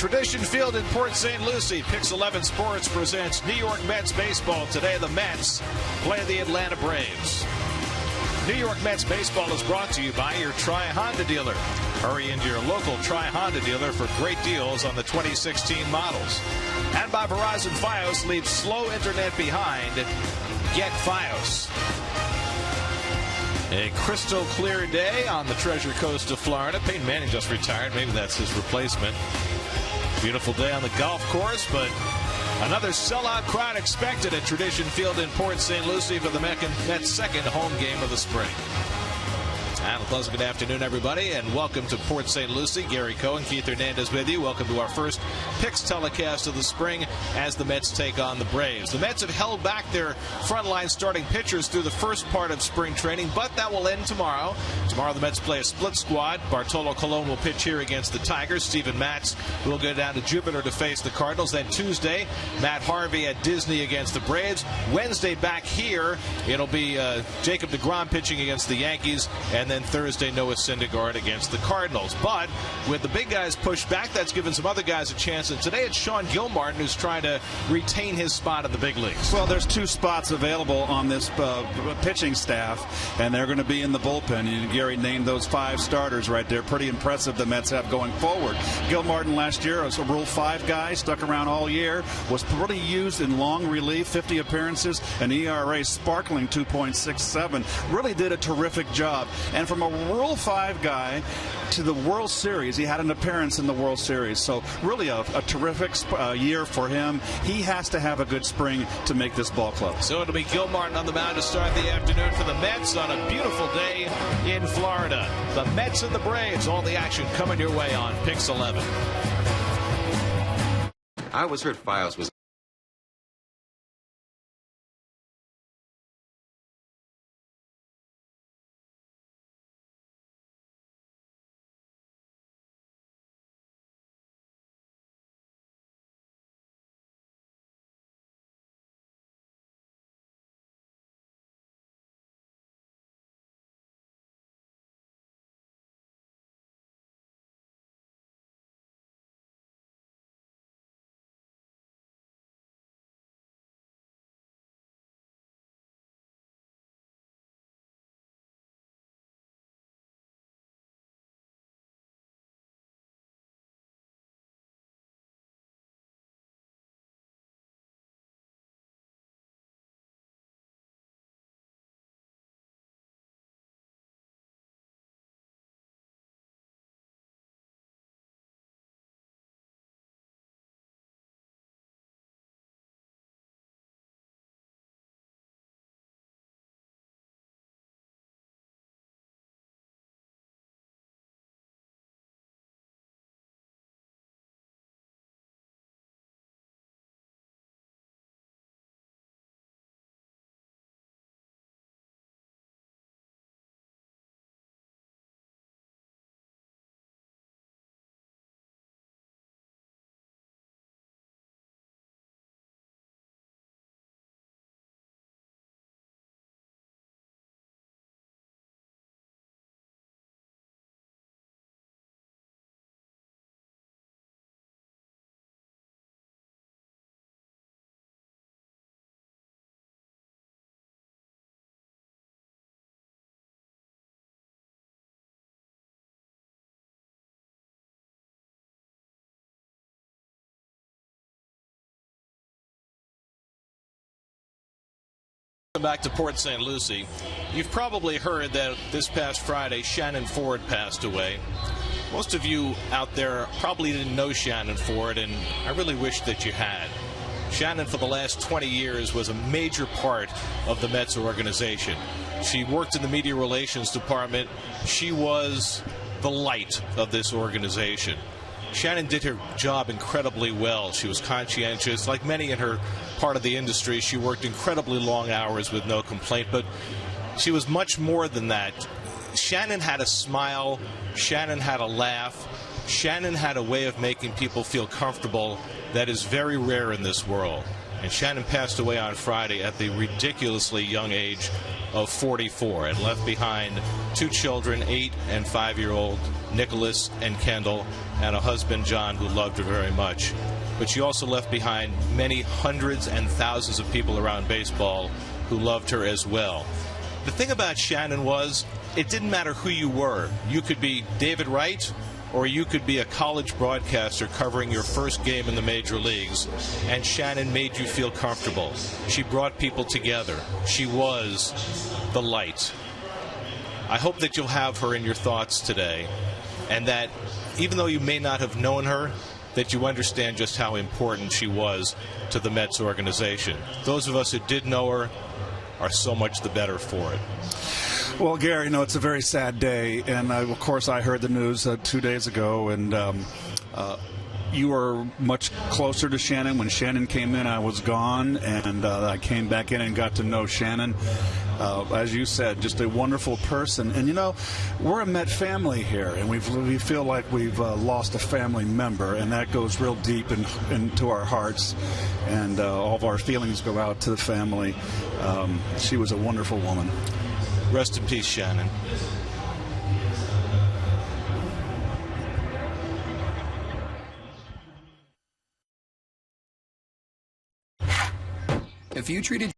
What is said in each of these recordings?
Tradition Field in Port St. Lucie, Pix 11 Sports presents New York Mets baseball. Today the Mets play the Atlanta Braves. New York Mets baseball is brought to you by your Tri-Honda dealer. Hurry into your local Tri-Honda dealer for great deals on the 2016 models. And by Verizon Fios, leave slow internet behind. Get Fios. A crystal clear day on the Treasure Coast of Florida. Peyton Manning just retired. Maybe that's his replacement. Beautiful day on the golf course, but another sellout crowd expected at Tradition Field in Port St. Lucie for the Mets' second home game of the spring. And a pleasant good afternoon, everybody, and welcome to Port St. Lucie. Gary Cohen, Keith Hernandez with you. Welcome to our first Pix telecast of the spring as the Mets take on the Braves. The Mets have held back their frontline starting pitchers through the first part of spring training, but that will end tomorrow. Tomorrow the Mets play a split squad. Bartolo Colon will pitch here against the Tigers. Steven Matz will go down to Jupiter to face the Cardinals. Then Tuesday, Matt Harvey at Disney against the Braves. Wednesday back here, it'll be Jacob deGrom pitching against the Yankees, and then Thursday, Noah Syndergaard against the Cardinals. But with the big guys pushed back, that's given some other guys a chance. And today it's Sean Gilmartin who's trying to retain his spot in the big leagues. Well, there's two spots available on this pitching staff, and they're going to be in the bullpen. And Gary named those 5 starters right there. Pretty impressive the Mets have going forward. Gilmartin last year was a Rule 5 guy, stuck around all year, was pretty used in long relief, 50 appearances, an ERA sparkling 2.67. Really did a terrific job. And from a Rule 5 guy to the World Series, he had an appearance in the World Series. So really a terrific year for him. He has to have a good spring to make this ball club. So it'll be Gilmartin on the mound to start the afternoon for the Mets on a beautiful day in Florida. The Mets and the Braves, all the action coming your way on Pix 11. I always heard Fios was back to Port St. Lucie. You've probably heard that this past Friday, Shannon Ford passed away. Most of you out there probably didn't know Shannon Ford, and I really wish that you had. Shannon, for the last 20 years, was a major part of the Mets organization. She worked in the media relations department. She was the light of this organization. Shannon did her job incredibly well. She was conscientious. Like many in her part of the industry, she worked incredibly long hours with no complaint, but she was much more than that. Shannon had a smile. Shannon had a laugh. Shannon had a way of making people feel comfortable that is very rare in this world. And Shannon passed away on Friday at the ridiculously young age of 44 and left behind 2 children, 8 and 5-year-old Nicholas and Kendall, and a husband, John, who loved her very much. But she also left behind many hundreds and thousands of people around baseball who loved her as well. The thing about Shannon was, it didn't matter who you were. You could be David Wright, or you could be a college broadcaster covering your first game in the major leagues, and Shannon made you feel comfortable. She brought people together. She was the light. I hope that you'll have her in your thoughts today, and that even though you may not have known her, that you understand just how important she was to the Mets organization. Those of us who did know her are so much the better for it. Well, Gary, it's a very sad day, and of course I heard the news 2 days ago, and you were much closer to Shannon. When Shannon came in, I was gone, and I came back in and got to know Shannon. As you said, just a wonderful person. And, we're a Met family here, and we feel like we've lost a family member, and that goes real deep into our hearts, and all of our feelings go out to the family. She was a wonderful woman. Rest in peace, Shannon. If you treated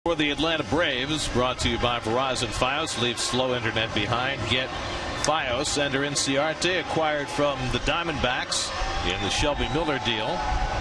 For the Atlanta Braves, brought to you by Verizon Fios. Leave slow internet behind. Get Fios. Enter Inciarte, acquired from the Diamondbacks in the Shelby Miller deal.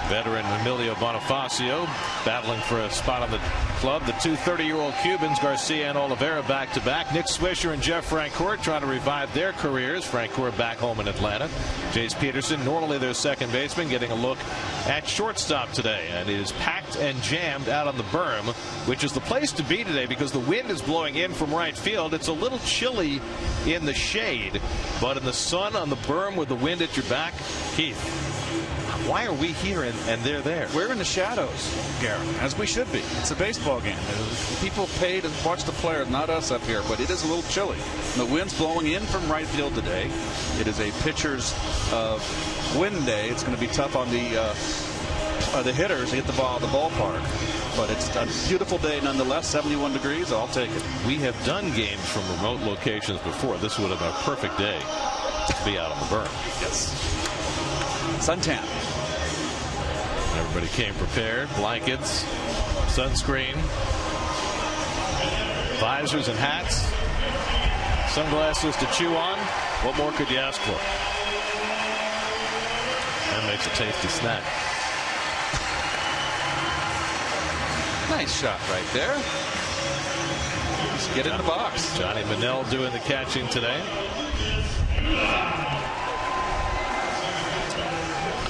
Veteran Emilio Bonifacio battling for a spot on the club. The two 30-year-old Cubans, Garcia and Oliveira, back-to-back. Nick Swisher and Jeff Francoeur trying to revive their careers. Francoeur back home in Atlanta. Jace Peterson, normally their second baseman, getting a look at shortstop today. And it is packed and jammed out on the berm, which is the place to be today because the wind is blowing in from right field. It's a little chilly in the shade, but in the sun on the berm with the wind at your back, Keith, why are we here and they're there? We're in the shadows, Gary, as we should be. It's a baseball game. People pay to watch the players, not us up here, but it is a little chilly. The wind's blowing in from right field today. It is a pitcher's wind day. It's going to be tough on the hitters to get the ball at the ballpark. But it's a beautiful day nonetheless. 71 degrees. I'll take it. We have done games from remote locations before. This would have been a perfect day to be out on the berm. Yes. Suntan. Everybody came prepared. Blankets, sunscreen, visors and hats, sunglasses to chew on. What more could you ask for? That makes a tasty snack. Nice shot right there. Let's get in the box. Johnny Manel doing the catching today.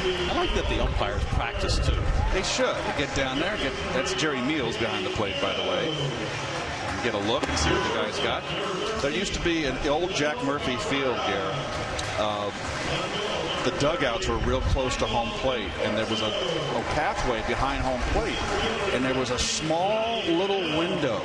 I like that the umpires practice too. They should. They get down there. That's Jerry Meals behind the plate, by the way. Get a look and see what the guy's got. There used to be an old Jack Murphy field here. The dugouts were real close to home plate, and there was a pathway behind home plate, and there was a small little window,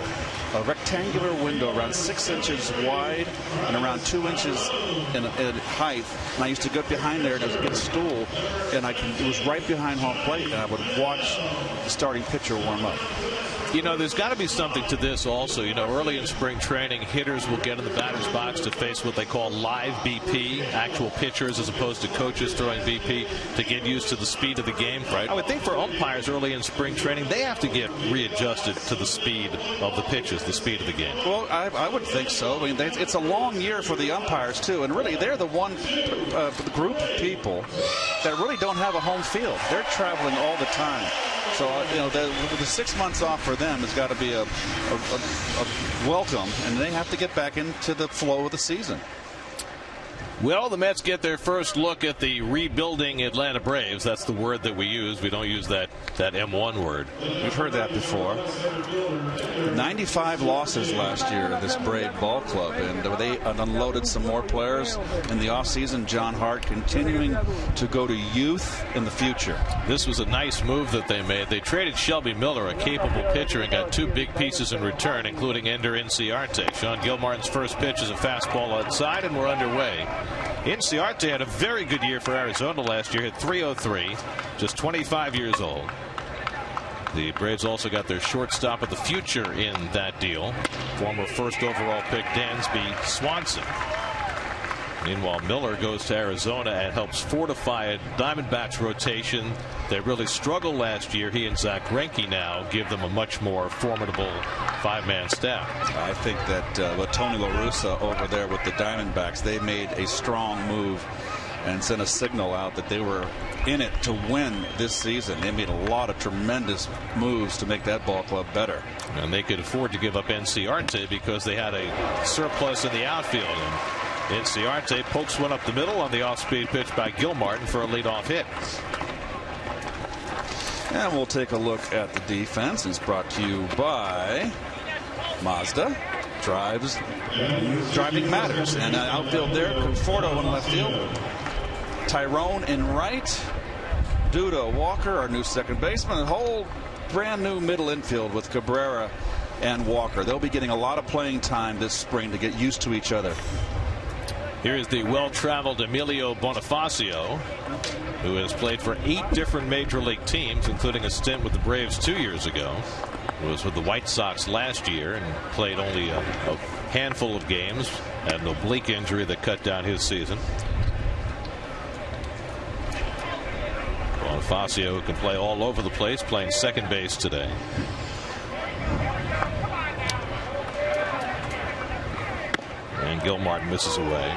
a rectangular window around 6 inches wide and around 2 inches in height. And I used to go behind there to get a stool, and it was right behind home plate, and I would watch the starting pitcher warm up. You know, there's got to be something to this also. You know, early in spring training, hitters will get in the batter's box to face what they call live BP, actual pitchers as opposed to coaches throwing BP, to get used to the speed of the game. Right. I would think for umpires early in spring training, they have to get readjusted to the speed of the pitches, the speed of the game. Well, I would think so. I mean, it's a long year for the umpires, too. And really, they're the one group of people that really don't have a home field. They're traveling all the time. So, you know, the 6 months off for them has got to be a welcome, and they have to get back into the flow of the season. Well, the Mets get their first look at the rebuilding Atlanta Braves. That's the word that we use. We don't use that M1 word. We've heard that before. 95 losses last year at this Brave ball club, and they unloaded some more players in the offseason. John Hart continuing to go to youth in the future. This was a nice move that they made. They traded Shelby Miller, a capable pitcher, and got 2 big pieces in return, including Ender Inciarte. Sean Gilmartin's first pitch is a fastball outside, and we're underway. Inciarte had a very good year for Arizona last year, hit .303, just 25 years old. The Braves also got their shortstop of the future in that deal, former first overall pick Dansby Swanson. Meanwhile, Miller goes to Arizona and helps fortify a Diamondbacks rotation that really struggled last year. He and Zach Greinke now give them a much more formidable 5-man staff. I think that with Tony La Russa over there with the Diamondbacks, they made a strong move and sent a signal out that they were in it to win this season. They made a lot of tremendous moves to make that ball club better. And they could afford to give up Inciarte because they had a surplus in the outfield. And Inciarte pokes one up the middle on the off-speed pitch by Gilmartin for a leadoff hit. And we'll take a look at the defense. It's brought to you by Mazda. Driving matters. And outfield there, Conforto in left field. Tyrone in right. Duda Walker, our new second baseman. A whole brand new middle infield with Cabrera and Walker. They'll be getting a lot of playing time this spring to get used to each other. Here is the well-traveled Emilio Bonifacio, who has played for 8 different major league teams, including a stint with the Braves 2 years ago. He was with the White Sox last year and played only a handful of games. Had an oblique injury that cut down his season. Bonifacio, who can play all over the place, playing second base today. And Gilmartin misses away.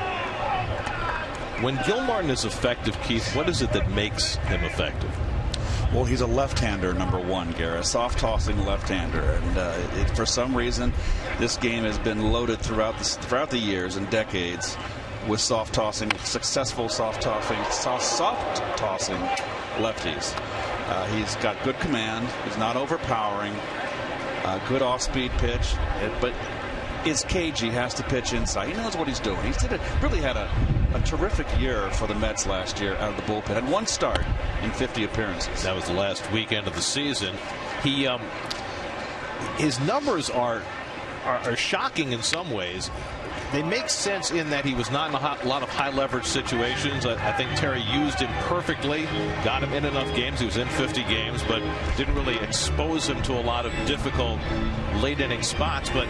When Gilmartin is effective, Keith, what is it that makes him effective? Well, he's a left-hander, number one, Garrett. Soft-tossing left-hander. And for some reason, this game has been loaded throughout the years and decades with soft-tossing, successful soft-tossing lefties. He's got good command. He's not overpowering. Good off-speed pitch. But is cagey, has to pitch inside. He knows what he's doing. He really had a terrific year for the Mets last year out of the bullpen. Had 1 start in 50 appearances. That was the last weekend of the season. His numbers are shocking in some ways. They make sense in that he was not in a lot of high leverage situations. I think Terry used him perfectly, got him in enough games. He was in 50 games, but didn't really expose him to a lot of difficult late inning spots. But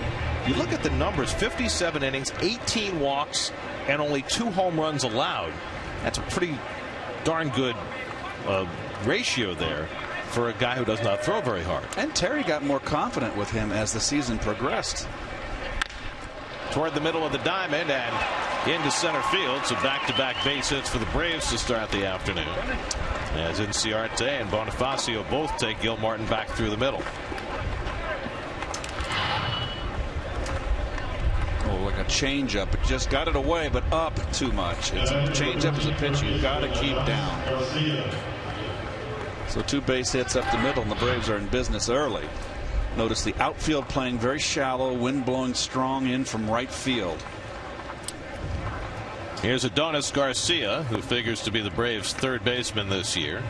you look at the numbers: 57 innings, 18 walks, and only 2 home runs allowed. That's a pretty darn good ratio there for a guy who does not throw very hard. And Terry got more confident with him as the season progressed. Toward the middle of the diamond, and into center field. So back-to-back base hits for the Braves to start the afternoon, as Inciarte and Bonifacio both take Gilmartin back through the middle. Oh, like a changeup. It just got it away, but up too much. It's a changeup is a pitch you've got to keep down. So 2 base hits up the middle, and the Braves are in business early. Notice the outfield playing very shallow, wind blowing strong in from right field. Here's Adonis Garcia, who figures to be the Braves' third baseman this year.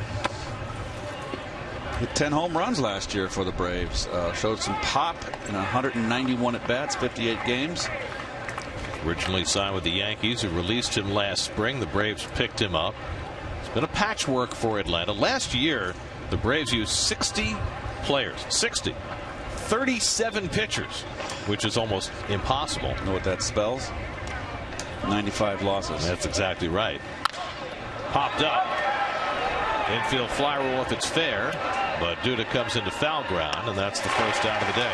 Hit 10 home runs last year for the Braves. Showed some pop in 191 at bats, 58 games. Originally signed with the Yankees, who released him last spring. The Braves picked him up. It's been a patchwork for Atlanta. Last year, the Braves used 60 players. 60. 37 pitchers, which is almost impossible. Know what that spells? 95 losses. That's exactly right. Popped up. Infield fly rule if it's fair, but Duda comes into foul ground, and that's the first out of the day.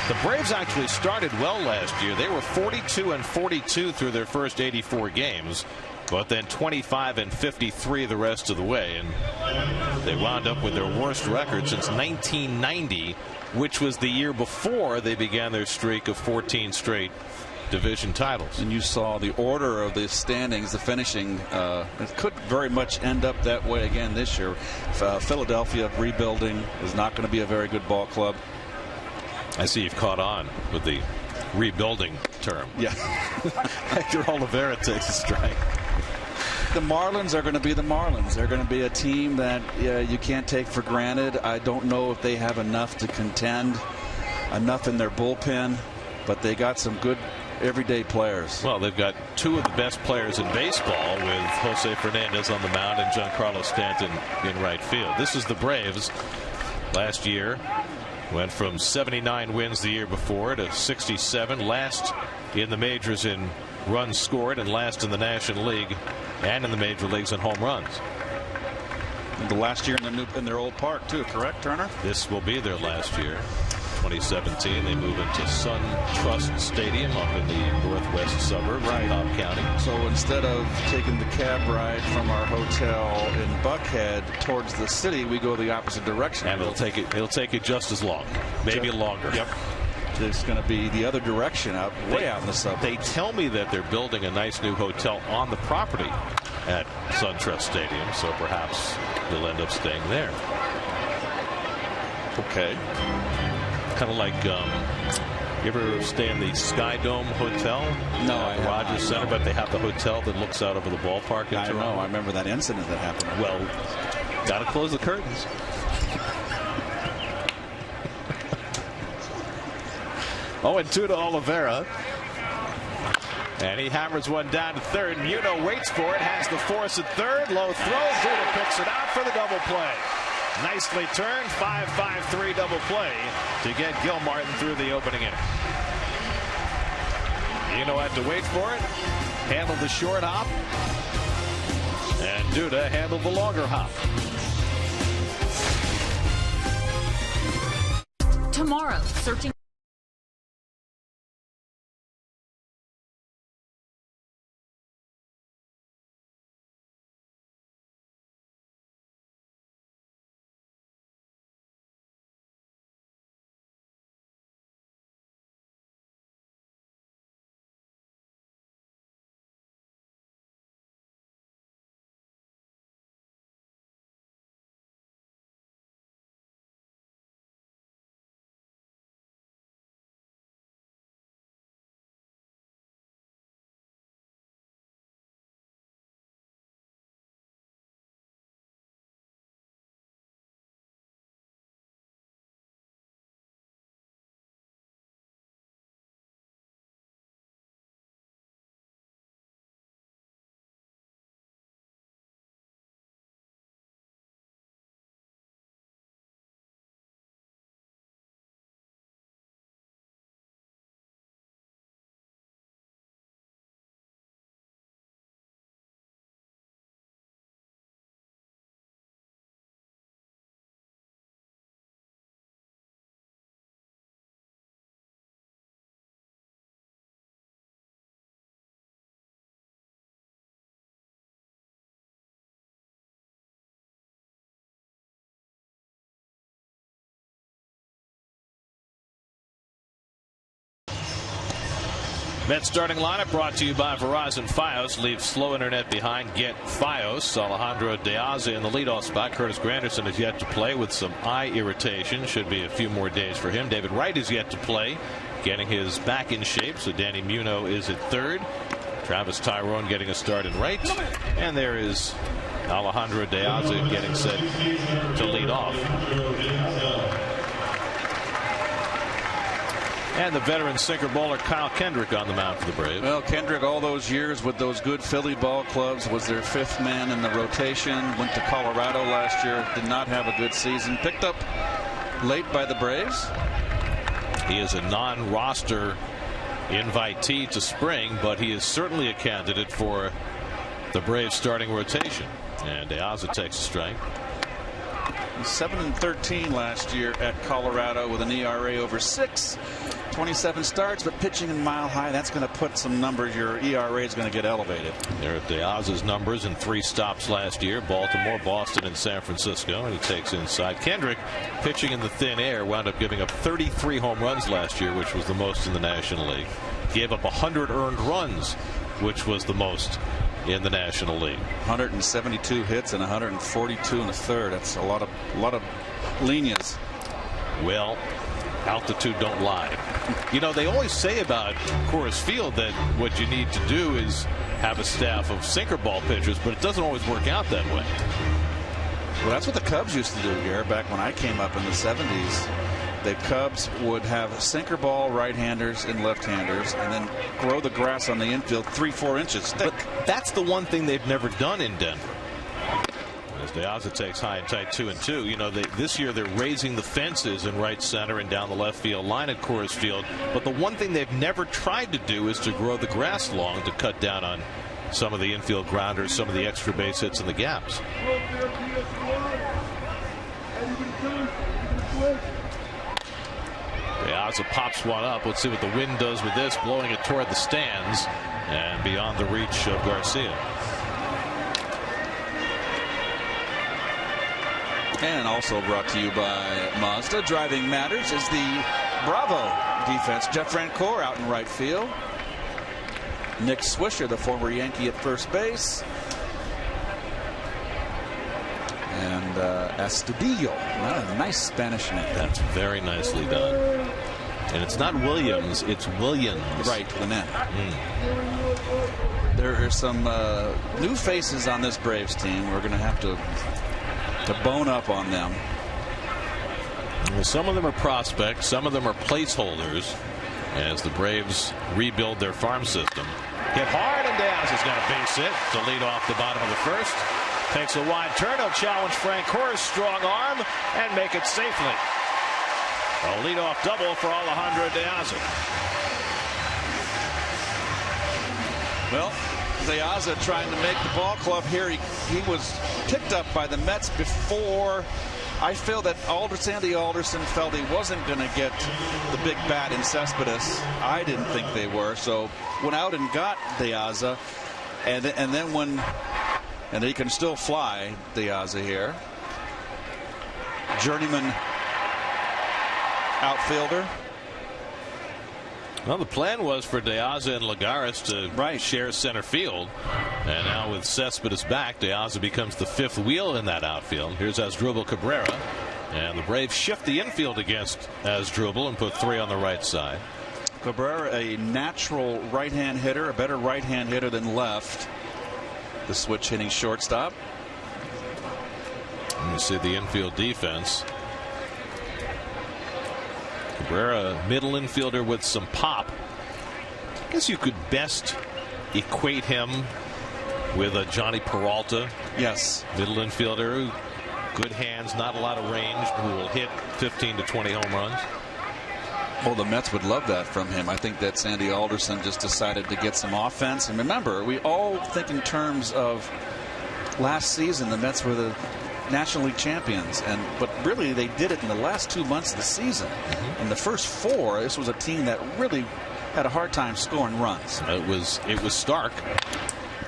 The Braves actually started well last year. They were 42-42 through their first 84 games, but then 25-53 the rest of the way, and they wound up with their worst record since 1990, which was the year before they began their streak of 14 straight division titles. And you saw the order of the standings, the finishing. It could very much end up that way again this year. Philadelphia rebuilding is not going to be a very good ball club. I see you've caught on with the rebuilding term. Yeah. Hector Oliveira takes a strike. The Marlins are going to be the Marlins. They're going to be a team that you can't take for granted. I don't know if they have enough to contend, enough in their bullpen, but they got some good everyday players. Well, they've got 2 of the best players in baseball, with Jose Fernandez on the mound and Giancarlo Stanton in right field. This is the Braves. Last year went from 79 wins the year before to 67, last in the majors in runs scored and last in the National League and in the major leagues in home runs. And the last year in their old park too, correct, Turner? This will be their last year. 2017, they move into SunTrust Stadium up in the northwest suburbs of Cobb County. So instead of taking the cab ride from our hotel in Buckhead towards the city, we go the opposite direction. And it'll take it just as long, maybe longer. Yep. It's going to be the other direction, way out in the suburbs. They tell me that they're building a nice new hotel on the property at SunTrust Stadium, so perhaps you'll end up staying there. Okay. Kind of like, you ever stay in the Sky Dome Hotel? No, I Rogers Center, but they have the hotel that looks out over the ballpark in Toronto. I know. I remember that incident that happened. Well, got to close the curtains. Oh, and 2 to Oliveira. And he hammers one down to third. Muno waits for it, has the force at third. Low throw. Duda picks it out for the double play. Nicely turned. 5-5-3 double play to get Gilmartin through the opening inning. Muno had to wait for it. Handled the short hop. And Duda handled the longer hop. Tomorrow, searching Mets starting lineup brought to you by Verizon Fios. Leave slow internet behind. Get Fios. Alejandro De Aza in the leadoff spot. Curtis Granderson is yet to play with some eye irritation. Should be a few more days for him. David Wright is yet to play, getting his back in shape. So Danny Muno is at third. Travis Tyrone getting a start in right. And there is Alejandro De Aza getting set to lead off. And the veteran sinker bowler Kyle Kendrick on the mound for the Braves. Well, Kendrick, all those years with those good Philly ball clubs, was their fifth man in the rotation. Went to Colorado last year. Did not have a good season. Picked up late by the Braves. He is a non-roster invitee to spring, but he is certainly a candidate for the Braves starting rotation. And De Aza takes a strike. 7-13 last year at Colorado with an ERA over 6. 27 starts, but pitching in Mile High, that's going to put some numbers. Your ERA is going to get elevated. There are De Aza's numbers in 3 stops last year: Baltimore, Boston, and San Francisco. And he takes inside. Kendrick, pitching in the thin air, wound up giving up 33 home runs last year, which was the most in the National League. Gave up 100 earned runs, which was the most in the National League. 172 hits and 142 in a third. That's a lot of lenience. Well, altitude don't lie. You know, they always say about Coors Field that what you need to do is have a staff of sinker ball pitchers, but it doesn't always work out that way. Well, that's what the Cubs used to do here back when I came up in the 70s. The Cubs would have sinker ball right-handers and left-handers, and then grow the grass on the infield 3-4 inches thick. But that's the one thing they've never done in Denver. As De Aza takes high and tight 2-2. You know, this year they're raising the fences in right center and down the left field line at Coors Field. But the one thing they've never tried to do is to grow the grass long to cut down on some of the infield grounders, some of the extra base hits in the gaps. De Aza pops one up. Let's see what the wind does with this, blowing it toward the stands and beyond the reach of Garcia. And also brought to you by Mazda. Driving Matters is the Bravo defense. Jeff Francoeur out in right field. Nick Swisher, the former Yankee, at first base. And Astudillo. A nice Spanish name. That's very nicely done. And it's not Williams, it's Williams. Right, the net. There are some new faces on this Braves team. We're going to have to bone up on them. Well, some of them are prospects, some of them are placeholders as the Braves rebuild their farm system. Hit hard, and De Aza's got a base hit to lead off the bottom of the first. Takes a wide turn. He'll challenge Francoeur's strong arm and make it safely. A leadoff double for Alejandro De Aza. Well, De Aza trying to make the ball club here. He was picked up by the Mets before. I feel that Sandy Alderson felt he wasn't going to get the big bat in Cespedes. I didn't think they were, so went out and got De Aza, and he can still fly, De Aza here. Journeyman outfielder. Well, the plan was for De Aza and Lagares to share center field. And now with Cespedes back, De Aza becomes the fifth wheel in that outfield. Here's Asdrubal Cabrera. And the Braves shift the infield against Asdrubal and put 3 on the right side. Cabrera, a natural right-hand hitter, a better right-hand hitter than left. The switch hitting shortstop. And you see the infield defense. Cabrera, middle infielder with some pop. I guess you could best equate him with a Johnny Peralta. Yes. Middle infielder, good hands, not a lot of range, who will hit 15 to 20 home runs. Well, the Mets would love that from him. I think that Sandy Alderson just decided to get some offense. And remember, we all think in terms of last season, the Mets were the National League champions, but really they did it in the last 2 months of the season. In the first 4, this was a team that really had a hard time scoring runs. It was stark,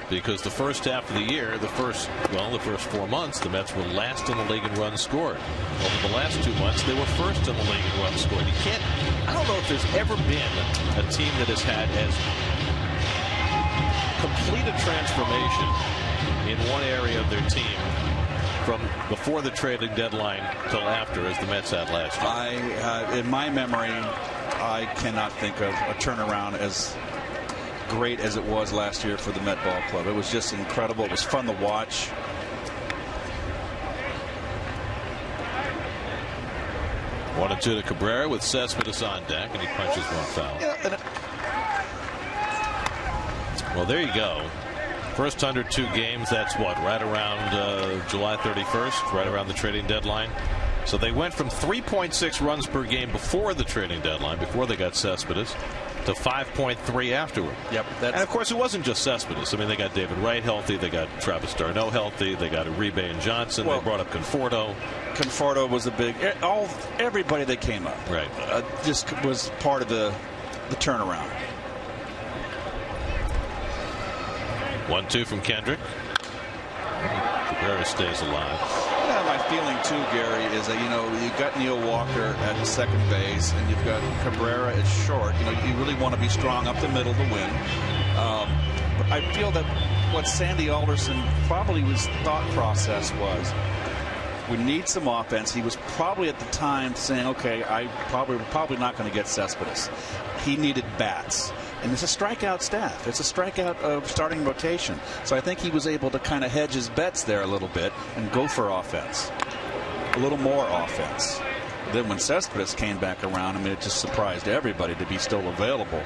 because the first half of the year, the first 4 months, the Mets were last in the league in runs scored. Over the last 2 months, they were first in the league in runs scored. I don't know if there's ever been a team that has had as transformation in one area of their team from before the trading deadline till after as the Mets had last year? In my memory, I cannot think of a turnaround as great as it was last year for the Met Ball Club. It was just incredible. It was fun to watch. One and two to Cabrera with Cespedes on deck, and he punches one foul. Well, there you go. First 102 games, that's what, right around July 31st, right around the trading deadline. So they went from 3.6 runs per game before the trading deadline, before they got Cespedes, to 5.3 afterward. Yep. And of course, it wasn't just Cespedes. I mean, they got David Wright healthy, they got Travis d'Arnaud healthy, they got Uribe and Johnson. Well, they brought up Conforto. Conforto was a big. Everybody that came up, right, just was part of the turnaround. 1-2 from Kendrick. Cabrera stays alive. Yeah, my feeling too, Gary, is that you've got Neil Walker at second base and you've got Cabrera at short. You really want to be strong up the middle to win. But I feel that what Sandy Alderson probably his thought process was, we need some offense. He was probably at the time saying, okay, we're probably not going to get Cespedes. He needed bats. And it's a strikeout staff. It's a strikeout starting rotation. So I think he was able to kind of hedge his bets there a little bit and go for offense. A little more offense. Then when Cespedes came back around, I mean, it just surprised everybody to be still available.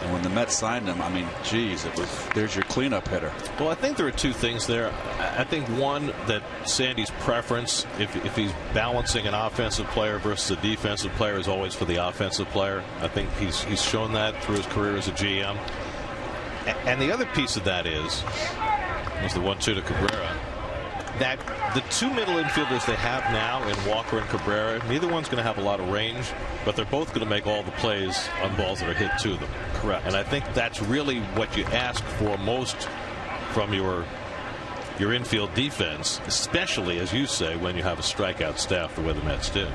And when the Mets signed him, I mean, geez, there's your cleanup hitter. Well, I think there are two things there. I think one, that Sandy's preference, if he's balancing an offensive player versus a defensive player, is always for the offensive player. I think he's shown that through his career as a GM. And the other piece of that is the 1-2 to Cabrera. That the two middle infielders they have now in Walker and Cabrera, neither one's going to have a lot of range, but they're both going to make all the plays on balls that are hit to them. Correct. And I think that's really what you ask for most from your infield defense, especially, as you say, when you have a strikeout staff the way the Mets did.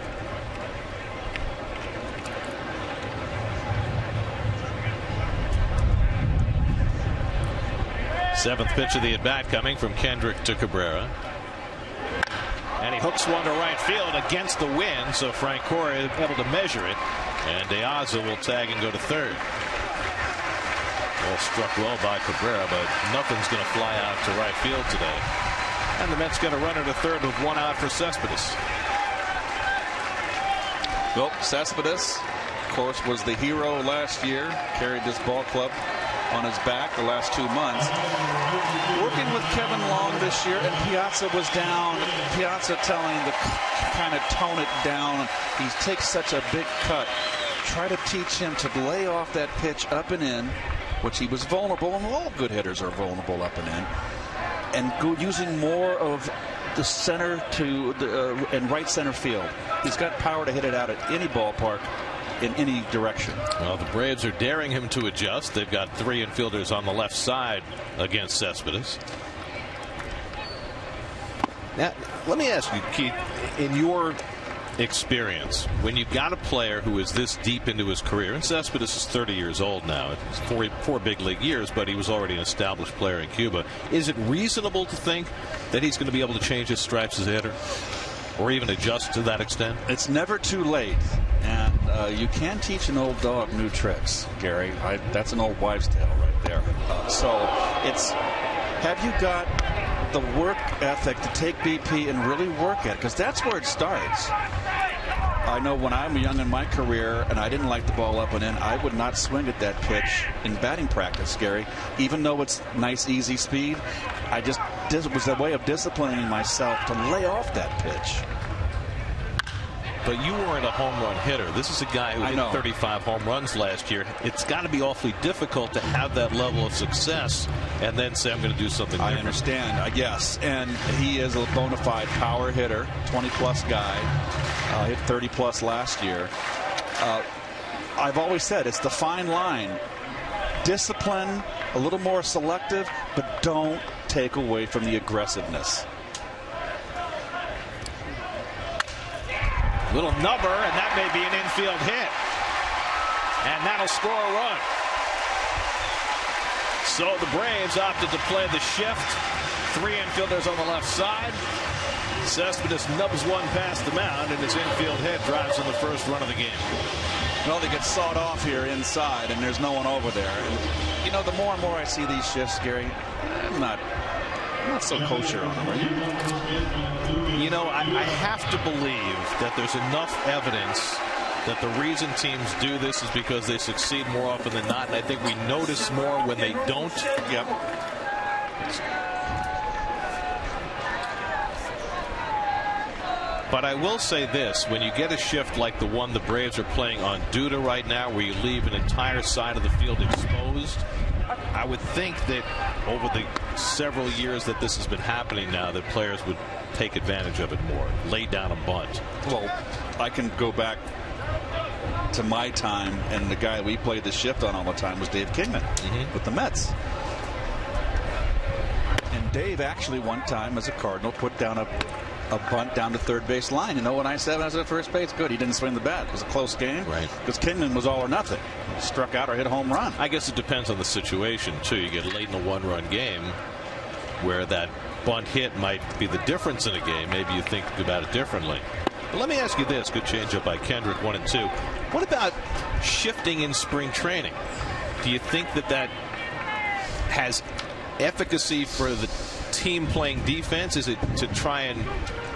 Seventh pitch of the at-bat coming from Kendrick to Cabrera. And he hooks one to right field against the wind, so Frank Cora is able to measure it. And De Aza will tag and go to third. Ball struck well by Cabrera, but nothing's going to fly out to right field today. And the Mets got a runner to third with one out for Cespedes. Well, Cespedes, of course, was the hero last year. Carried this ball club on his back the last 2 months. Working with Kevin Long this year, and Piazza was down. Piazza telling him to kind of tone it down. He takes such a big cut. Try to teach him to lay off that pitch up and in, which he was vulnerable, and all good hitters are vulnerable up and in, and go using more of the center to and right center field. He's got power to hit it out at any ballpark in any direction. Well, the Braves are daring him to adjust. They've got three infielders on the left side against Cespedes. Now, let me ask you, Keith, in your experience, when you've got a player who is this deep into his career, and Cespedes is 30 years old now, it's four big league years, but he was already an established player in Cuba, is it reasonable to think that he's going to be able to change his stripes as a hitter, or even adjust to that extent? It's never too late, and you can teach an old dog new tricks, Gary. That's an old wives' tale right there. So it's, have you got the work ethic to take BP and really work at it? Because that's where it starts. I know when I'm young in my career and I didn't like the ball up and in, I would not swing at that pitch in batting practice, Gary. Even though it's nice, easy speed, it was a way of disciplining myself to lay off that pitch. But you weren't a home run hitter. This is a guy who hit 35 home runs last year. It's got to be awfully difficult to have that level of success and then say, I'm going to do something different. I understand, I guess. And he is a bona fide power hitter, 20-plus guy. Hit 30-plus last year. I've always said it's the fine line. Discipline, a little more selective, but don't take away from the aggressiveness. Little number, and that may be an infield hit. And that'll score a run. So the Braves opted to play the shift. 3 infielders on the left side. Cespedes nubs one past the mound, and his infield head drives in the first run of the game. Well, they get sawed off here inside, and there's no one over there. And, you know, the more and more I see these shifts, Gary, I'm not so kosher on them, are you? You know, I have to believe that there's enough evidence that the reason teams do this is because they succeed more often than not, and I think we notice more when they don't. Yep. But I will say this, when you get a shift like the one the Braves are playing on Duda right now, where you leave an entire side of the field exposed, I would think that over the several years that this has been happening now, that players would take advantage of it more, lay down a bunt. Well, I can go back to my time, and the guy we played the shift on all the time was Dave Kingman with the Mets. And Dave actually one time as a Cardinal put down a bunt down to third base line. You know what I said when I was at first base? Good, he didn't swing the bat. It was a close game. Right. Because Kingman was all or nothing. Struck out or hit a home run. I guess it depends on the situation, too. You get late in a one-run game where that bunt hit might be the difference in a game. Maybe you think about it differently. But let me ask you this. Good changeup by Kendrick, 1 and 2. What about shifting in spring training? Do you think that that has efficacy for the team playing defense? Is it to try and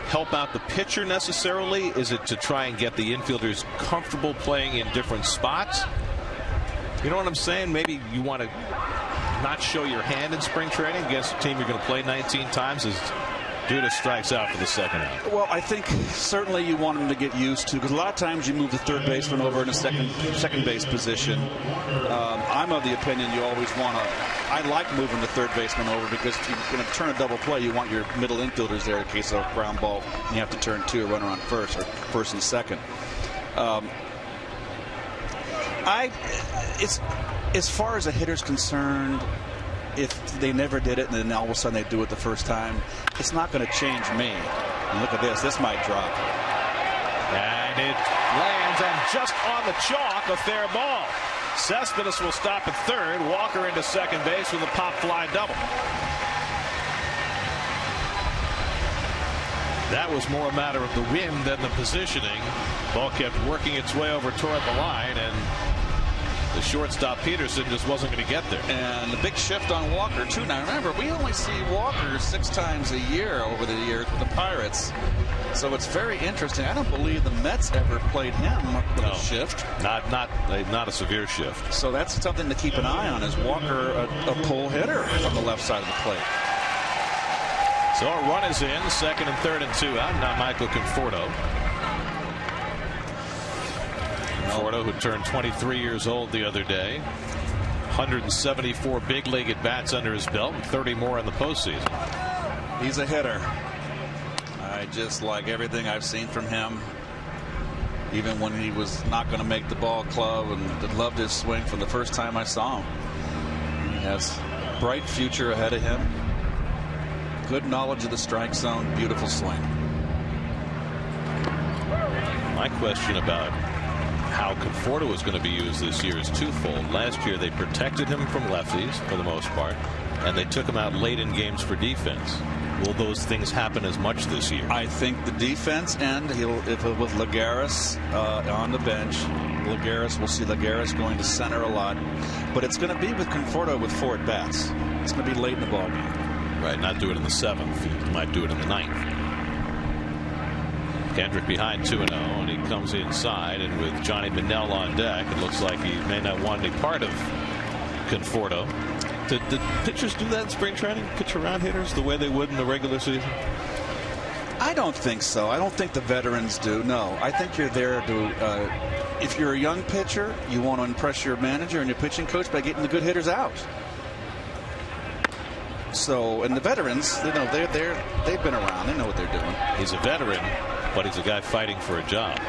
help out the pitcher necessarily? Is it to try and get the infielders comfortable playing in different spots? You know what I'm saying? Maybe you want to not show your hand in spring training against a team you're going to play 19 times as Duda strikes out for the second out. Well, I think certainly you want him to get used to, because a lot of times you move the third baseman over in a second base position. I'm of the opinion you always want to. I like moving the third baseman over, because if you're going to turn a double play, you want your middle infielders there in case of a ground ball and you have to turn 2 or runner on first or first and second. It's as far as a hitter's concerned, if they never did it and then all of a sudden they do it the first time, it's not going to change me. And look at this. This might drop. And it lands, and just on the chalk, a fair ball. Cespedes will stop at third. Walker into second base with a pop fly double. That was more a matter of the wind than the positioning. Ball kept working its way over toward the line, and the shortstop Peterson just wasn't going to get there. And the big shift on Walker, too. Now, remember, we only see Walker 6 times a year over the years with the Pirates. So it's very interesting. I don't believe the Mets ever played him with a shift. Not a severe shift. So that's something to keep an eye on. Is Walker a pull hitter on the left side of the plate? So a run is in, second and third and 2 out. Now Michael Conforto. Conforto, who turned 23 years old the other day. 174 big league at bats under his belt, and 30 more in the postseason. He's a hitter. I just like everything I've seen from him. Even when he was not going to make the ball club, and loved his swing from the first time I saw him. He has a bright future ahead of him. Good knowledge of the strike zone. Beautiful swing. My question about how Conforto is going to be used this year is twofold. Last year they protected him from lefties for the most part, and they took him out late in games for defense. Will those things happen as much this year? I think the defense end, with Lagares on the bench, we'll see Lagares going to center a lot, but it's going to be with Conforto with 4 at bats. It's going to be late in the ball game. Right, not do it in the 7th. He might do it in the 9th. Kendrick behind 2-0, and he comes inside, and with Johnny Manel on deck, it looks like he may not want any part of Conforto. Did pitchers do that in spring training? Pitch around hitters the way they would in the regular season? I don't think so. I don't think the veterans do. No, I think you're there to. If you're a young pitcher, you want to impress your manager and your pitching coach by getting the good hitters out. So, and the veterans, they've been around. They know what they're doing. He's a veteran, but he's a guy fighting for a job.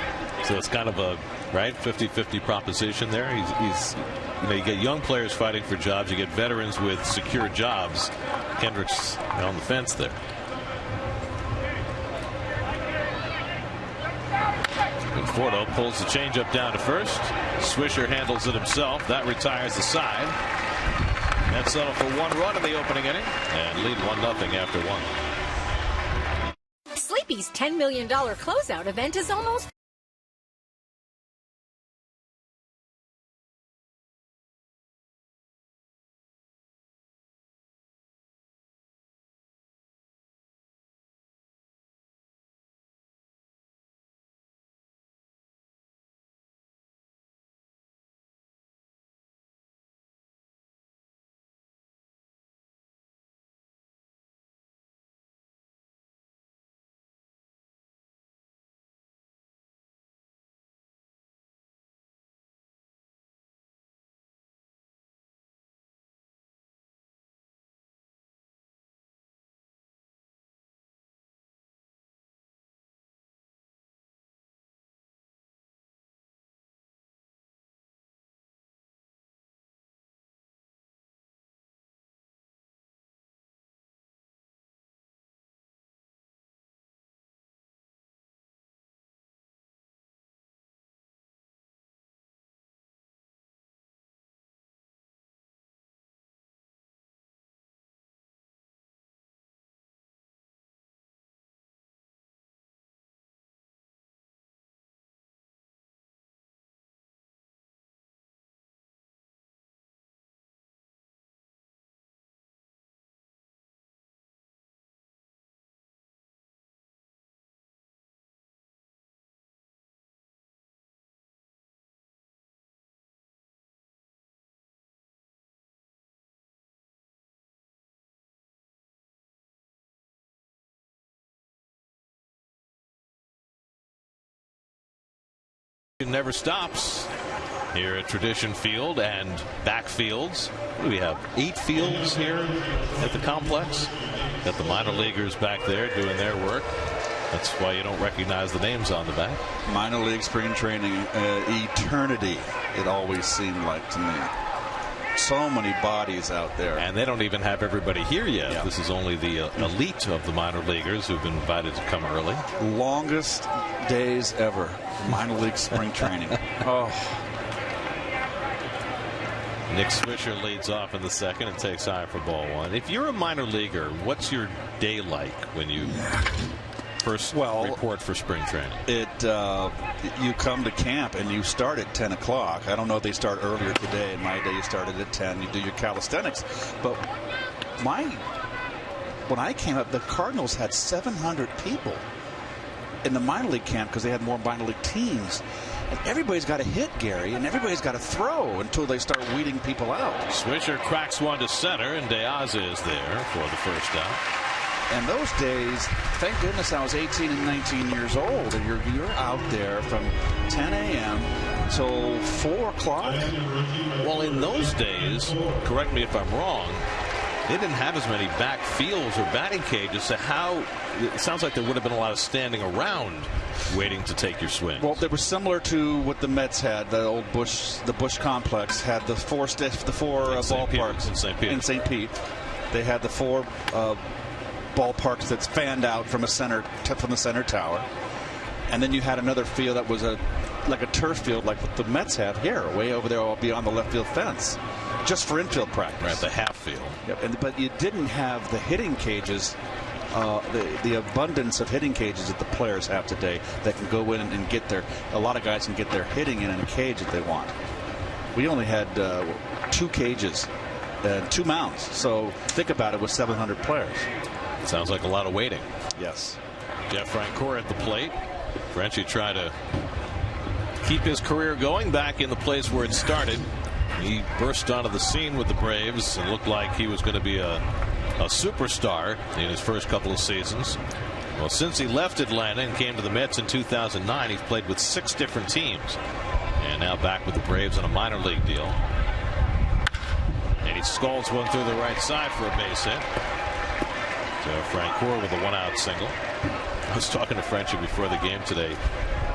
So it's kind of a 50-50 proposition there. He's you get young players fighting for jobs. You get veterans with secure jobs. Kendrick's on the fence there. Conforto pulls the changeup down to first. Swisher handles it himself. That retires the side. Mets settle for 1 run in the opening inning and lead 1-0 after 1. Sleepy's $10 million closeout event is almost. It never stops here at Tradition Field and backfields. We have 8 fields here at the complex. Got the minor leaguers back there doing their work. That's why you don't recognize the names on the back. Minor league spring training, eternity, it always seemed like to me. So many bodies out there. And they don't even have everybody here yet. Yeah. This is only the elite of the minor leaguers who've been invited to come early. Longest days ever. Minor league spring training. Oh. Nick Swisher leads off in the second and takes high for ball 1. If you're a minor leaguer, what's your day like when you first report for spring training? You come to camp and you start at 10 o'clock. I don't know if they start earlier today. In my day, you started at 10. You do your calisthenics. But when I came up, the Cardinals had 700 people in the minor league camp because they had more minor league teams. And everybody's got to hit, Gary, and everybody's got to throw until they start weeding people out. Swisher cracks one to center, and Diaz is there for the first out. And those days, thank goodness I was 18 and 19 years old, and you're out there from 10 a.m. till 4 o'clock. Well, in those days, correct me if I'm wrong, they didn't have as many back fields or batting cages, so it sounds like there would have been a lot of standing around waiting to take your swing. Well, they were similar to what the Mets had. The old Busch complex had the four ballparks in St. Pete. They had the 4 ballparks that's fanned out from the center tower, and then you had another field that was like a turf field, like what the Mets have here, way over there beyond the left field fence, just for infield practice. Right, the half field. Yep. But you didn't have the hitting cages, the abundance of hitting cages that the players have today that can go in and get a lot of guys can get their hitting in a cage if they want. We only had 2 cages and 2 mounds. So think about it with 700 players. Sounds like a lot of waiting. Yes. Jeff Francoeur at the plate. Frenchie tried to keep his career going back in the place where it started. He burst onto the scene with the Braves and looked like he was going to be a superstar in his first couple of seasons. Well, since he left Atlanta and came to the Mets in 2009, he's played with 6 different teams. And now back with the Braves on a minor league deal. And he skulls one through the right side for a base hit. So Francoeur with a 1-out single. I was talking to Frenchie before the game today.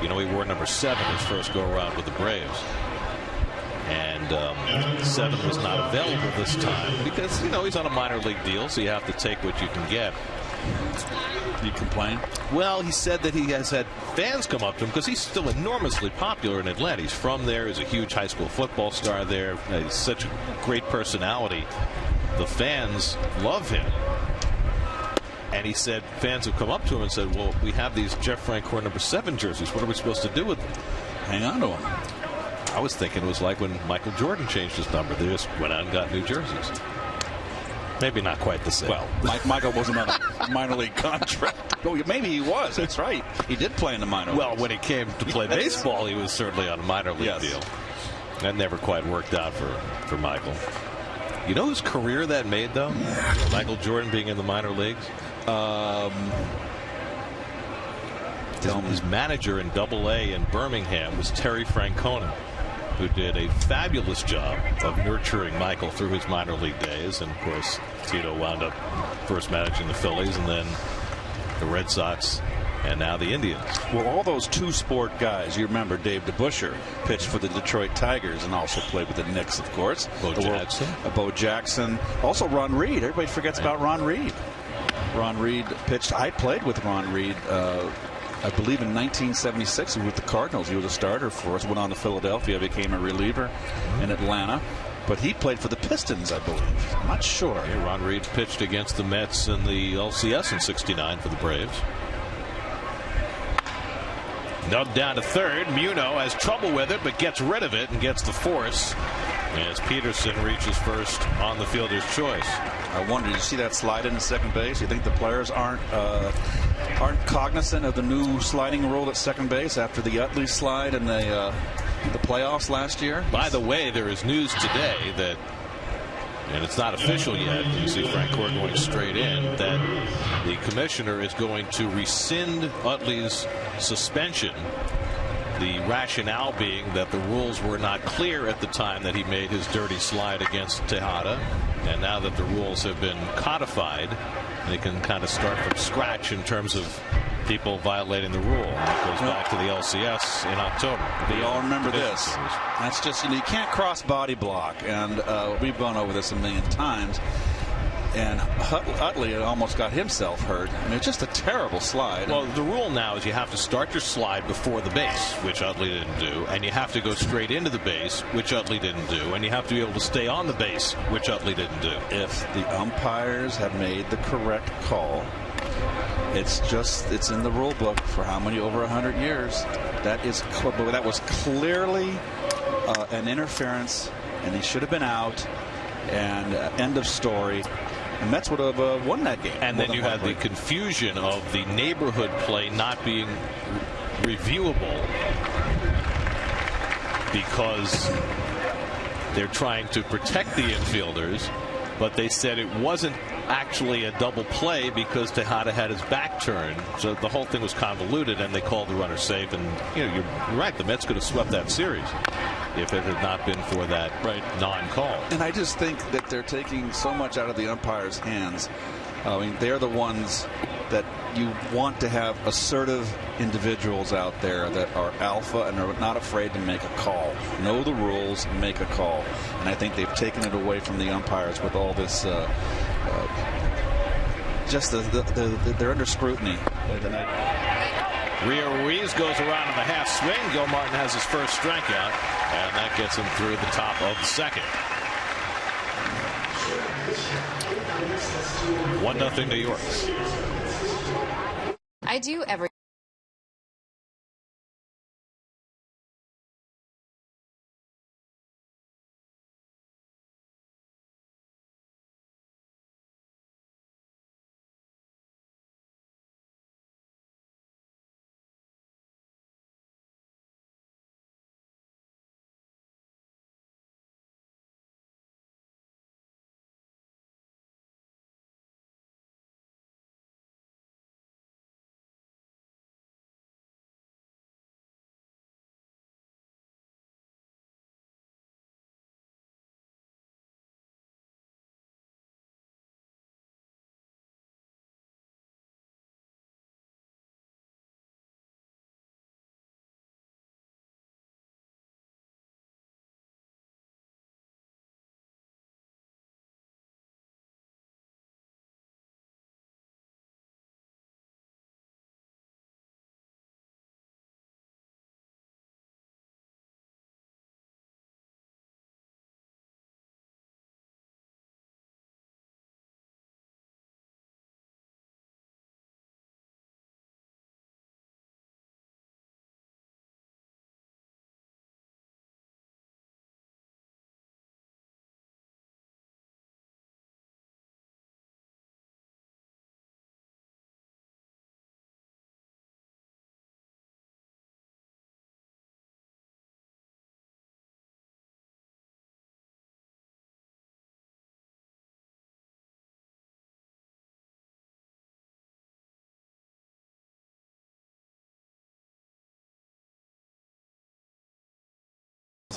You know, he wore number 7 his first go-around with the Braves. And 7 was not available this time because, you know, he's on a minor league deal, so you have to take what you can get. You complain? Well, he said that he has had fans come up to him because he's still enormously popular in Atlanta. He's from there. He's a huge high school football star there. He's such a great personality. The fans love him. And he said fans have come up to him and said, well, we have these Jeff Francoeur #7 jerseys. What are we supposed to do with them? Hang on to them. I was thinking it was like when Michael Jordan changed his number. They just went out and got new jerseys. Maybe not quite the same. Well, Michael wasn't on a minor league contract. Oh, maybe he was. That's right. He did play in the minor leagues. Well, when he came to play baseball, he was certainly on a minor league deal. That never quite worked out for Michael. You know whose career that made, though? Michael Jordan being in the minor leagues? His manager in Double-A in Birmingham was Terry Francona, who did a fabulous job of nurturing Michael through his minor league days. And, of course, Tito wound up first managing the Phillies and then the Red Sox and now the Indians. Well, all those two-sport guys, you remember Dave DeBusschere pitched for the Detroit Tigers and also played with the Knicks, of course. Bo Jackson. Also Ron Reed. Everybody forgets about Ron Reed. Ron Reed pitched. I played with Ron Reed, I believe in 1976. He was with the Cardinals. He was a starter for us. Went on to Philadelphia, became a reliever in Atlanta. But he played for the Pistons, I believe. I'm not sure. Yeah, Ron Reed pitched against the Mets in the LCS in '69 for the Braves. Nubbed down to third. Muno has trouble with it, but gets rid of it and gets the force as Peterson reaches first on the fielder's choice. I wonder, did you see that slide into second base? You think the players aren't cognizant of the new sliding rule at second base after the Utley slide in the playoffs last year? By the way, there is news today that, and it's not official yet, you see Francoeur going straight in, that the commissioner is going to rescind Utley's suspension. The rationale being that the rules were not clear at the time that he made his dirty slide against Tejada. And now that the rules have been codified, they can kind of start from scratch in terms of people violating the rule. And it goes back to the LCS in October. We all remember this. That's just, you can't cross body block. And we've gone over this a million times. And Utley almost got himself hurt. I mean, it's just a terrible slide. Well, the rule now is you have to start your slide before the base, which Utley didn't do, and you have to go straight into the base, which Utley didn't do, and you have to be able to stay on the base, which Utley didn't do. If the umpires have made the correct call, it's in the rule book for how many, over 100 years. That was clearly an interference, and he should have been out, and end of story. The Mets would have won that game. And then you had the confusion of the neighborhood play not being reviewable because they're trying to protect the infielders, but they said it wasn't actually a double play because Tejada had his back turned. So the whole thing was convoluted, and they called the runner safe. And you're right, the Mets could have swept that series if it had not been for that non-call. And I just think that they're taking so much out of the umpires' hands. I mean, they're the ones that you want to have assertive individuals out there that are alpha and are not afraid to make a call. Know the rules, make a call. And I think they've taken it away from the umpires with all this. They're under scrutiny. Rio Ruiz goes around in the half swing. Gil Martin has his first strikeout, and that gets him through the top of the second. 1-0 New York. I do every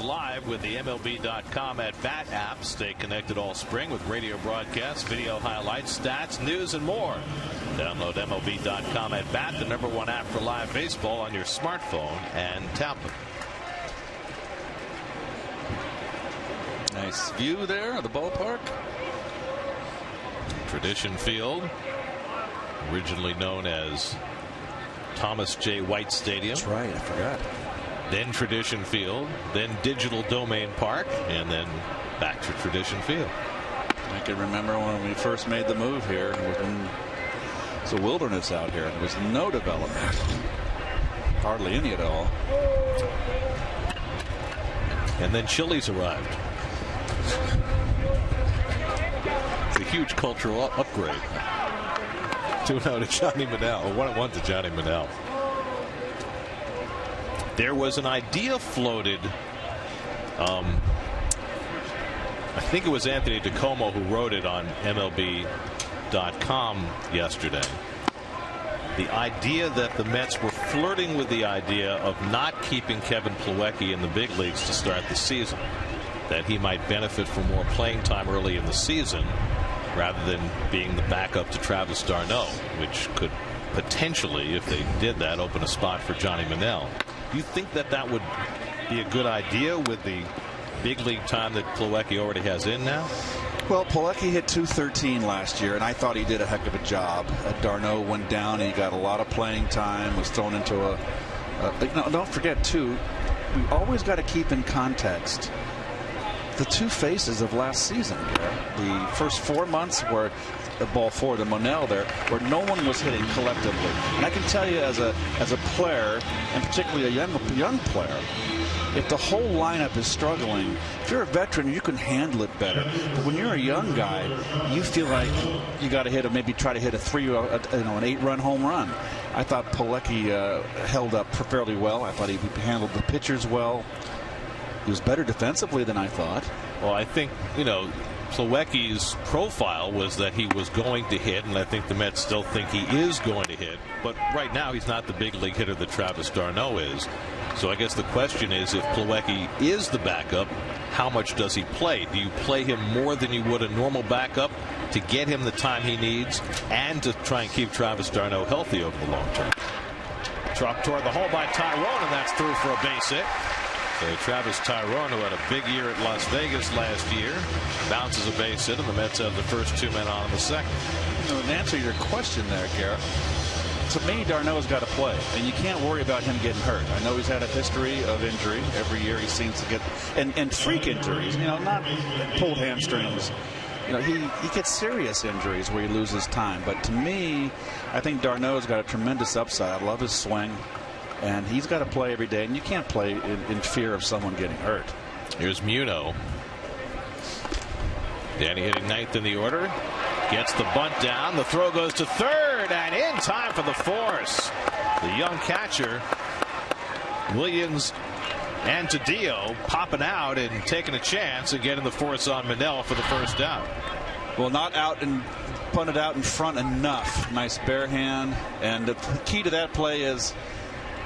live with the MLB.com at Bat app. Stay connected all spring with radio broadcasts, video highlights, stats, news, and more. Download MLB.com at Bat, the #1 app for live baseball on your smartphone and tablet. Nice view there of the ballpark. Tradition Field, originally known as Thomas J. White Stadium. That's right, I forgot. Then Tradition Field, then Digital Domain Park, and then back to Tradition Field. I can remember when we first made the move here. It's a wilderness out here. There was no development, hardly any at all. And then Chili's arrived. It's a huge cultural upgrade. 2-0 to Johnny Manel, or 1-1 to Johnny Manel. There was an idea floated. I think it was Anthony DiComo who wrote it on MLB.com yesterday. The idea that the Mets were flirting with the idea of not keeping Kevin Plawecki in the big leagues to start the season, that he might benefit from more playing time early in the season rather than being the backup to Travis d'Arnaud, which could potentially, if they did that, open a spot for Johnny Manel. Do you think that that would be a good idea with the big league time that Plawecki already has in now? Well, Plawecki hit .213 last year, and I thought he did a heck of a job. d'Arnaud went down, and he got a lot of playing time, was thrown into no, don't forget, too, we always got to keep in context the two phases of last season. The first 4 months where the ball forward, the Monell there, where no one was hitting collectively. And I can tell you as a player, and particularly a young player, if the whole lineup is struggling, if you're a veteran, you can handle it better. But when you're a young guy, you feel like you got to hit maybe try to hit an 8-run home run. I thought Plawecki held up fairly well. I thought he handled the pitchers well. He was better defensively than I thought. Well, I think, Plawecki's profile was that he was going to hit, and I think the Mets still think he is going to hit. But right now, he's not the big league hitter that Travis d'Arnaud is. So I guess the question is, if Plawecki is the backup, how much does he play? Do you play him more than you would a normal backup to get him the time he needs and to try and keep Travis d'Arnaud healthy over the long term? Drop toward the hole by Tyrone, and that's through for a base hit. So Travis Tyrone, who had a big year at Las Vegas last year, bounces a base hit, and the Mets have the first 2 men on in the second. To answer your question there, Garrett, to me, d'Arnaud's got to play, and you can't worry about him getting hurt. I know he's had a history of injury. Every year he seems to get and freak injuries, not pulled hamstrings. He gets serious injuries where he loses time. But to me, I think d'Arnaud's got a tremendous upside. I love his swing. And he's got to play every day, and you can't play in fear of someone getting hurt. Here's Muno. Danny hitting 9th in the order. Gets the bunt down. The throw goes to third, and in time for the force. The young catcher, Williams and Tadeo, popping out and taking a chance and getting the force on Manel for the first out. Well, not out and punted out in front enough. Nice bare hand. And the key to that play is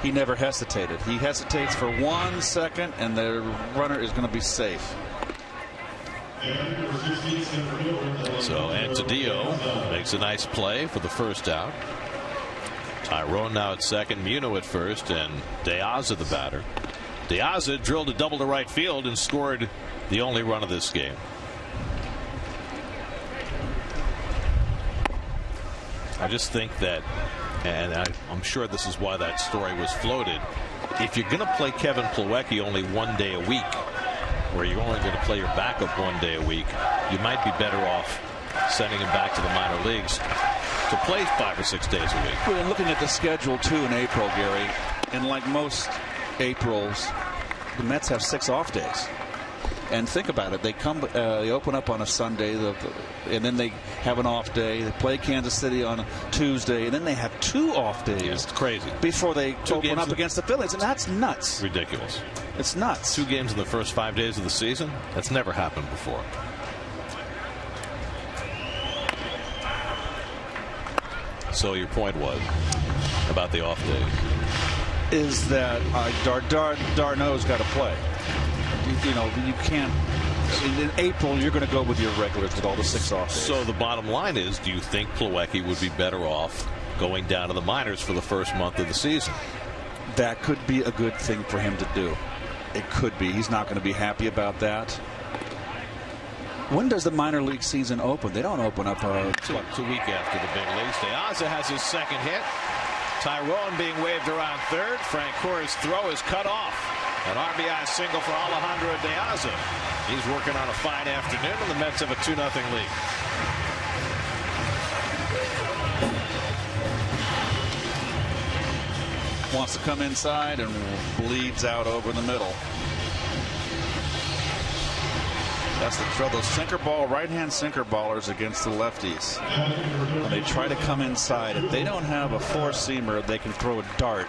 he never hesitated. He hesitates for 1 second, and the runner is going to be safe. So Antadillo makes a nice play for the first out. Tyrone now at second, Muno at first, and De Aza the batter. De Aza drilled a double to right field and scored the only run of this game. I just think that, and I'm sure this is why that story was floated, if you're going to play Kevin Plawecki only 1 day a week, where you're only going to play your backup 1 day a week, you might be better off sending him back to the minor leagues to play 5 or 6 days a week. Well, looking at the schedule too in April, Gary, and like most Aprils, the Mets have 6 off days. And think about it. They open up on a Sunday, and then they have an off day. They play Kansas City on a Tuesday, and then they have 2 off days. Yeah, it's crazy. Before they open up against the Phillies, and that's nuts. Ridiculous. It's nuts. 2 games in the first 5 days of the season? That's never happened before. So your point was about the off days? Is that d'Arnaud's got to play. you can't. In April, you're going to go with your regulars with all the 6 off days. So the bottom line is, do you think Plawecki would be better off going down to the minors for the first month of the season? That could be a good thing for him to do. It could be. He's not going to be happy about that. When does the minor league season open? They don't open up It's a week after the big leagues. De Aza has his second hit. Tyrone being waved around third. Francoeur's throw is cut off. An RBI single for Alejandro De Aza. He's working on a fine afternoon, and the Mets have a 2-0 lead. Wants to come inside and bleeds out over the middle. That's the trouble. Those sinker ball, right-hand sinker ballers against the lefties. When they try to come inside, if they don't have a four-seamer, they can throw a dart.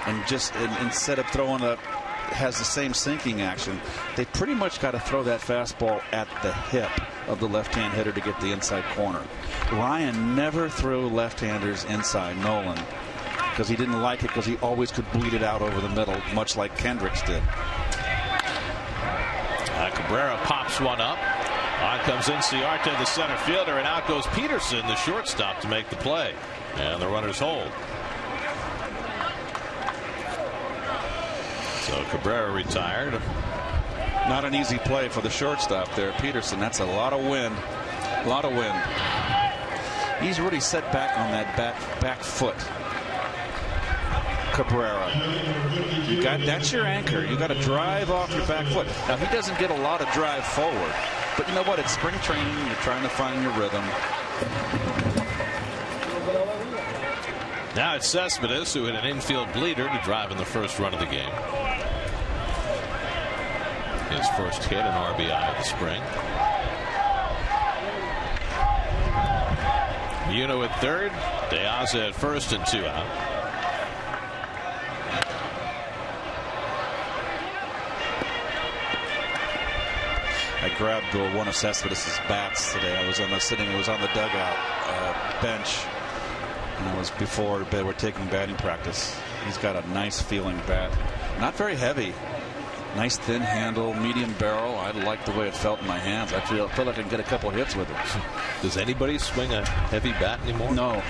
And just instead of throwing has the same sinking action, they pretty much got to throw that fastball at the hip of the left-hand hitter to get the inside corner. Ryan never threw left-handers inside Nolan because he didn't like it, because he always could bleed it out over the middle, much like Kendricks did. Cabrera pops one up. On comes Inciarte, the center fielder, and out goes Peterson, the shortstop, to make the play. And the runners hold. So Cabrera retired. Not an easy play for the shortstop there, Peterson. That's a lot of wind. A lot of wind. He's really set back on that back foot. Cabrera. That's your anchor. You got to drive off your back foot. Now, he doesn't get a lot of drive forward, but you know what? It's spring training. You're trying to find your rhythm. Now it's Cespedes, who hit an infield bleeder to drive in the first run of the game. His first hit, an RBI of the spring. Yuno at third, De Aza at first, and 2 out. I grabbed one of Cespedes' bats today. I was on the dugout bench, and it was before they were taking batting practice. He's got a nice feeling bat, not very heavy, nice thin handle, medium barrel. I like the way it felt in my hands. I feel like I can get a couple hits with it. Does anybody swing a heavy bat anymore? No.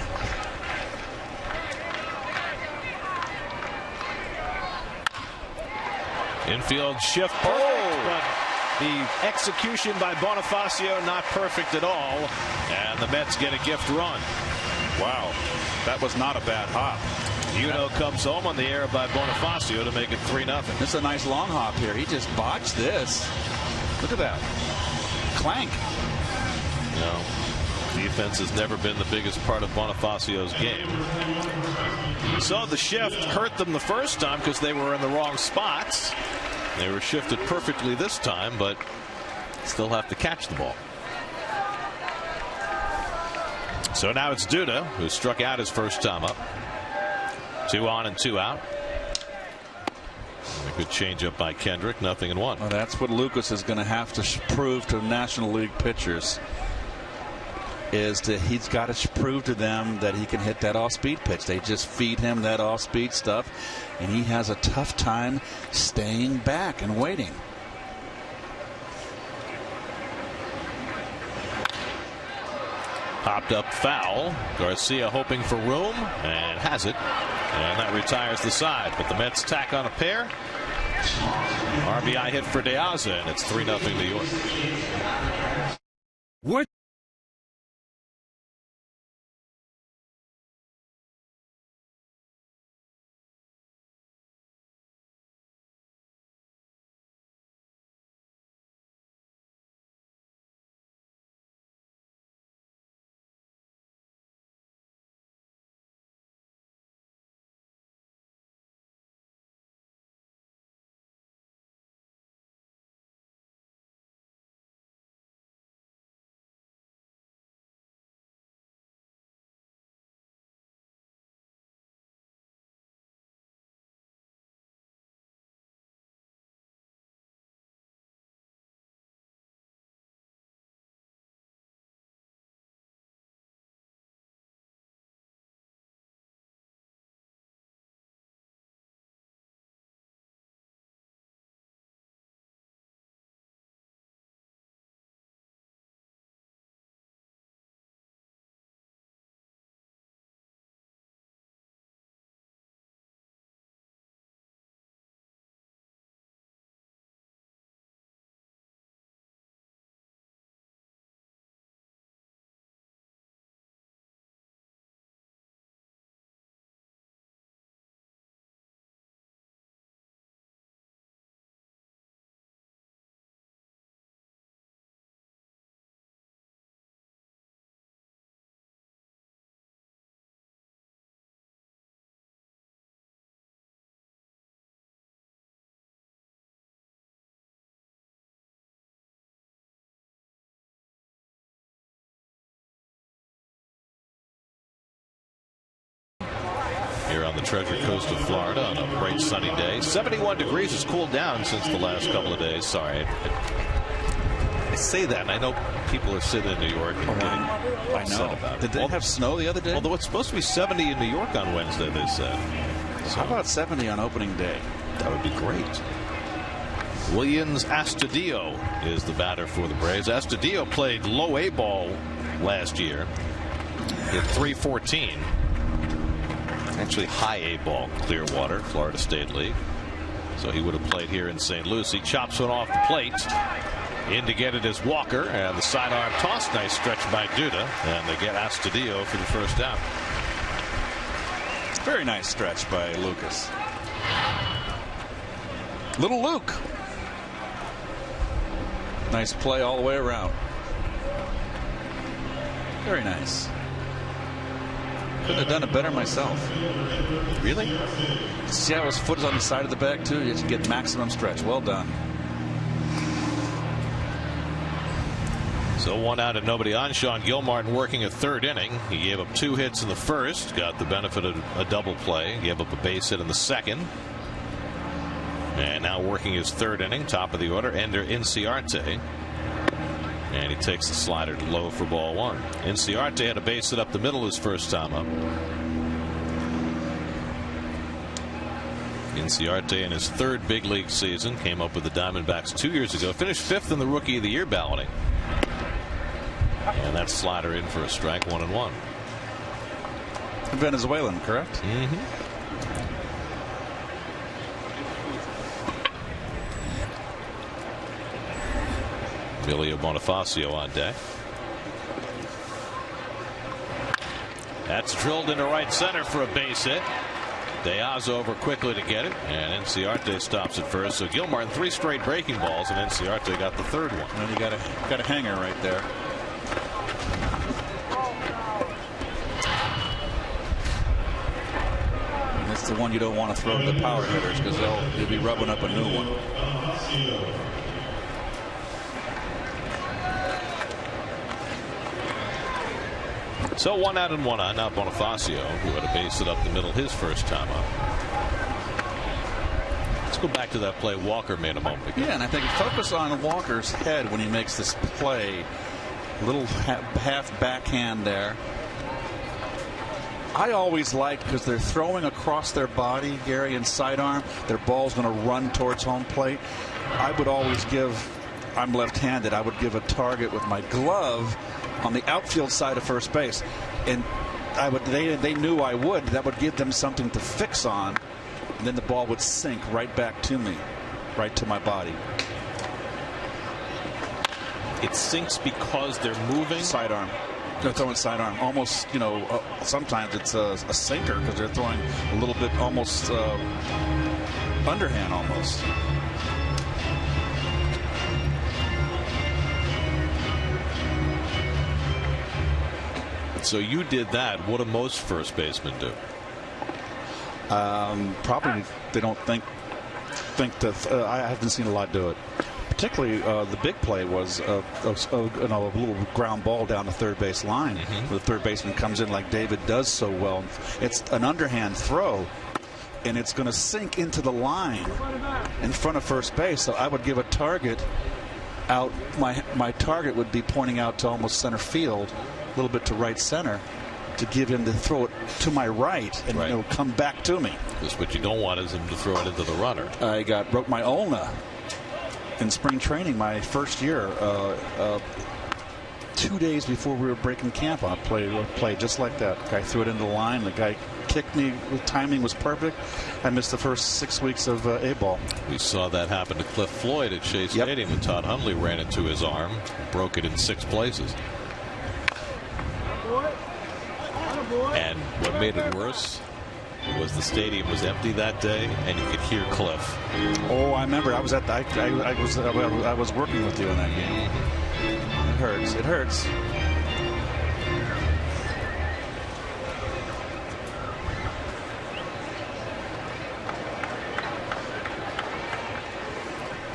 Infield shift. But the execution by Bonifacio not perfect at all, and the Mets get a gift run. Wow, that was not a bad hop. Yuno comes home on the error by Bonifacio to make it 3-0. This is a nice long hop here. He just botched this. Look at that. Clank. No, defense has never been the biggest part of Bonifacio's game. So the shift hurt them the first time because they were in the wrong spots. They were shifted perfectly this time, but still have to catch the ball. So now it's Duda, who struck out his first time up. 2 on and 2 out. A good changeup by Kendrick, 0-1. Well, that's what Lucas is going to have to prove to National League pitchers. He's got to prove to them that he can hit that off-speed pitch. They just feed him that off-speed stuff, and he has a tough time staying back and waiting. Popped up foul. Garcia hoping for room, and has it. And that retires the side. But the Mets tack on a pair. RBI hit for De Aza, and it's 3-0 New York. What? here on the Treasure Coast of Florida on a bright sunny day. 71 degrees. It's cooled down since the last couple of days. Sorry. I say that, and I know people are sitting in New York and getting upset about it. Did they have snow the other day? Although it's supposed to be 70 in New York on Wednesday, they said. So how about 70 on opening day? That would be great. Williams Astudillo is the batter for the Braves. Astudillo played low A ball last year. Hit .314. Actually high A ball, Clearwater, Florida State League. So he would have played here in St. Louis. He chops one off the plate. In to get it is Walker, and the sidearm toss. Nice stretch by Duda, and they get Astudillo for the first out. Very nice stretch by Lucas. Little Luke. Nice play all the way around. Very nice. Couldn't have done it better myself. Really? See how his foot is on the side of the bag too? You get maximum stretch. Well done. So 1 out and nobody on. Sean Gilmartin working a third inning. He gave up 2 hits in the first. Got the benefit of a double play. Gave up a base hit in the second. And now working his third inning, top of the order, Ender Inciarte. And he takes the slider to low for ball 1. Inciarte had a base hit up the middle his first time up. Inciarte in his third big league season came up with the Diamondbacks 2 years ago. Finished 5th in the Rookie of the Year balloting. And that slider in for a strike, 1-1. Venezuelan, correct? Mm-hmm. Emilio Bonifacio on deck. That's drilled into right center for a base hit. Diaz over quickly to get it, and Inciarte stops at first. So Gilmartin 3 straight breaking balls, and Inciarte got the third one. And you got a hanger right there. And it's the one you don't want to throw to the power hitters because they'll be rubbing up a new one. So 1 out and 1 on. Now Bonifacio, who had a base hit up the middle his first time up. Let's go back to that play Walker made a moment ago. Yeah, and I think focus on Walker's head when he makes this play. A little half backhand there. I always like, because they're throwing across their body, Gary, and sidearm, their ball's going to run towards home plate. I would always give, I'm left-handed, I would give a target with my glove on the outfield side of first base, and they knew I would. That would give them something to fix on, and then the ball would sink right back to me, right to my body. It sinks because they're moving? Sidearm. They're throwing sidearm. Almost, sometimes it's a sinker because they're throwing a little bit almost underhand almost. So you did that. What do most first basemen do? Probably they don't think that. I haven't seen a lot do it. Particularly the big play was a little ground ball down the third base line. Mm-hmm. The third baseman comes in like David does so well. It's an underhand throw, and it's going to sink into the line in front of first base. So I would give a target out. My target would be pointing out to almost center field, a little bit to right center, to give him to throw it to my right and right. Come back to me. Because what you don't want is him to throw it into the runner. I broke my ulna in spring training my first year. 2 days before we were breaking camp, I played just like that. The guy threw it into the line. The guy kicked me. The timing was perfect. I missed the first 6 weeks of A-ball. We saw that happen to Cliff Floyd at Shea Stadium when Todd Hundley ran into his arm, broke it in 6 places. And what made it worse was the stadium was empty that day, and you could hear Cliff. Oh, I remember. I was at I was working with you in that game. It hurts. It hurts.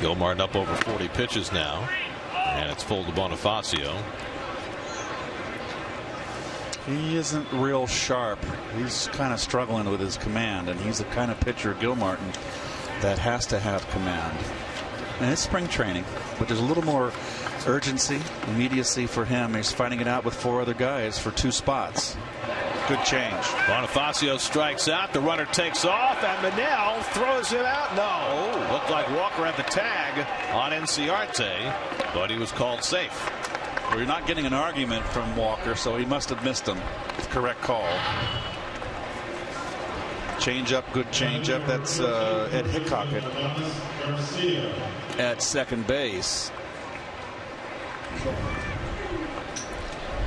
Gilmartin up over 40 pitches now, and it's full to Bonifacio. He isn't real sharp. He's kind of struggling with his command, and he's the kind of pitcher, Gil Martin, that has to have command. And it's spring training, but there's a little more urgency, immediacy for him. He's fighting it out with 4 other guys for 2 spots. Good change. Bonifacio strikes out. The runner takes off, and Manel throws it out. No. Looked like Walker had the tag on Inciarte, but he was called safe. Well, you're not getting an argument from Walker, so he must have missed him. Correct call. Change up, good change up. That's Ed Hickok at second base.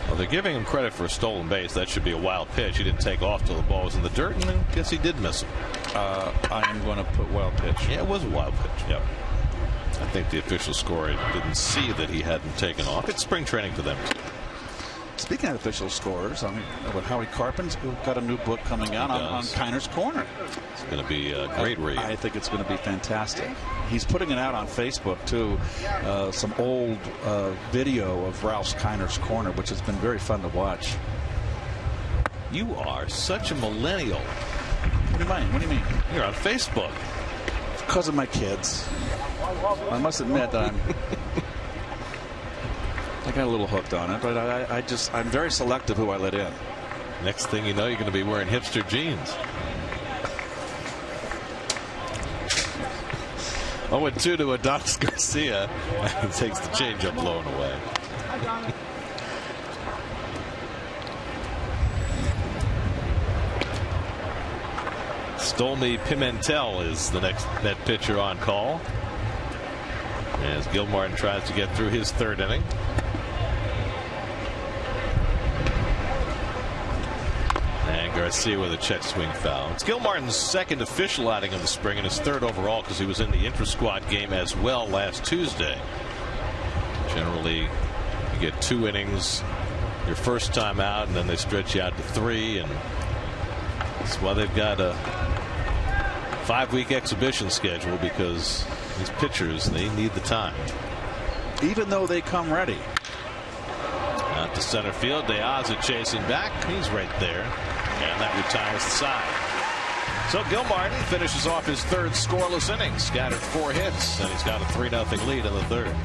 Well, they're giving him credit for a stolen base. That should be a wild pitch. He didn't take off till the ball was in the dirt, and I guess he did miss him. I am going to put wild pitch. Yeah, it was a wild pitch. Yep. I think the official score didn't see that he hadn't taken off. It's spring training for them. Speaking of official scores, Howie Carpen's got a new book coming out on Kiner's Corner. It's going to be a great read. I think it's going to be fantastic. He's putting it out on Facebook too. Some old video of Ralph's Kiner's Corner, which has been very fun to watch. You are such a millennial. What do you mean? What do you mean? You're on Facebook. Because of my kids. I must admit that I got a little hooked on it, but I'm very selective who I let in. Next thing you know, you're going to be wearing hipster jeans. 0-2 to Adonis Garcia. He takes the changeup blown away. Stolmy Pimentel is the next net pitcher on call, as Gil Martin tries to get through his 3rd inning. And Garcia with a check swing foul. It's Gil Martin's 2nd official outing of the spring and his 3rd overall, because he was in the intra-squad game as well last Tuesday. Generally, you get 2 innings your first time out, and then they stretch you out to 3, and that's why they've got a 5-week exhibition schedule, because these pitchers, they need the time. Even though they come ready. Out to center field. Deaza chasing back. He's right there. And that retires the side. So Gil Martin finishes off his 3rd scoreless inning. Scattered 4 hits, and he's got a 3-0 lead in the 3rd.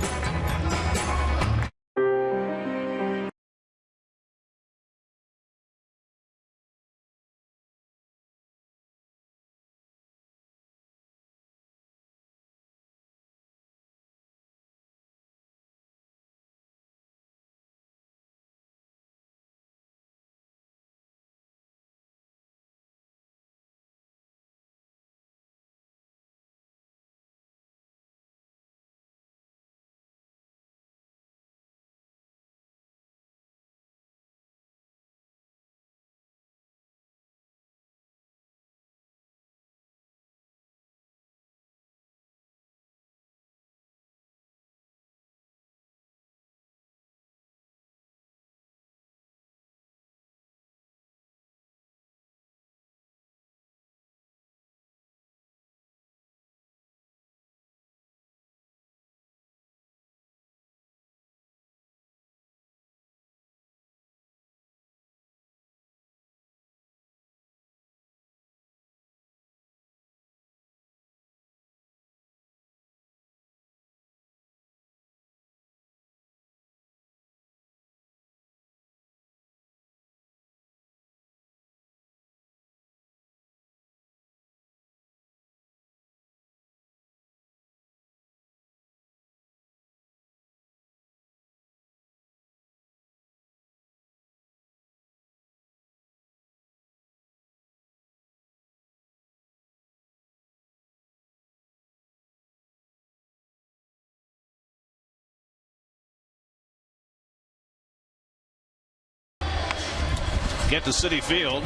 Get to Citi Field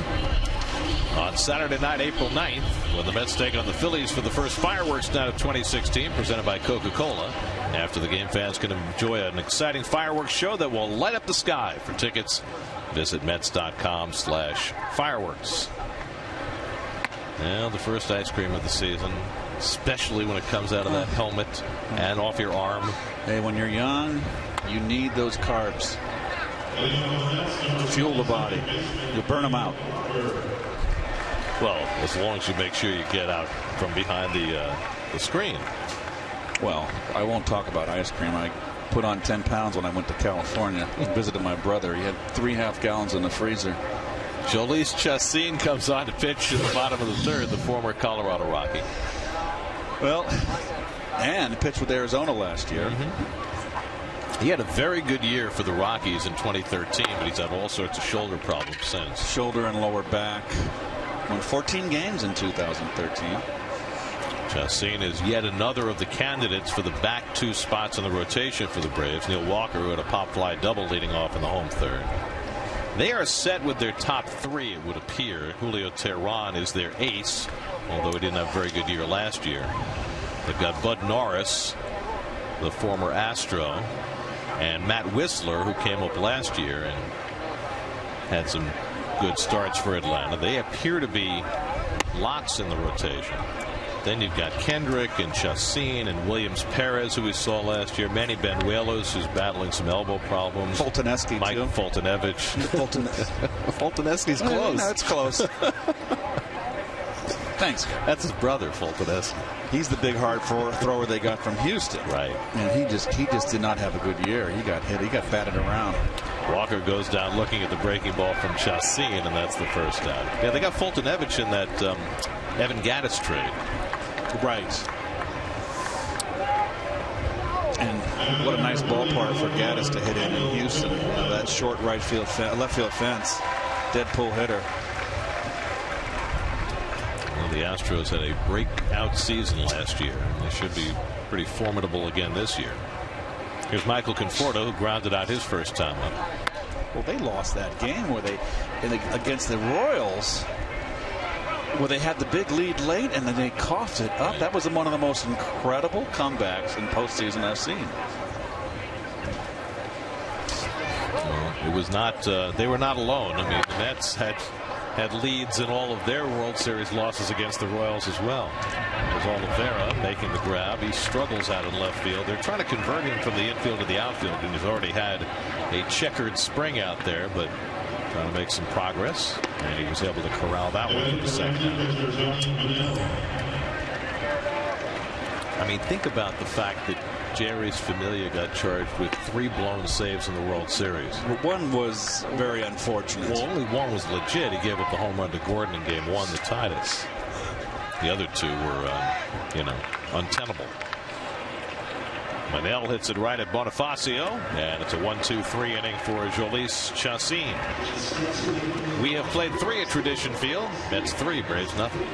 on Saturday night, April 9th, when the Mets take on the Phillies for the first fireworks night of 2016, presented by Coca-Cola. After the game, fans can enjoy an exciting fireworks show that will light up the sky. For tickets, visit Mets.com/fireworks. Well, the first ice cream of the season, especially when it comes out of that helmet and off your arm. Hey, when you're young, you need those carbs. Fuel the body. You burn them out. Well, as long as you make sure you get out from behind the screen. Well, I won't talk about ice cream. I put on 10 pounds when I went to California and visited my brother. He had 3.5 gallons in the freezer. Jhoulys Chacín comes on to pitch at the bottom of the third, the former Colorado Rocky. Well, and pitched with Arizona last year. He had a very good year for the Rockies in 2013, but he's had all sorts of shoulder problems since. Shoulder and lower back. Won 14 games in 2013. Chacín is yet another of the candidates for the back two spots in the rotation for the Braves. Neil Walker, who had a pop fly double leading off in the home third. They are set with their top three, it would appear. Julio Teheran is their ace, although he didn't have a very good year last year. They've got Bud Norris, the former Astro, and Matt Whistler, who came up last year and had some good starts for Atlanta. They appear to be lots in the rotation. Then you've got Kendrick and Chacín and Williams Perez, who we saw last year. Manny Benuelos, who's battling some elbow problems. Foltynewski, Mike too. Foltynewicz. Foltynewski's close. No, it's close. Thanks. That's his brother, Foltynewski. He's the big hard thrower they got from Houston. Right. And he just did not have a good year. He got hit. He got batted around. Walker goes down looking at the breaking ball from Chacín, and that's the first out. Yeah, they got Foltynewicz in that Evan Gattis trade. Right. And what a nice ballpark for Gattis to hit in Houston. That short left field fence. Dead pull hitter. Well, the Astros had a breakout season last year. They should be pretty formidable again this year. Here's Michael Conforto, who grounded out his first time up. Well, they lost that game against the Royals, where they had the big lead late and then they coughed it up. That was one of the most incredible comebacks in postseason I've seen. Well, it was not. They were not alone. I mean, the Mets had leads in all of their World Series losses against the Royals as well. There's Oliveira making the grab. He struggles out in left field. They're trying to convert him from the infield to the outfield, and he's already had a checkered spring out there, but trying to make some progress, and he was able to corral that one for the second out. I mean, think about the fact that Jerry's Familia got charged with 3 blown saves in the World Series. Well, one was very unfortunate. Well, only one was legit. He gave up the home run to Gordon in Game 1 that tied us. The other 2 were, untenable. Manel hits it right at Bonifacio, and it's a 1-2-3 inning for Jhoulys Chacín. We have played 3 at Tradition Field. Mets 3, Braves nothing.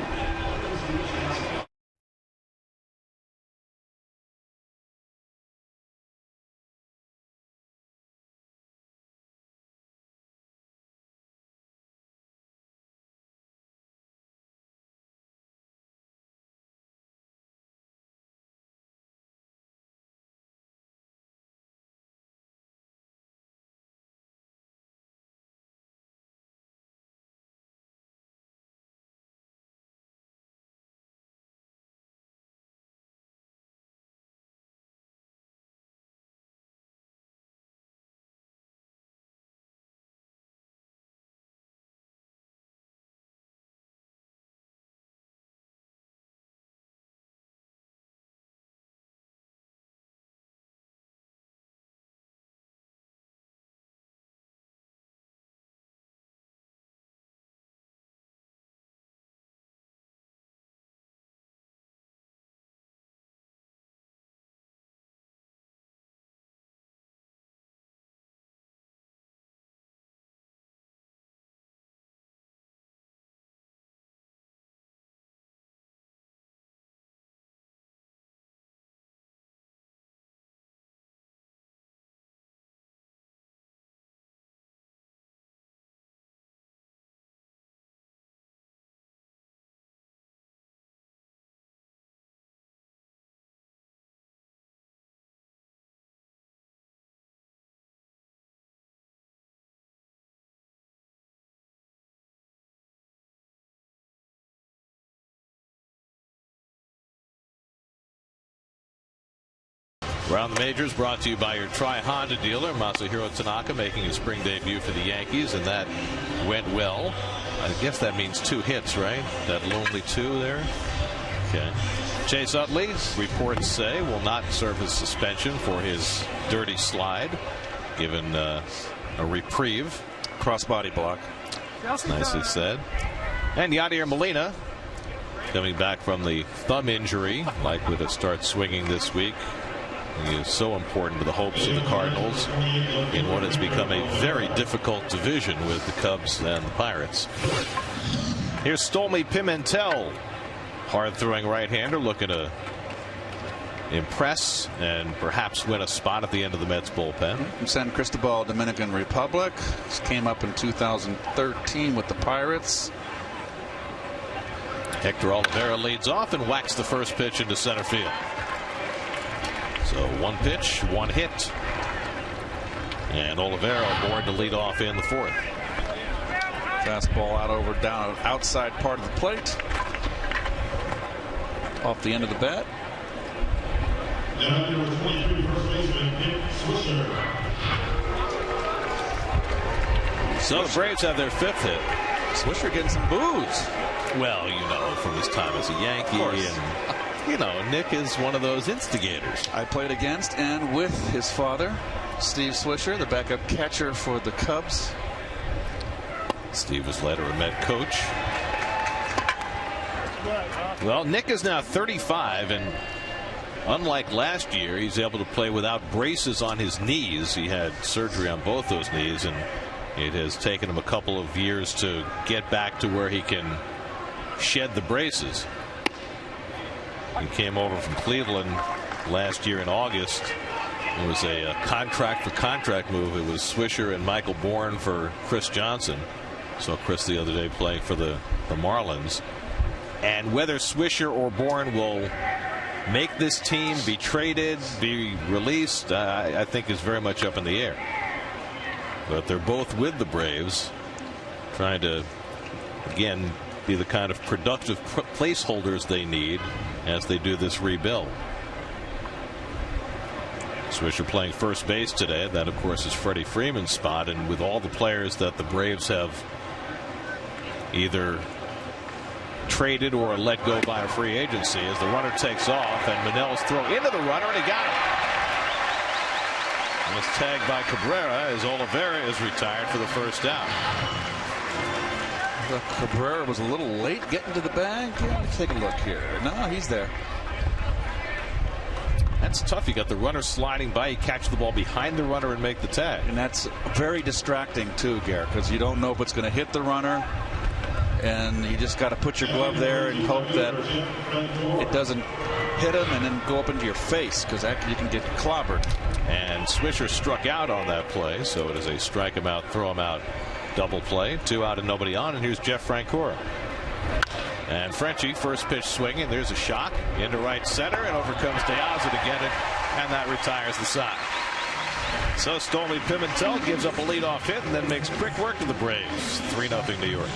Around the Majors brought to you by your Tri-Honda dealer. Masahiro Tanaka making his spring debut for the Yankees, and that went well. I guess that means 2 hits, right? That lonely 2 there. Okay. Chase Utley, reports say, will not serve his suspension for his dirty slide, given a reprieve. Crossbody block. Nicely said. And Yadier Molina, coming back from the thumb injury, likely to start swinging this week. He is so important to the hopes of the Cardinals in what has become a very difficult division with the Cubs and the Pirates. Here's Stolmy Pimentel, hard-throwing right-hander, looking to impress and perhaps win a spot at the end of the Mets bullpen. From San Cristobal, Dominican Republic. This came up in 2013 with the Pirates. Hector Oliveira leads off and whacks the first pitch into center field. So 1 pitch, 1 hit. And Oliveira aboard to lead off in the 4th. Fastball out over down outside part of the plate. Off the end of the bat. So the Braves have their 5th hit. Swisher getting some boos. Well, you know, from his time as a Yankee, and you know, Nick is one of those instigators. I played against and with his father, Steve Swisher, the backup catcher for the Cubs. Steve was later a Met coach. Well, Nick is now 35, and unlike last year, he's able to play without braces on his knees. He had surgery on both those knees, and it has taken him a couple of years to get back to where he can shed the braces. He came over from Cleveland last year in August. It was a contract for contract move. It was Swisher and Michael Bourne for Chris Johnson. Saw Chris the other day playing for the Marlins. And whether Swisher or Bourne will make this team, be traded, be released, I think is very much up in the air. But they're both with the Braves, trying to, again, be the kind of productive placeholders they need as they do this rebuild. Swisher playing first base today. That, of course, is Freddie Freeman's spot. And with all the players that the Braves have either traded or let go by a free agency, as the runner takes off and Manel's throw into the runner, and he got it. And it's tagged by Cabrera as Oliveira is retired for the first out. Cabrera was a little late getting to the bag. Yeah, let's take a look here. No, he's there. That's tough. You got the runner sliding by. You catch the ball behind the runner and make the tag. And that's very distracting too, Garrett, because you don't know if it's going to hit the runner. And you just got to put your glove there and hope that it doesn't hit him and then go up into your face, because you can get clobbered. And Swisher struck out on that play, so it is a strike him out, throw him out double play. 2 out and nobody on. And here's Jeff Francora. And Frenchie, first pitch swinging. There's a shock into right center, and over comes Diaz to get it, and that retires the side. So Stolmy Pimentel gives up a leadoff hit and then makes quick work of the Braves. 3-0 New York.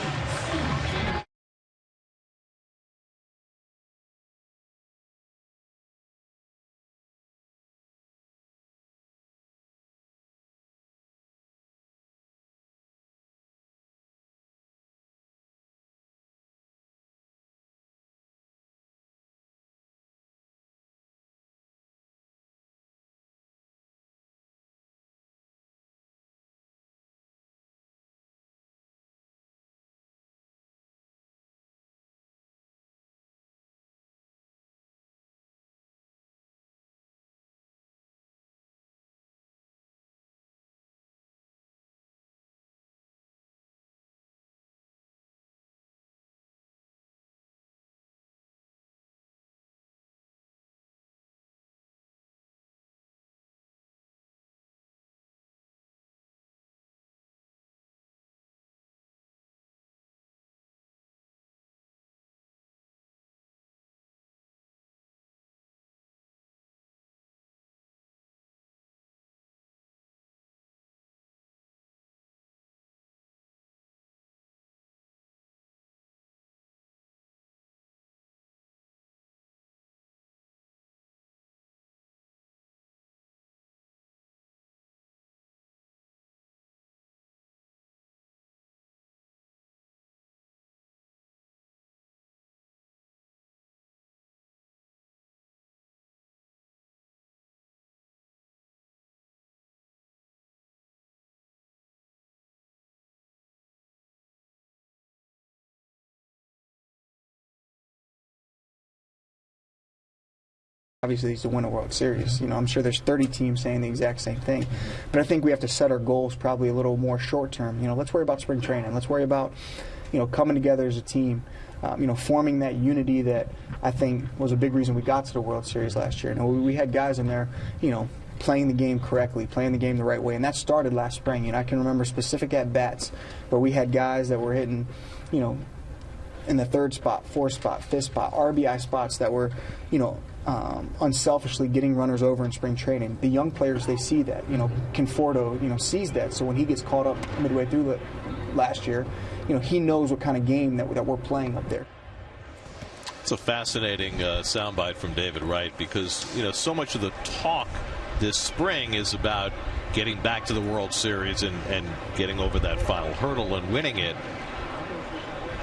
obviously is to win a World Series. You know, I'm sure there's 30 teams saying the exact same thing. But I think we have to set our goals probably a little more short term. You know, let's worry about spring training. Let's worry about, you know, coming together as a team. You know, forming that unity that I think was a big reason we got to the World Series last year. You know, we had guys in there, you know, playing the game correctly, playing the game the right way, and that started last spring. You know, I can remember specific at-bats where we had guys that were hitting, you know, in the third spot, fourth spot, fifth spot, RBI spots that were, you know, unselfishly getting runners over in spring training. The young players, they see that. You know, Conforto, you know, sees that. So when he gets caught up midway through last year, you know, he knows what kind of game that we're playing up there. It's a fascinating soundbite from David Wright, because, you know, so much of the talk this spring is about getting back to the World Series and getting over that final hurdle and winning it.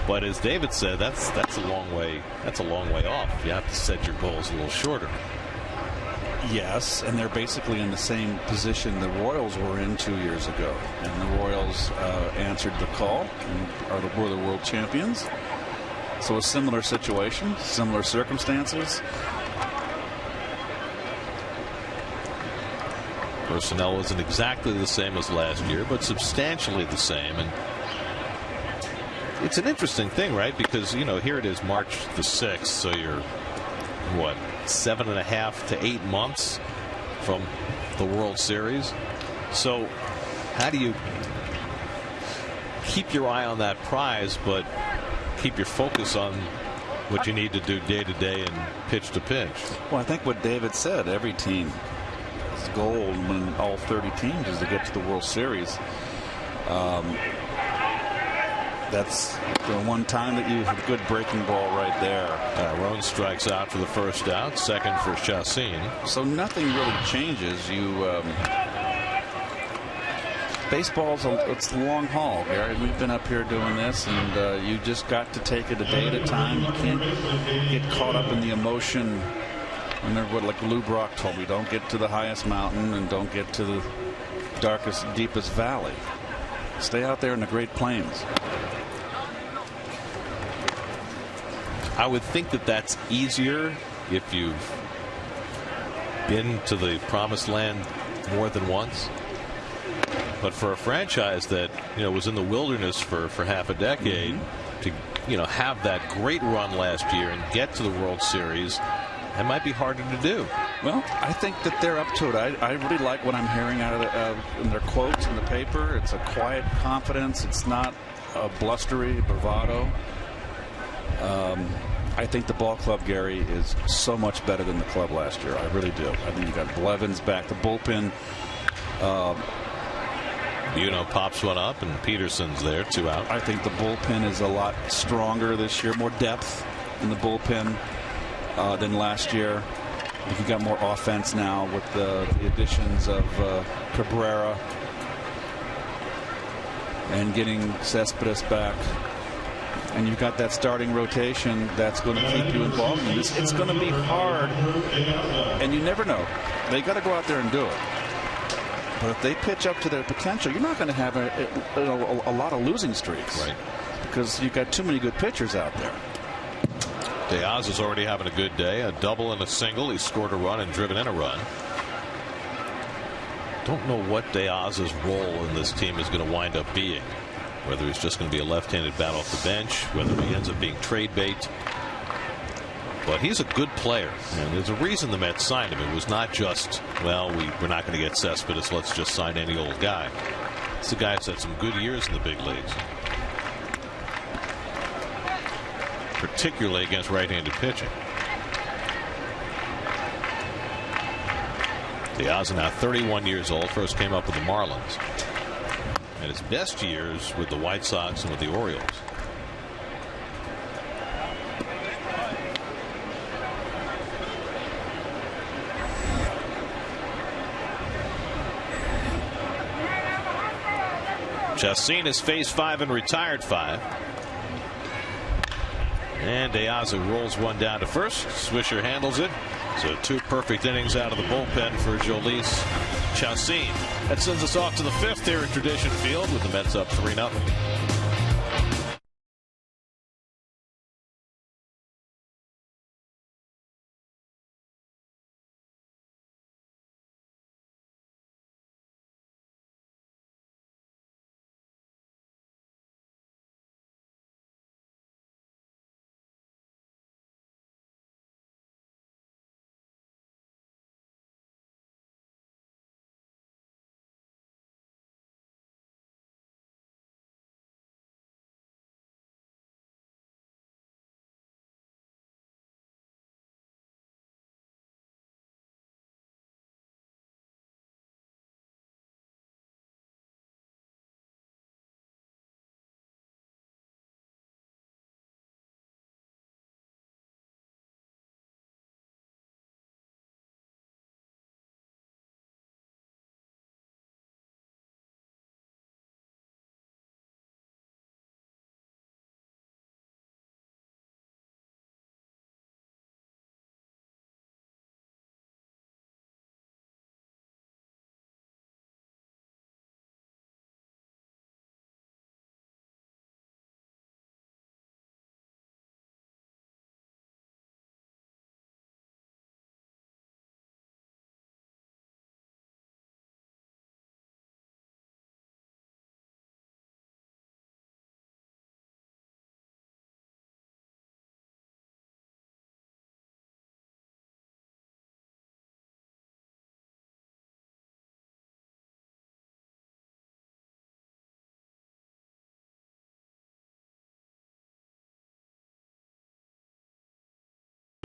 But as David said, that's a long way. That's a long way off. You have to set your goals a little shorter. Yes, and they're basically in the same position the Royals were in 2 years ago, and the Royals answered the call and were the world champions. So a similar situation, similar circumstances. Personnel wasn't exactly the same as last year, but substantially the same. And it's an interesting thing, right? Because, you know, here it is, March the 6th, so you're, what, 7.5 to 8 months from the World Series. So how do you keep your eye on that prize but keep your focus on what you need to do day to day and pitch to pitch? Well, I think what David said, every team's goal when all 30 teams is to get to the World Series. That's the one time that you have a good breaking ball right there. Roan strikes out for the first out, second for Chassin. So nothing really changes. Baseball's it's the long haul, Gary. We've been up here doing this, and you just got to take it a day at a time. You can't get caught up in the emotion. Remember what, like Lou Brock told me, don't get to the highest mountain and don't get to the darkest, deepest valley. Stay out there in the Great Plains. I would think that that's easier if you've been to the promised land more than once. But for a franchise that, you know, was in the wilderness for half a decade, to, you know, have that great run last year and get to the World Series, that might be harder to do. Well, I think that they're up to it. I really like what I'm hearing out of in their quotes in the paper. It's a quiet confidence. It's not a blustery bravado. I think the ball club, Gary, is so much better than the club last year. I really do. I mean, you got Blevins back, the bullpen. You know, pops one up, and Peterson's there, 2 out. I think the bullpen is a lot stronger this year, more depth in the bullpen than last year. I think you got more offense now with the additions of Cabrera and getting Cespedes back. And you've got that starting rotation that's going to keep you involved in this. It's going to be hard, and you never know. They got to go out there and do it. But if they pitch up to their potential, you're not going to have a lot of losing streaks, right? Because you've got too many good pitchers out there. Diaz is already having a good day, a double and a single. He scored a run and driven in a run. Don't know what Diaz's role in this team is going to wind up being. Whether he's just going to be a left-handed bat off the bench, whether he ends up being trade bait. But he's a good player, and there's a reason the Mets signed him. It was not just, well, we're not going to get Cespedes, let's just sign any old guy. It's a guy that's had some good years in the big leagues, particularly against right-handed pitching. Diaz is now 31 years old, first came up with the Marlins. And his best years with the White Sox and with the Orioles. Chassin has faced 5 and retired 5. And Diaz rolls one down to first. Swisher handles it. So 2 perfect innings out of the bullpen for Jhoulys Chassin. That sends us off to the 5th here at Tradition Field with the Mets up 3-0.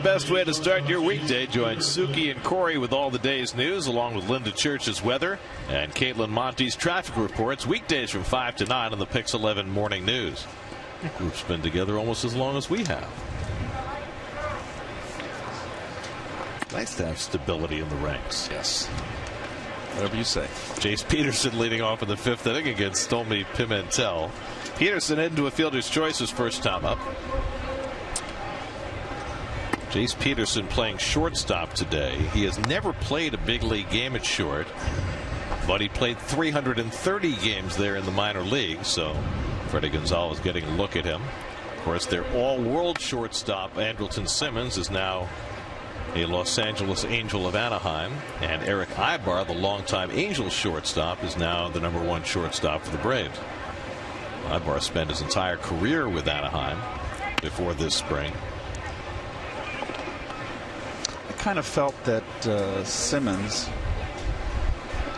Best way to start your weekday. Join Suki and Corey with all the day's news, along with Linda Church's weather and Caitlin Monte's traffic reports. Weekdays from 5 to 9 on the Pix 11 Morning News. The group's been together almost as long as we have. Nice to have stability in the ranks. Yes. Whatever you say. Jace Peterson leading off in the 5th inning against Stolmy Pimentel. Peterson into a fielder's choice his first time up. Jace Peterson playing shortstop today. He has never played a big league game at short, but he played 330 games there in the minor leagues, so Freddie Gonzalez getting a look at him. Of course, their all-world shortstop, Andrelton Simmons, is now a Los Angeles Angel of Anaheim, and Eric Ibar, the longtime Angels shortstop, is now the #1 shortstop for the Braves. Ibar spent his entire career with Anaheim before this spring. I kind of felt that Simmons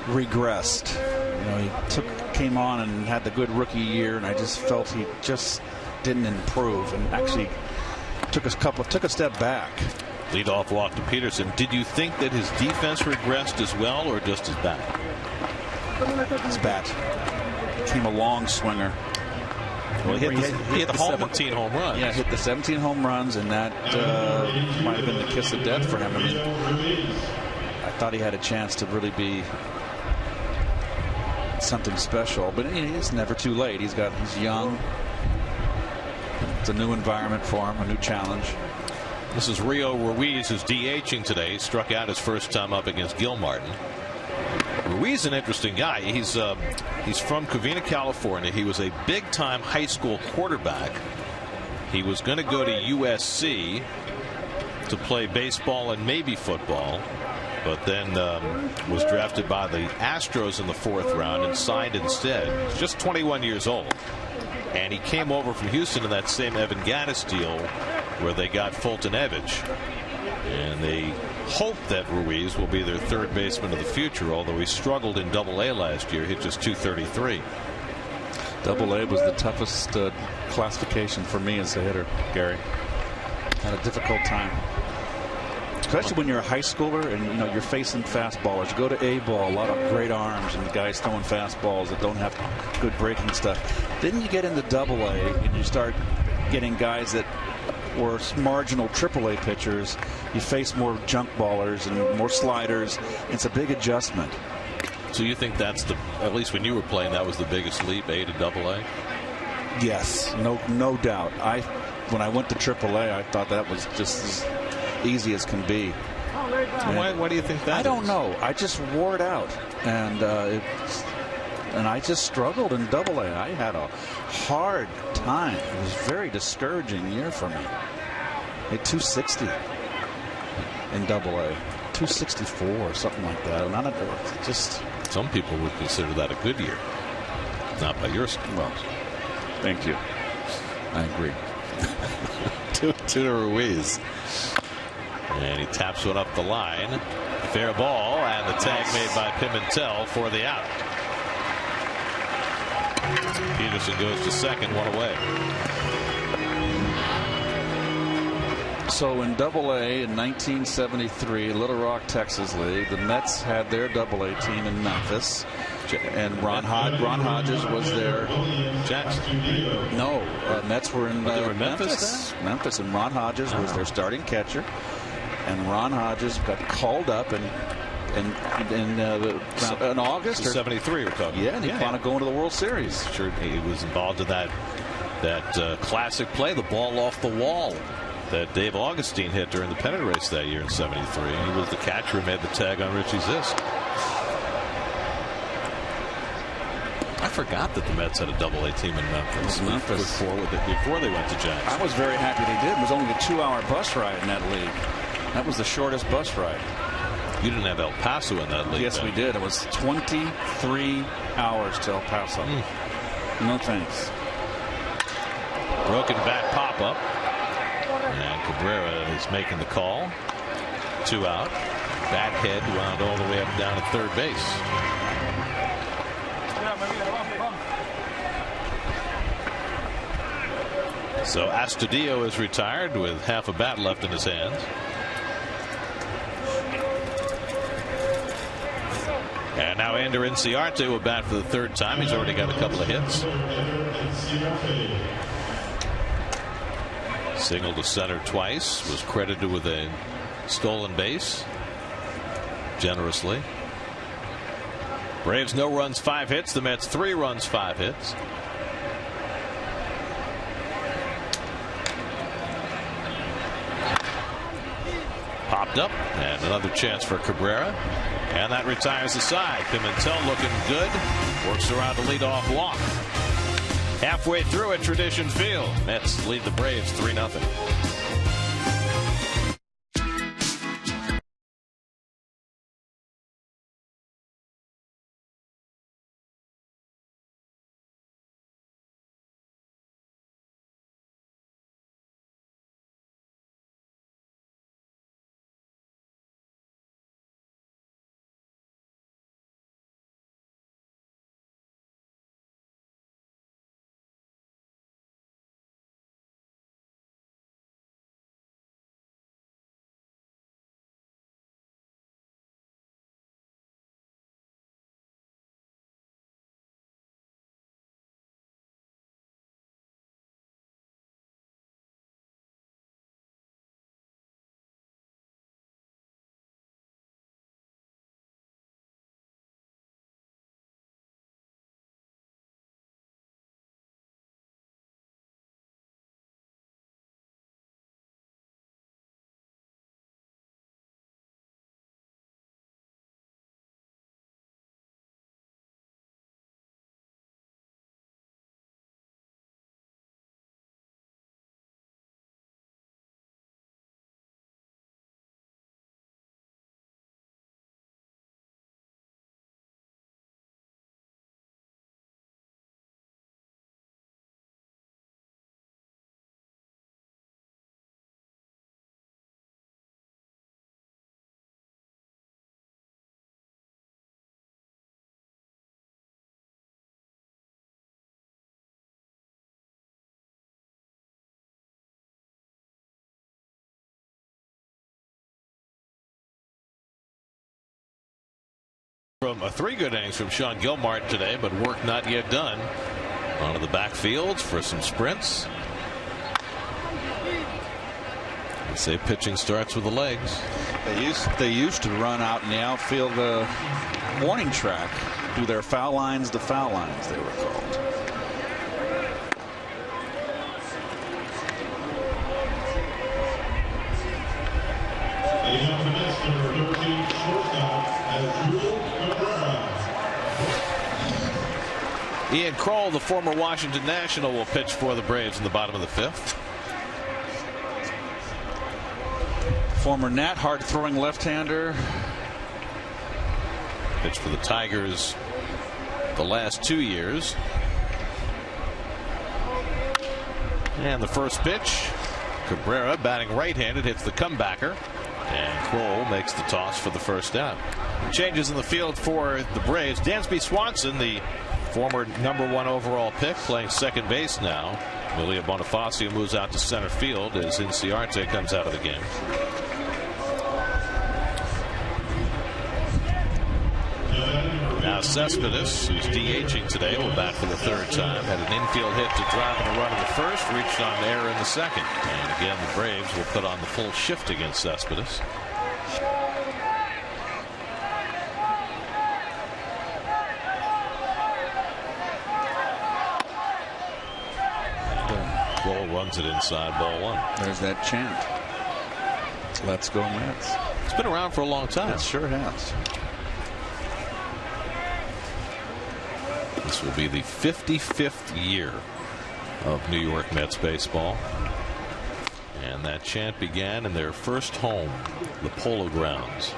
regressed. You know, he came on and had the good rookie year, and I just felt he just didn't improve, and actually took a step back. Leadoff walk to Peterson. Did you think that his defense regressed as well, or just his bat? His bat. Became a long swinger. Well, he hit the 17 home runs. Yeah, hit the 17 home runs, and that might have been the kiss of death for him. I mean, I thought he had a chance to really be something special, but it's never too late. He's young. It's a new environment for him, a new challenge. This is Rio Ruiz, who's DHing today. Struck out his first time up against Gilmartin. Ruiz, an interesting guy. He's from Covina, California. He was a big-time high school quarterback. He was going to go to USC to play baseball and maybe football, but then was drafted by the Astros in the 4th round and signed instead. He's just 21 years old. And he came over from Houston in that same Evan Gattis deal where they got Fulton Evich. And they hope that Ruiz will be their third baseman of the future, although he struggled in Double-A last year, hit just .233. Double-A was the toughest classification for me as a hitter, Gary. Had a difficult time. Especially when you're a high schooler and you're facing fastballers. You go to A-ball, a lot of great arms and guys throwing fastballs that don't have good breaking stuff. Then you get into Double-A and you start getting guys that were marginal Triple-A pitchers. You face more junk ballers and more sliders. It's a big adjustment. So you think that's at least when you were playing, that was the biggest leap, A to Double-A? Yes, no doubt. When I went to Triple-A, I thought that was just as easy as can be. Why do you think that? I don't know. I just wore it out, and I just struggled in Double-A. I had a hard time. It was a very discouraging year for me. I hit .260 in Double-A, .264 or something like that. And just some people would consider that a good year. Not by your standards. Well, thank you. I agree. to Ruiz. And he taps one up the line. Fair ball, and the tag made by Pimentel for the out. Peterson goes to second, one away. So in Double-A in 1973, Little Rock, Texas League, the Mets had their Double-A team in Memphis. And Ron Hodges was their Jackson. No, Mets were in Memphis. Memphis, and Ron Hodges was their starting catcher. And Ron Hodges got called up in August or 73. We're talking. Yeah, and he wanted to go into the World Series. Sure, he was involved in that classic play, the ball off the wall that Dave Augustine hit during the pennant race that year in '73. He was the catcher who made the tag on Richie Zisk. I forgot that the Mets had a Double-A team in Memphis. Before they went to Jackson. I was very happy they did. It was only a 2-hour bus ride in that league. That was the shortest bus ride. You didn't have El Paso in that league. Yes, then. we did. It was 23 hours to El Paso. No thanks. Broken back pop-up. And Cabrera is making the call. 2 out. Bat head wound all the way up and down at third base. So Astudillo is retired with half a bat left in his hands. And now Ender Inciarte will bat for the third time. He's already got a couple of hits. Single to center twice. Was credited with a stolen base generously. Braves no runs, 5 hits. The Mets 3 runs, 5 hits. Popped up, and another chance for Cabrera, and that retires the side. Pimentel looking good, works around to lead off walk. Halfway through at Tradition Field, Mets lead the Braves 3-0. From 3 good innings from Sean Gilmart today, but work not yet done. Onto the backfields for some sprints. They say pitching starts with the legs. They used to run out in the outfield warning track. Do their foul lines, the foul lines they were called. Ian Kroll, the former Washington National, will pitch for the Braves in the bottom of the 5th. Former Nat, hard-throwing left-hander. Pitched for the Tigers the last 2 years. And the first pitch, Cabrera batting right-handed hits the comebacker, and Kroll makes the toss for the first out. Changes in the field for the Braves. Dansby Swanson, the former #1 overall pick, playing second base now. Emilio Bonifacio moves out to center field as Inciarte comes out of the game. Now Cespedes, who's DHing today, will bat for the 3rd time. Had an infield hit to drive in a run in the 1st, reached on error in the 2nd. And again, the Braves will put on the full shift against Cespedes. Kroll runs it inside, ball 1. There's that chant. Let's go Mets. It's been around for a long time. It sure has. This will be the 55th year of New York Mets baseball. And that chant began in their first home, the Polo Grounds,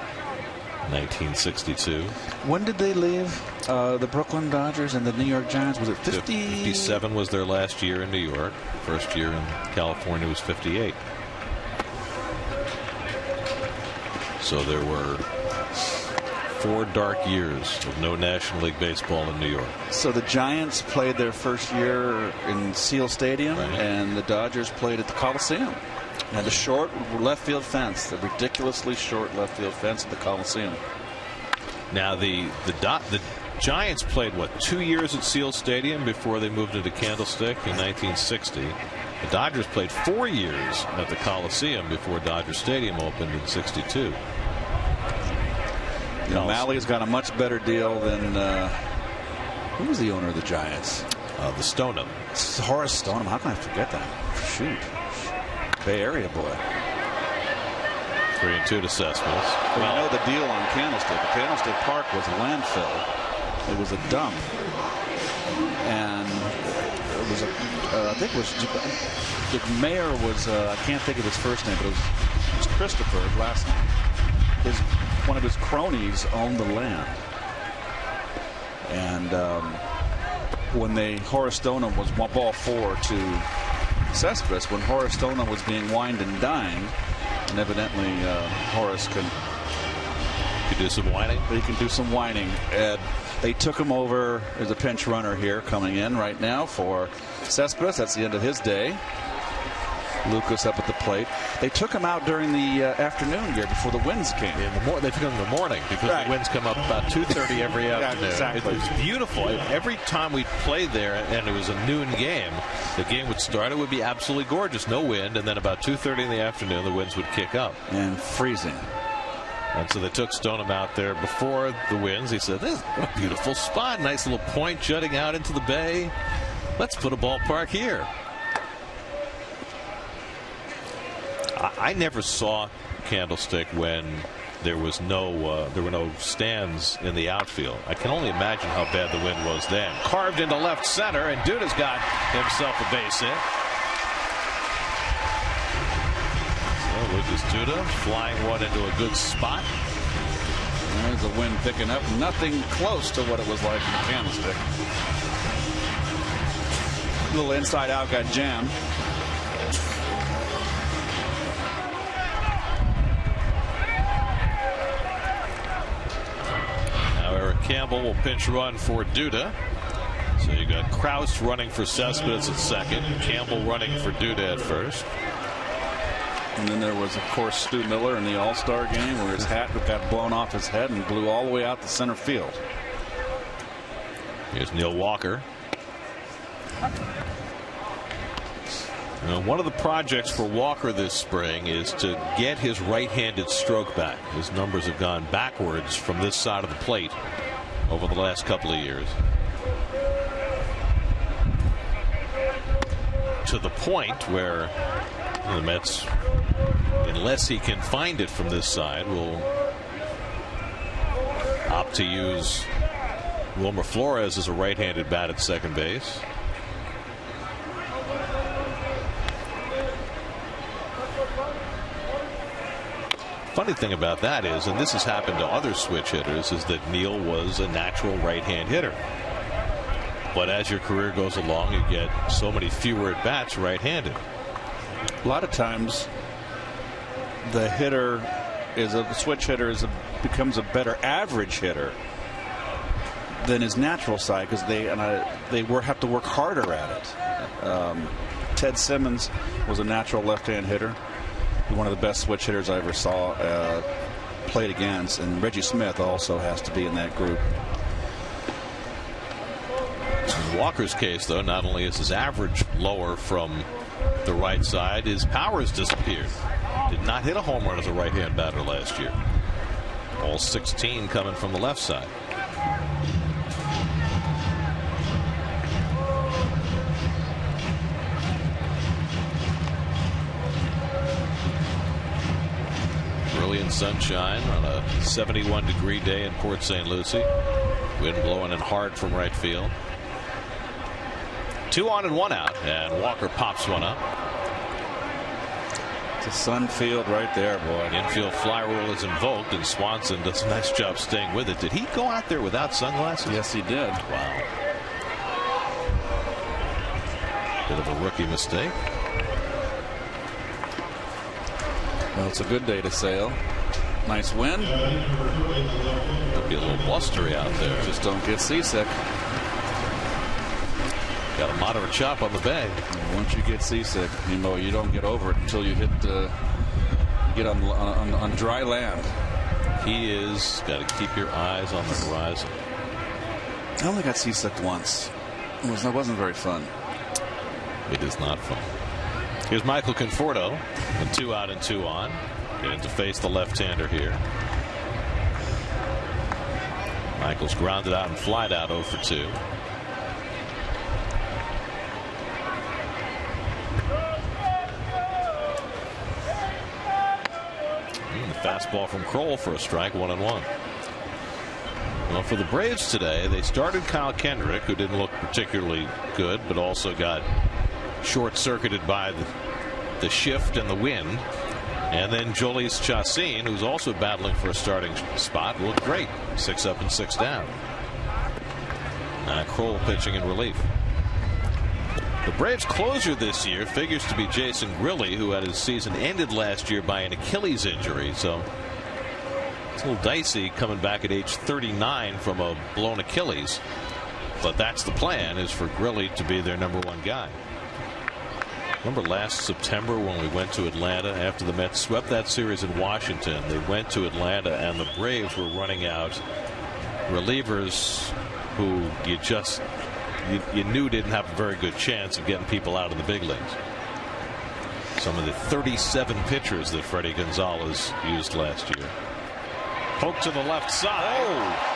1962. When did they leave the Brooklyn Dodgers and the New York Giants? Was it 50? 57 was their last year in New York. First year in California was 58. So there were 4 dark years of no National League Baseball in New York. So the Giants played their first year in Seal Stadium, right, and the Dodgers played at the Coliseum. And the short left field fence, the ridiculously short left field fence at the Coliseum. Now the Giants played, what, 2 years at Seal Stadium before they moved into Candlestick in 1960. The Dodgers played 4 years at the Coliseum before Dodger Stadium opened in '62. O'Malley's got a much better deal than who was the owner of the Giants? The Stoneham. Horace Stoneham. How can I forget that? Shoot. Bay Area boy. 3-2 to Cespedes. Well, you know the deal on Candlestick. Candlestick Park was a landfill. It was a dump. And it was I think it was, the mayor was, I can't think of his first name, but it was Christopher, his last name. One of his cronies owned the land. And when Horace Stoneham was 1-4 to Cespedes, when Horace Stoneham was being wined and dined, and evidently Horace can do some whining. He can do some whining. And they took him over as a pinch runner here, coming in right now for Cespedes. That's the end of his day. Lucas up at the plate. They took him out during the afternoon here before the winds came. They took him in the morning because the winds come up about 2:30 every afternoon. Exactly. It was beautiful. Every time we played there and it was a noon game, the game would start. It would be absolutely gorgeous. No wind. And then about 2:30 in the afternoon, the winds would kick up. And freezing. And so they took Stoneham out there before the winds. He said, "This is a beautiful spot. Nice little point jutting out into the bay. Let's put a ballpark here." I never saw Candlestick when there were no stands in the outfield. I can only imagine how bad the wind was then. Carved into left center, and Duda's got himself a base hit. So Lucas Duda flying one into a good spot. There's the wind picking up. Nothing close to what it was like in the Candlestick. A little inside out got jammed. Campbell will pinch run for Duda. So you got Kraus running for Cespedes at second, Campbell running for Duda at first. And then there was, of course, Stu Miller in the All-Star game where his hat got blown off his head and blew all the way out to center field. Here's Neil Walker. One of the projects for Walker this spring is to get his right-handed stroke back. His numbers have gone backwards from this side of the plate over the last couple of years. To the point where the Mets, unless he can find it from this side, will opt to use Wilmer Flores as a right-handed bat at second base. Funny thing about that is, and this has happened to other switch hitters, is that Neil was a natural right-hand hitter. But as your career goes along, you get so many fewer at bats right-handed. A lot of times, the hitter switch hitter becomes a better average hitter than his natural side because they have to work harder at it. Ted Simmons was a natural left-hand hitter. One of the best switch hitters I ever saw played against, and Reggie Smith also has to be in that group. In Walker's case, though, not only is his average lower from the right side, his power has disappeared. Did not hit a home run as a right-hand batter last year. All 16 coming from the left side. Brilliant sunshine on a 71-degree day in Port St. Lucie. Wind blowing in hard from right field. 2 on and 1 out, and Walker pops one up. It's a sun field right there, boy. Infield fly rule is invoked, and Swanson does a nice job staying with it. Did he go out there without sunglasses? Yes, he did. Wow. Bit of a rookie mistake. Well, it's a good day to sail. Nice win. Could be a little blustery out there. Just don't get seasick. Got a moderate chop on the bay. Once you get seasick, you don't get over it until you get on dry land. He is got to keep your eyes on the horizon. I only got seasick once. It wasn't very fun. It is not fun. Here's Michael Conforto, with 2 out and 2 on. Getting to face the left-hander here. Michael's grounded out and flied out 0 for 2. The fastball from Kroll for a strike, 1-1. Well, for the Braves today, they started Kyle Kendrick, who didn't look particularly good, but also got short-circuited by the shift and the wind. And then Jhoulys Chacin, who's also battling for a starting spot, looked great. 6 up and 6 down. Kroll pitching in relief. The Braves' closer this year figures to be Jason Grilli, who had his season ended last year by an Achilles injury. So it's a little dicey coming back at age 39 from a blown Achilles. But that's the plan, is for Grilli to be their #1 guy. Remember last September when we went to Atlanta after the Mets swept that series in Washington? They went to Atlanta and the Braves were running out relievers who you knew didn't have a very good chance of getting people out of the big leagues. Some of the 37 pitchers that Freddie Gonzalez used last year. Poke to the left side. Oh!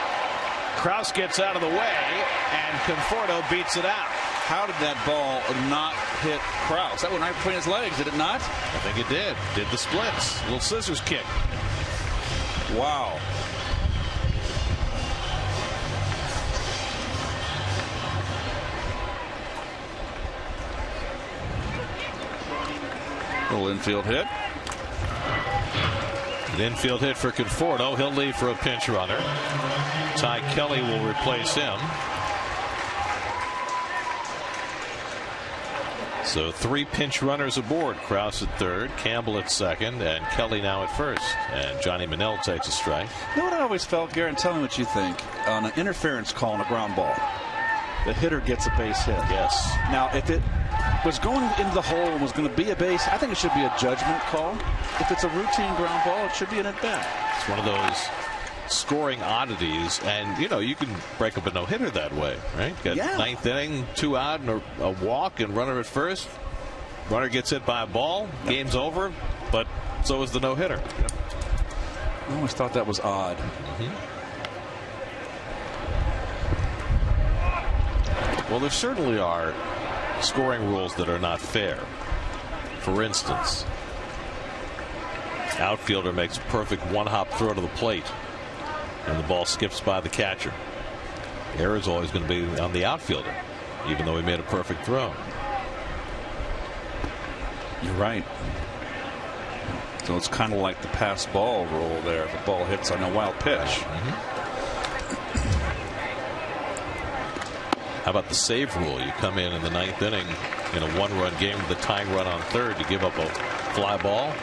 Krause gets out of the way and Conforto beats it out. How did that ball not hit Krause? That went right between his legs, did it not? I think it did. Did the splits. Little scissors kick. Wow. Little infield hit. An infield hit for Conforto. He'll leave for a pinch runner. Ty Kelly will replace him. So 3 pinch runners aboard. Krause at third, Campbell at second, and Kelly now at first. And Johnny Manel takes a strike. You know what I always felt, Garen? Tell me what you think. On an interference call on a ground ball, the hitter gets a base hit. Yes. Now, if it was going into the hole and was going to be a base, I think it should be a judgment call. If it's a routine ground ball, it should be an at-bat. It's one of those scoring oddities, and you can break up a no-hitter that way, right? Got 9th inning, 2 out and a walk and runner at first. Runner gets hit by a ball, game's over, but so is the no-hitter. I always thought that was odd. Well, there certainly are scoring rules that are not fair. For instance, outfielder makes a perfect one-hop throw to the plate and the ball skips by the catcher. Error is always going to be on the outfielder, even though he made a perfect throw. You're right. So it's kind of like the pass ball rule there. If the ball hits on a wild pitch. How about the save rule? You come in the 9th inning in a 1-run game with a tying run on third to give up a fly ball.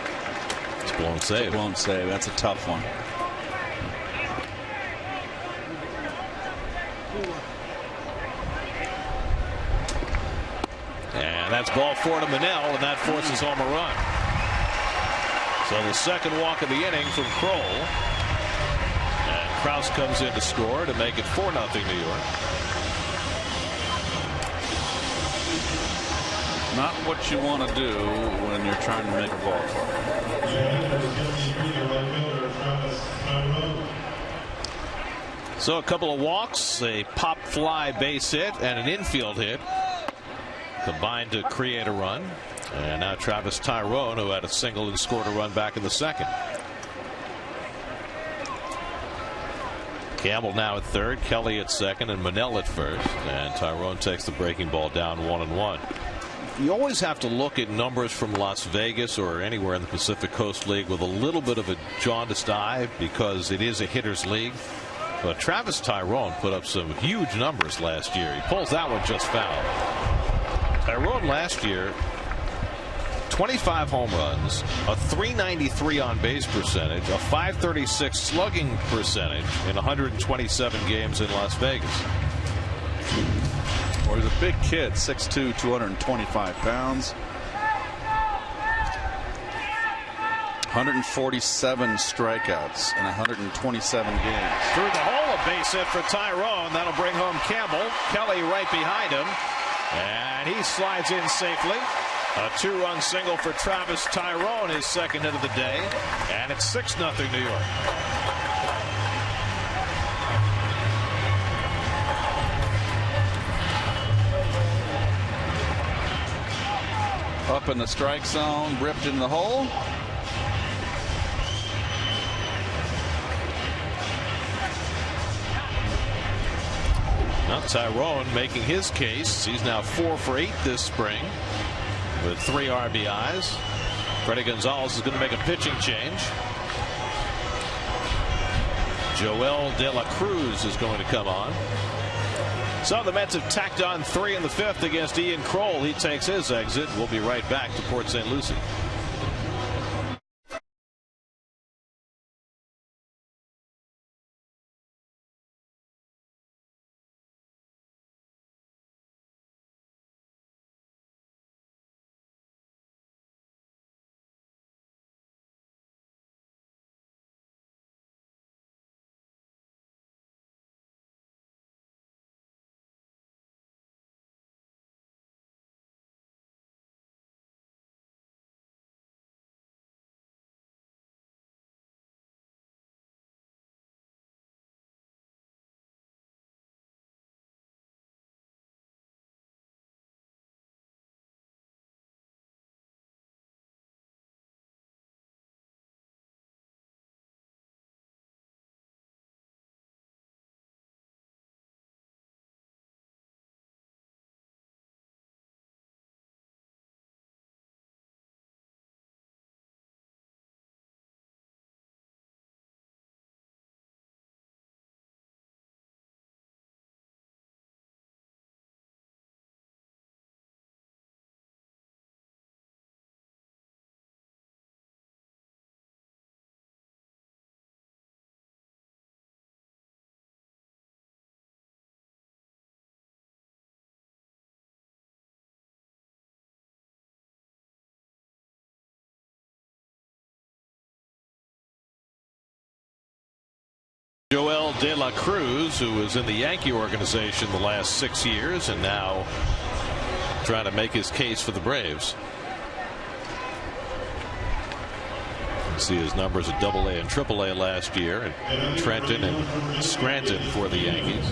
It's a blown save. It's a blown save. That's a tough one. And that's ball 4 to Manel, and that forces home a run. So the second walk of the inning from Kroll. And Krause comes in to score to make it 4-0 New York. Not what you want to do when you're trying to make a ball club. So a couple of walks, a pop fly base hit, and an infield hit combined to create a run. And now Travis Tyrone, who had a single and scored a run back in the second. Campbell now at third, Kelly at second, and Manel at first. And Tyrone takes the breaking ball down 1-1. You always have to look at numbers from Las Vegas or anywhere in the Pacific Coast League with a little bit of a jaundiced eye because it is a hitter's league. But Travis Tyrone put up some huge numbers last year. He pulls that one just foul. Tyrone last year, 25 home runs, a .393 on base percentage, a .536 slugging percentage in 127 games in Las Vegas. Well, he's a big kid, 6'2", 225 pounds. 147 strikeouts in 127 games. Through the hole, a base hit for Tyrone. That'll bring home Campbell. Kelly right behind him. And he slides in safely. A 2-run single for Travis Tyrone, his second hit of the day. And it's 6-0 New York. Up in the strike zone, ripped in the hole. Now Tyrone making his case. He's now 4 for 8 this spring with 3 RBIs. Freddie Gonzalez is going to make a pitching change. Joel De La Cruz is going to come on. So the Mets have tacked on 3 in the 5th against Ian Kroll. He takes his exit. We'll be right back to Port St. Lucie. Joel De La Cruz, who was in the Yankee organization the last 6 years and now trying to make his case for the Braves. You can see his numbers at AA and AAA last year at Trenton and Scranton for the Yankees.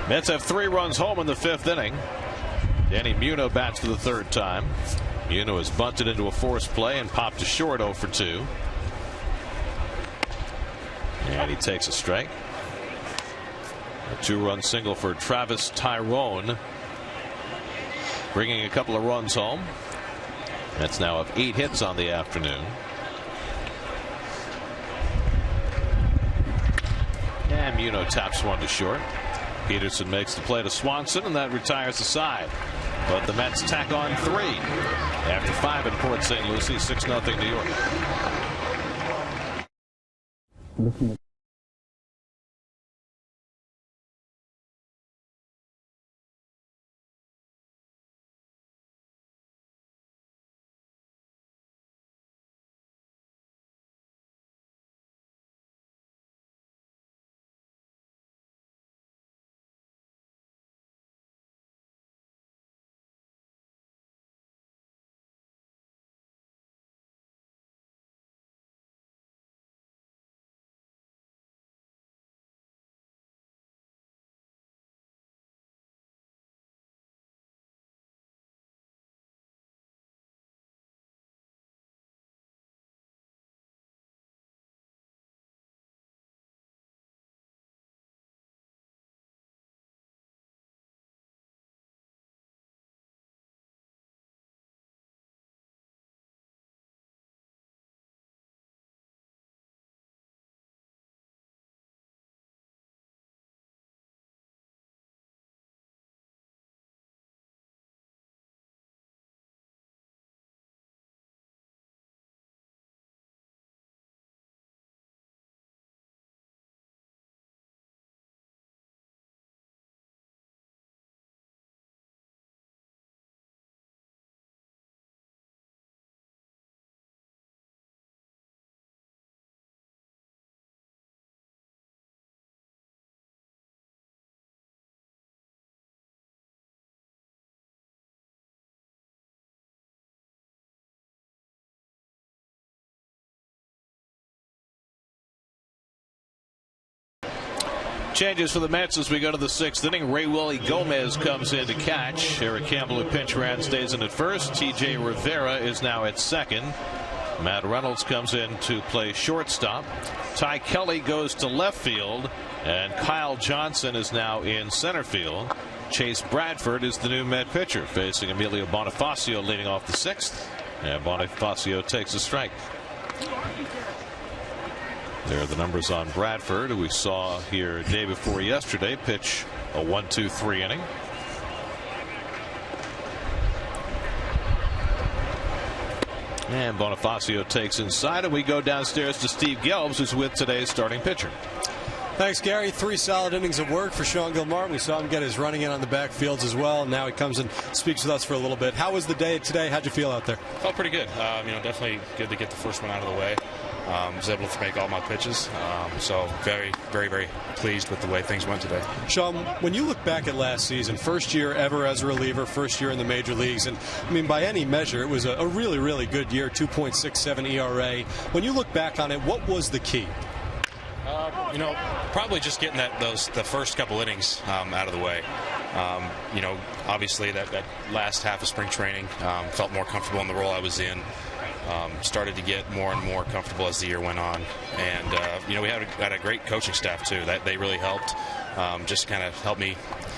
Mets have 3 runs home in the 5th inning. Danny Muno bats for the 3rd time. Muno has bunted into a forced play and popped to short 0 for 2. And he takes a strike. A 2-run single for Travis Tyrone, bringing a couple of runs home. That's now of 8 hits on the afternoon. And Muno taps one to short. Peterson makes the play to Swanson, and that retires the side. But the Mets tack on 3 after 5 in Port St. Lucie, 6-0 New York. Changes for the Mets as we go to the 6th inning. Ray Willie Gomez comes in to catch. Eric Campbell, who pinch ran, stays in at first. T.J. Rivera is now at second. Matt Reynolds comes in to play shortstop. Ty Kelly goes to left field. And Kyle Johnson is now in center field. Chase Bradford is the new Met pitcher, facing Emilio Bonifacio leading off the 6th. And Bonifacio takes a strike. There are the numbers on Bradford, who we saw here day before yesterday pitch a 1-2-3 inning. And Bonifacio takes inside, and we go downstairs to Steve Gelbs, who's with today's starting pitcher. Thanks, Gary. 3 solid innings of work for Sean Gilmartin. We saw him get his running in on the backfields as well. Now he comes and speaks with us for a little bit. How was the day today? How'd you feel out there? Felt pretty good. Definitely good to get the first one out of the way. Was able to make all my pitches. So very, very, very pleased with the way things went today. Sean, when you look back at last season, first year ever as a reliever, first year in the major leagues, and I mean, by any measure, it was a really, really good year, 2.67 ERA. When you look back on it, what was the key? Probably just getting the first couple innings out of the way. Obviously that last half of spring training, felt more comfortable in the role I was in. Started to get more and more comfortable as the year went on, and we had a great coaching staff too. That they really helped, just kind of helped me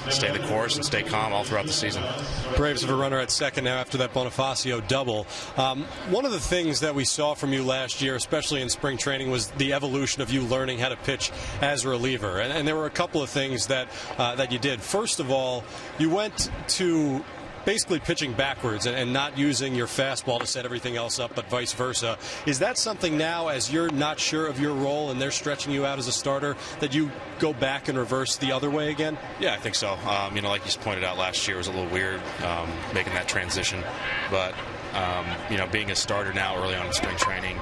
stay the course and stay calm all throughout the season. Braves have a runner at second now after that Bonifacio double. One of the things that we saw from you last year, especially in spring training, was the evolution of you learning how to pitch as a reliever, and there were a couple of things that you did. First of all, you went to basically pitching backwards and not using your fastball to set everything else up, but vice versa. Is that something now, as you're not sure of your role and they're stretching you out as a starter, that you go back and reverse the other way again? Yeah, I think so. Like you pointed out, last year was a little weird making that transition. But, being a starter now early on in spring training,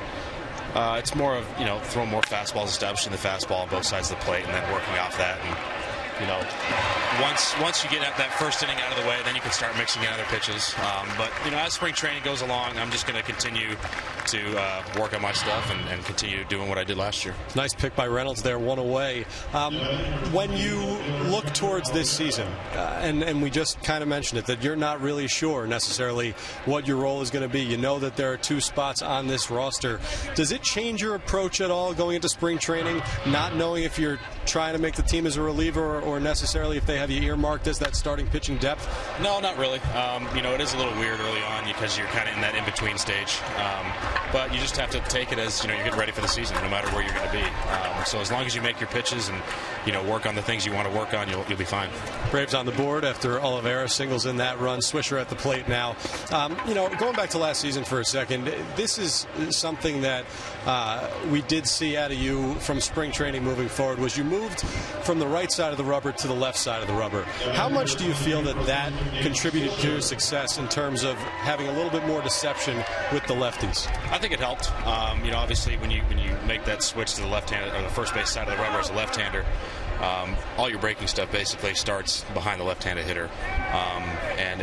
it's more of, throwing more fastballs, establishing the fastball on both sides of the plate, and then working off that. And once you get that first inning out of the way, then you can start mixing in other pitches. But as spring training goes along, I'm just going to continue to work on my stuff and continue doing what I did last year. Nice pick by Reynolds there, one away. When you look towards this season, and we just kind of mentioned it, that you're not really sure necessarily what your role is going to be. You know that there are 2 spots on this roster. Does it change your approach at all going into spring training, not knowing if you're trying to make the team as a reliever or necessarily if they have you earmarked as that starting pitching depth? No, not really. It is a little weird early on because you're kind of in that in-between stage. But you just have to take it as, you're getting ready for the season, no matter where you're going to be. So as long as you make your pitches and, work on the things you want to work on, you'll be fine. Braves on the board after Oliveira singles in that run. Swisher at the plate now. Going back to last season for a second, this is something that we did see out of you from spring training moving forward, was you moved from the right side of the rubber to the left side of the rubber. How much do you feel that contributed to your success in terms of having a little bit more deception with the lefties? I think it helped. Obviously when you make that switch to the left-handed or the first base side of the rubber as a left-hander, all your breaking stuff basically starts behind the left-handed hitter, and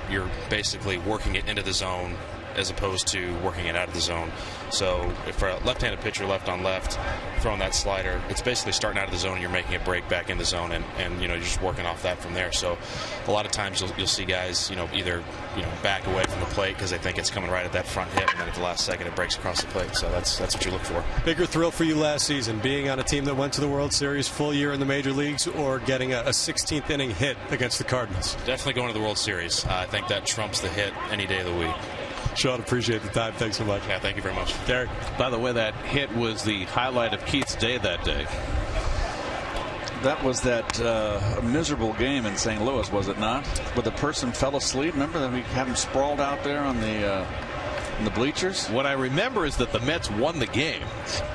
you're basically working it into the zone as opposed to working it out of the zone. So for a left-handed pitcher, left on left, throwing that slider, it's basically starting out of the zone and you're making it break back in the zone, and you're just working off that from there. So a lot of times you'll see guys either back away from the plate because they think it's coming right at that front hip, and then at the last second it breaks across the plate. So that's what you look for. Bigger thrill for you last season, being on a team that went to the World Series, full year in the major leagues, or getting a 16th inning hit against the Cardinals? Definitely going to the World Series. I think that trumps the hit any day of the week. Sean, appreciate the time. Thanks so much. Yeah, thank you very much. Derek. By the way, that hit was the highlight of Keith's day that day. That was that miserable game in St. Louis, was it not? Where the person fell asleep. Remember that we had him sprawled out there on in the bleachers? What I remember is that the Mets won the game,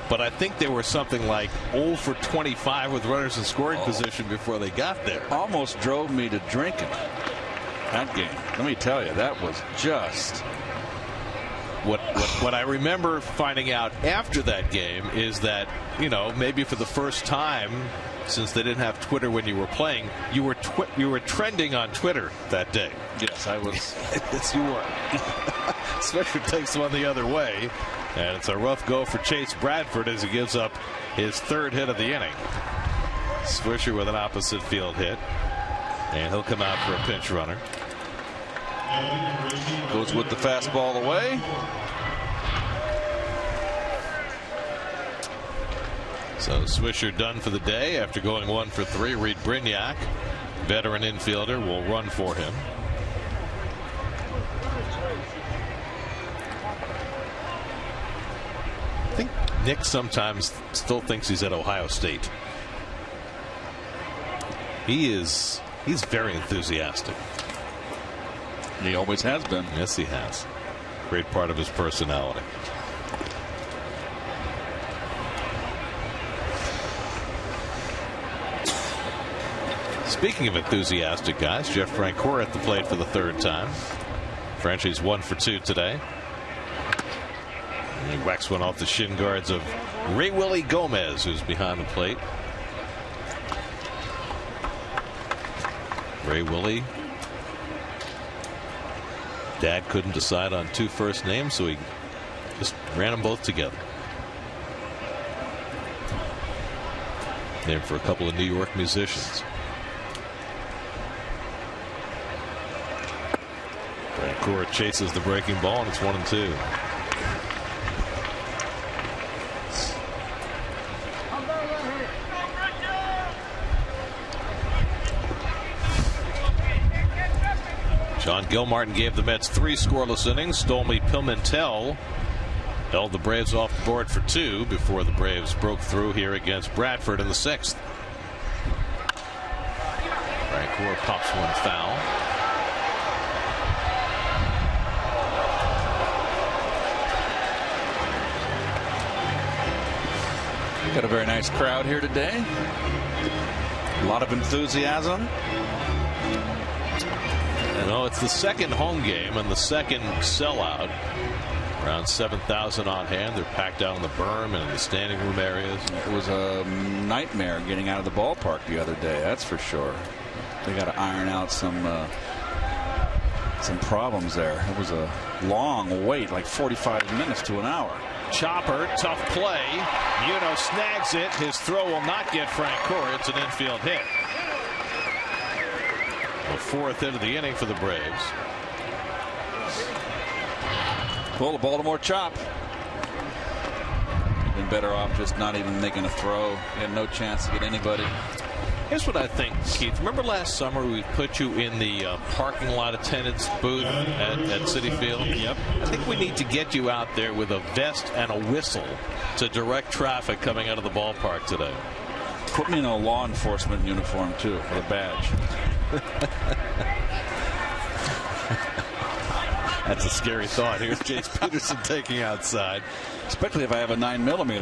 but I think they were something like 0 for 25 with runners in scoring position before they got there. Almost drove me to drinking that game. Let me tell you, that was just... What I remember finding out after that game is that, maybe for the first time since they didn't have Twitter when you were playing, you were trending on Twitter that day. Yes, I was. Yes, you were. Swisher takes one the other way, and it's a rough go for Chase Bradford as he gives up his 3rd hit of the inning. Swisher with an opposite field hit, and he'll come out for a pinch runner. Goes with the fastball away. So Swisher done for the day after going 1 for 3. Reed Brignac, veteran infielder, will run for him. I think Nick sometimes still thinks he's at Ohio State. He's very enthusiastic. He always has been. Yes, he has. Great part of his personality. Speaking of enthusiastic guys, Jeff Francoeur at the plate for the 3rd time. Frenchie's 1 for 2 today. And he whacks one off the shin guards of Ray Willie Gomez, who's behind the plate. Ray Willie. Dad couldn't decide on 2 first names, so he just ran them both together. Named for a couple of New York musicians. Francoeur chases the breaking ball, and it's 1-2. John Gilmartin gave the Mets 3 scoreless innings. Stolmy Pimentel held the Braves off the board for 2 before the Braves broke through here against Bradford in the 6th. Francoeur pops one foul. Got a very nice crowd here today. A lot of enthusiasm. No, it's the 2nd home game and the 2nd sellout. Around 7,000 on hand. They're packed out on the berm and in the standing room areas. It was a nightmare getting out of the ballpark the other day, that's for sure. They got to iron out some problems there. It was a long wait, like 45 minutes to an hour. Chopper, tough play. Muno snags it. His throw will not get Francoeur. It's an infield hit. The 4th hit of the inning for the Braves. Well, the Baltimore chop. Been better off just not even making a throw. He had no chance to get anybody. Here's what I think, Keith. Remember last summer we put you in the parking lot attendance booth at Citi Field? Yep. I think we need to get you out there with a vest and a whistle to direct traffic coming out of the ballpark today. Put me in a law enforcement uniform, too, with a badge. That's a scary thought. Here's Chase Peterson taking outside. Especially if I have a 9mm on me.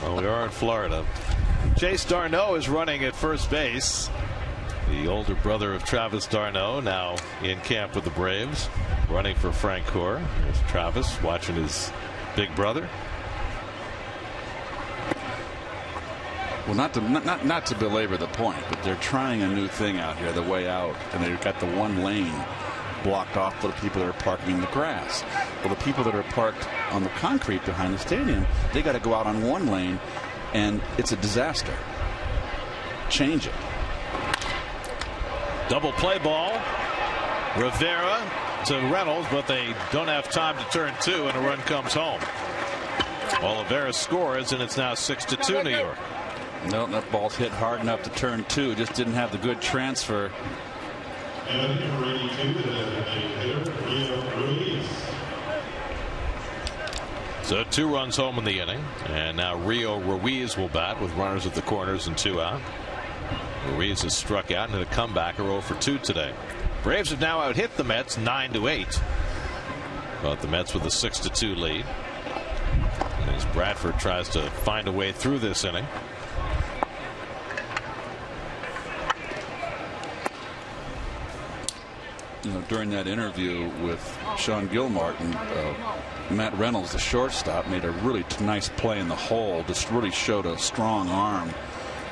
Well, we are in Florida. Chase Darno is running at first base. The older brother of Travis Darno, now in camp with the Braves, running for Francoeur. There's Travis watching his big brother. Well, not to belabor the point, but they're trying a new thing out here, the way out, and they've got the one lane blocked off for the people that are parking in the grass. Well, the people that are parked on the concrete behind the stadium, they got to go out on one lane, and it's a disaster. Change it. Double play ball. Rivera to Reynolds, but they don't have time to turn 2, and a run comes home. Oliveira scores, and it's now 6-2 New York. No, that ball's hit hard enough to turn 2. Just didn't have the good transfer. So 2 runs home in the inning, and now Rio Ruiz will bat with runners at the corners and 2 out. Ruiz has struck out and hit a comebacker 0 for 2 today. Braves have now out hit the Mets 9-8. But the Mets with a 6-2 lead. And as Bradford tries to find a way through this inning. You know, during that interview with Sean Gilmartin, Matt Reynolds, the shortstop, made a really nice play in the hole. Just really showed a strong arm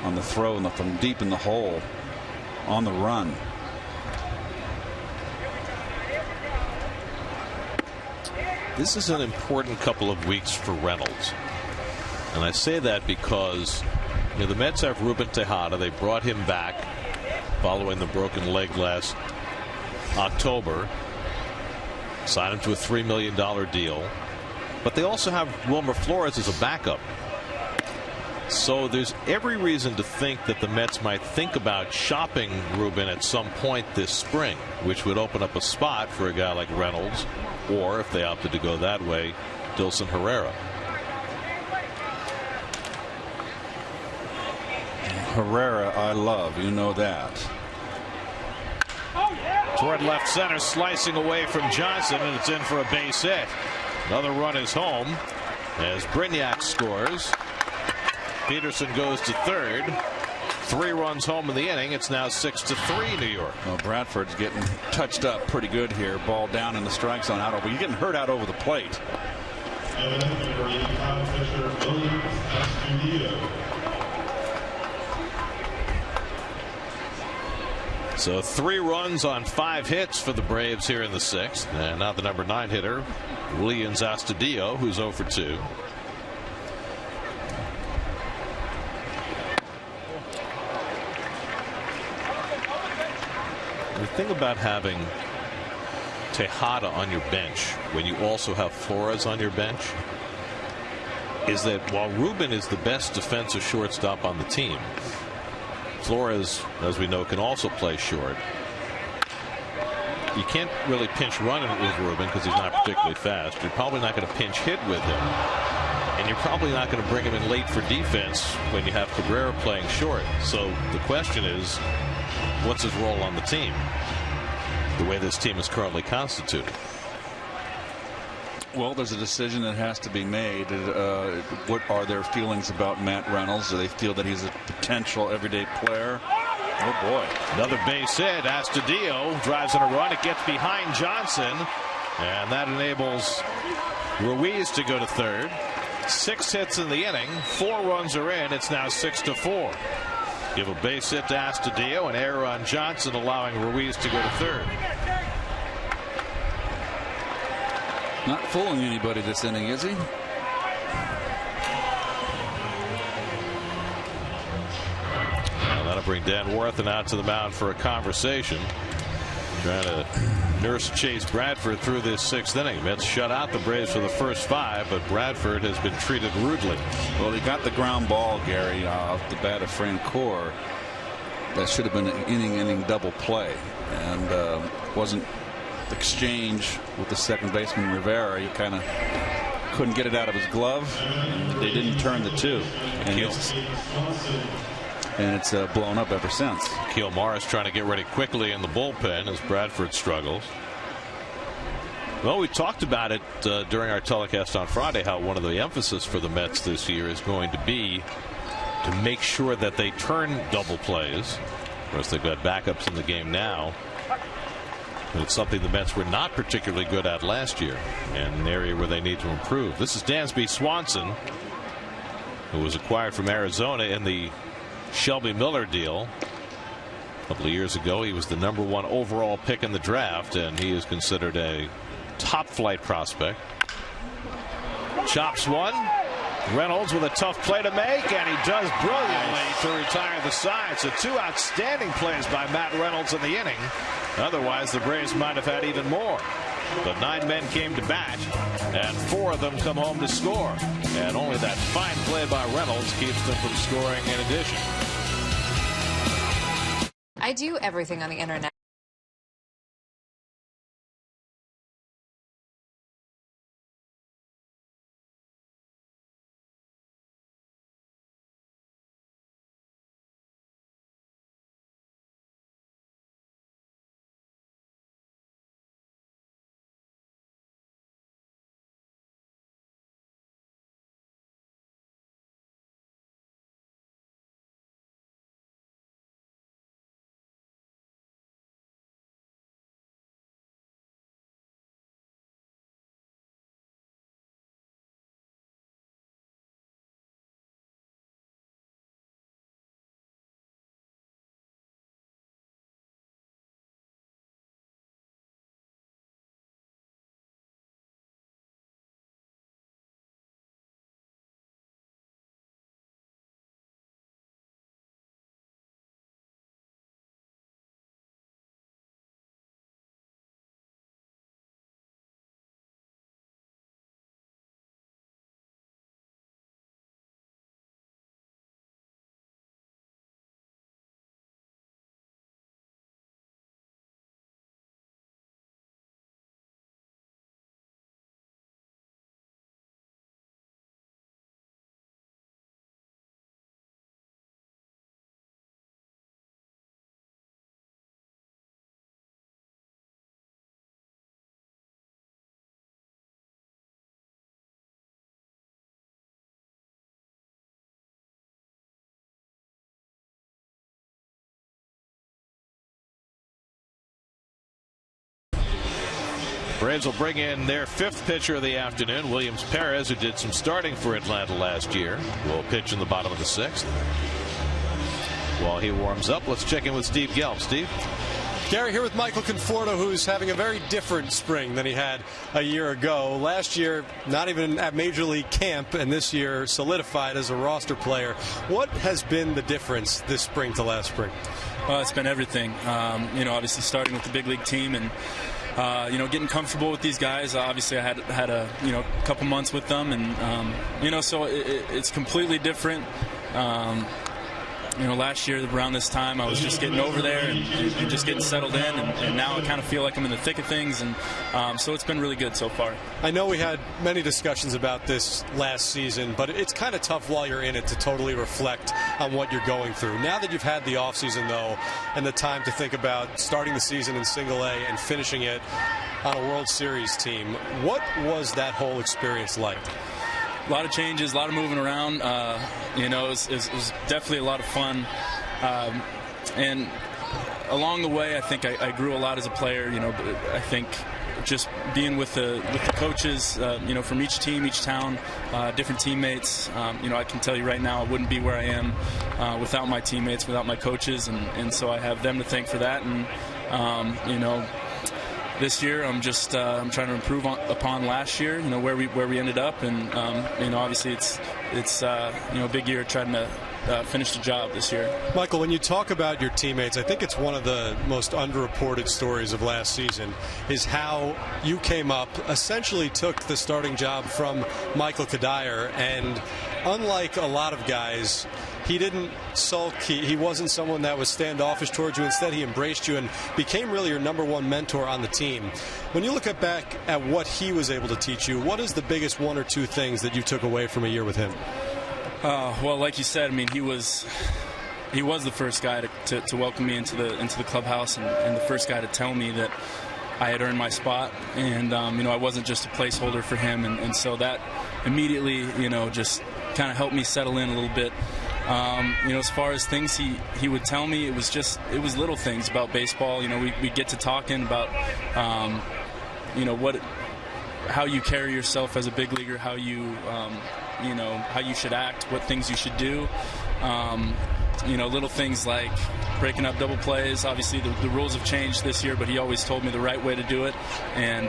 on the throw from deep in the hole on the run. This is an important couple of weeks for Reynolds. And I say that because the Mets have Ruben Tejada. They brought him back following the broken leg last October. Signed him to a $3 million deal. But they also have Wilmer Flores as a backup. So there's every reason to think that the Mets might think about shopping Ruben at some point this spring, which would open up a spot for a guy like Reynolds, or if they opted to go that way, Dilson Herrera. Herrera, I love. You know that. Toward left center, slicing away from Johnson, and it's in for a base hit. Another run is home as Brignac scores. Peterson goes to third. 3 runs home in the inning. It's now 6-3 New York. Well, Bradford's getting touched up pretty good here. Ball down in the strike zone. Out over. He's getting hurt out over the plate. So 3 runs on 5 hits for the Braves here in the 6th. And now the number 9 hitter, Willians Astudillo, who's 0 for 2. The thing about having Tejada on your bench when you also have Flores on your bench is that while Ruben is the best defensive shortstop on the team, Flores, as we know, can also play short. You can't really pinch run with Ruben because he's not particularly fast. You're probably not going to pinch hit with him. And you're probably not going to bring him in late for defense when you have Cabrera playing short. So the question is, what's his role on the team, the way this team is currently constituted? Well, there's a decision that has to be made. What are their feelings about Matt Reynolds? Do they feel that he's a potential everyday player? Oh, boy. Another base hit. Astudillo drives in a run. It gets behind Johnson, and that enables Ruiz to go to third. 6 hits in the inning. 4 runs are in. It's now 6-4. Give a base hit to Astudillo, an error on Johnson, allowing Ruiz to go to third. Not fooling anybody this inning, is he? Well, that'll bring Dan Worthen out to the mound for a conversation. Trying to nurse Chase Bradford through this 6th inning. Mets shut out the Braves for the first 5, but Bradford has been treated rudely. Well, he got the ground ball, Gary, off the bat of Francoeur. That should have been an inning double play, and wasn't exchange with the second baseman Rivera. He kind of couldn't get it out of his glove, and they didn't turn the 2. And it's blown up ever since. Keel Morris trying to get ready quickly in the bullpen as Bradford struggles. Well, we talked about it during our telecast on Friday, how one of the emphasis for the Mets this year is going to be to make sure that they turn double plays. Of course, they've got backups in the game now. And it's something the Mets were not particularly good at last year, and an area where they need to improve. This is Dansby Swanson, who was acquired from Arizona in the Shelby Miller deal a couple of years ago. He was the number 1 overall pick in the draft, and he is considered a top flight prospect. Chops one. Reynolds with a tough play to make, and he does brilliantly to retire the side. So 2 outstanding plays by Matt Reynolds in the inning. Otherwise, the Braves might have had even more. But 9 men came to bat, and 4 of them come home to score. And only that fine play by Reynolds keeps them from scoring in addition. I do everything on the internet. Braves will bring in their 5th pitcher of the afternoon, Williams Perez, who did some starting for Atlanta last year. Will pitch in the bottom of the 6th. While he warms up, let's check in with Steve Gelb. Steve? Gary here with Michael Conforto, who's having a very different spring than he had a year ago. Last year, not even at Major League camp, and this year solidified as a roster player. What has been the difference this spring to last spring? Well, it's been everything. Obviously starting with the big league team and getting comfortable with these guys. Obviously, I had a couple months with them, and so it's completely different. Last year around this time, I was just getting over there and just getting settled in, and now I kind of feel like I'm in the thick of things, and so it's been really good so far. I know we had many discussions about this last season, but it's kind of tough while you're in it to totally reflect on what you're going through. Now that you've had the offseason, though, and the time to think about starting the season in Single A and finishing it on a World Series team, what was that whole experience like? A lot of changes, a lot of moving around. It was definitely a lot of fun. And along the way, I think I grew a lot as a player. I think just being with the coaches, from each team, each town, different teammates. I can tell you right now, I wouldn't be where I am without my teammates, without my coaches, and so I have them to thank for that. And this year, I'm just I'm trying to improve upon last year. Where we ended up, and obviously it's a big year trying to finish the job this year. Michael, when you talk about your teammates, I think it's one of the most underreported stories of last season is how you came up, essentially took the starting job from Michael Kadire, and unlike a lot of guys, he didn't sulk. He wasn't someone that was standoffish towards you. Instead, he embraced you and became really your #1 mentor on the team. When you look back at what he was able to teach you, what is the biggest 1 or 2 things that you took away from a year with him? Well, like you said, I mean, he was the first guy to welcome me into the clubhouse, and the first guy to tell me that I had earned my spot, and I wasn't just a placeholder for him, and so that immediately just kind of helped me settle in a little bit. As far as things he would tell me, it was little things about baseball. We get to talking about how you carry yourself as a big leaguer, how you how you should act, what things you should do. Little things like breaking up double plays. Obviously, the rules have changed this year, but he always told me the right way to do it, and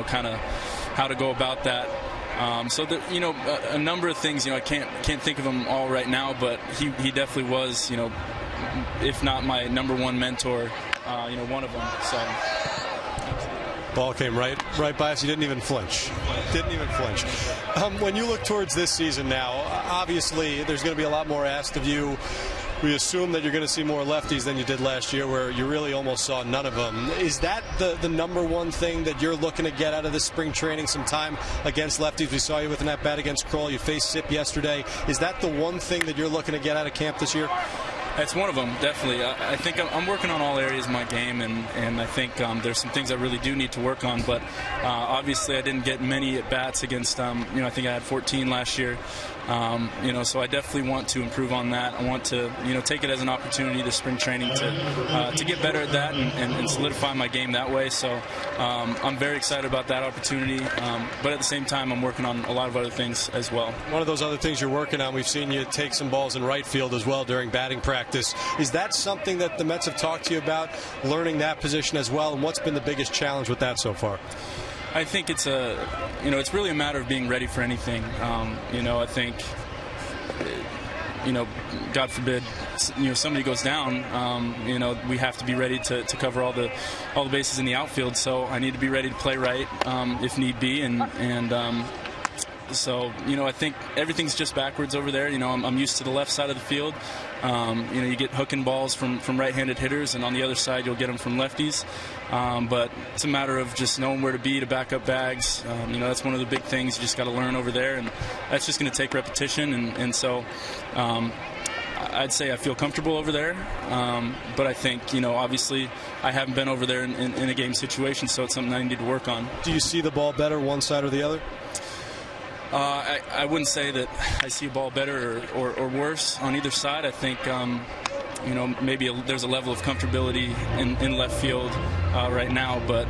kind of how to go about that. A number of things. I can't think of them all right now, but he definitely was, if not my #1 mentor, one of them. So. Ball came right by us. You didn't even flinch. When you look towards this season now, obviously there's going to be a lot more asked of you. We assume that you're going to see more lefties than you did last year, where you really almost saw none of them. Is that the #1 thing that you're looking to get out of this spring training, some time against lefties? We saw you with an at-bat against Kroll. You faced Sip yesterday. Is that the one thing that you're looking to get out of camp this year? That's one of them, definitely. I think I'm working on all areas of my game, and I think there's some things I really do need to work on. But obviously, I didn't get many at bats against. I think I had 14 last year. So I definitely want to improve on that. I want to, take it as an opportunity this spring training to get better at that and solidify my game that way. So I'm very excited about that opportunity. But at the same time, I'm working on a lot of other things as well. One of those other things you're working on, we've seen you take some balls in right field as well during batting practice. Is that something that the Mets have talked to you about, learning that position as well? And what's been the biggest challenge with that so far? I think it's it's really a matter of being ready for anything. I think, God forbid, somebody goes down. We have to be ready to cover all the bases in the outfield. So I need to be ready to play right if need be, So, I think everything's just backwards over there. I'm used to the left side of the field. You get hooking balls from right-handed hitters, and on the other side you'll get them from lefties. But it's a matter of just knowing where to be to back up bags. That's one of the big things you just got to learn over there, and that's just going to take repetition. And so I'd say I feel comfortable over there. But I think, obviously I haven't been over there in a game situation, so it's something I need to work on. Do you see the ball better one side or the other? I wouldn't say that I see a ball better or worse on either side. I think, you know, maybe there's a level of comfortability in left field right now, but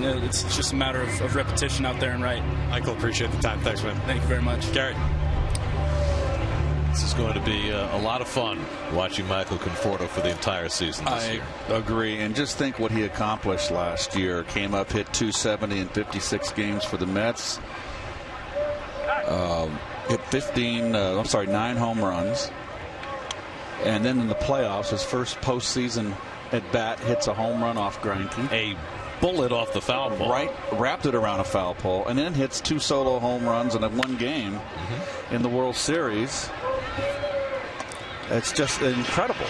it's just a matter of repetition out there and right. Michael, appreciate the time. Thanks, man. Thank you very much. Garrett. This is going to be a lot of fun watching Michael Conforto for the entire season this year. I agree, and just think what he accomplished last year. Came up, hit 270 in 56 games for the Mets. Hit 9 home runs. And then in the playoffs, his first postseason at bat, hits a home run off Greinke. A bullet off the foul pole. Right, wrapped it around a foul pole, and then hits 2 solo home runs in one game in the World Series. It's just incredible.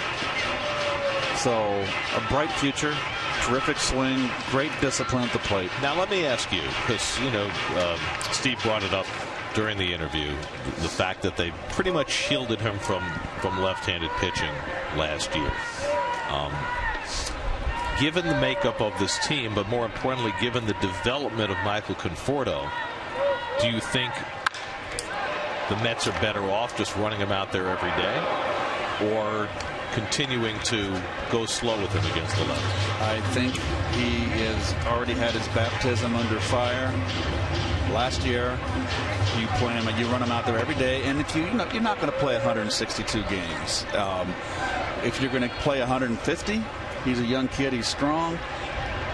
So, a bright future, terrific swing, great discipline at the plate. Now, let me ask you, because, you know, Steve brought it up during the interview, the fact that they pretty much shielded him from left-handed pitching last year. Given the makeup of this team, but more importantly, given the development of Michael Conforto, do you think the Mets are better off just running him out there every day, or continuing to go slow with him against the left? I think he has already had his baptism under fire. Last year, you play him and you run him out there every day, and if you're not going to play 162 games. If you're going to play 150, he's a young kid, he's strong.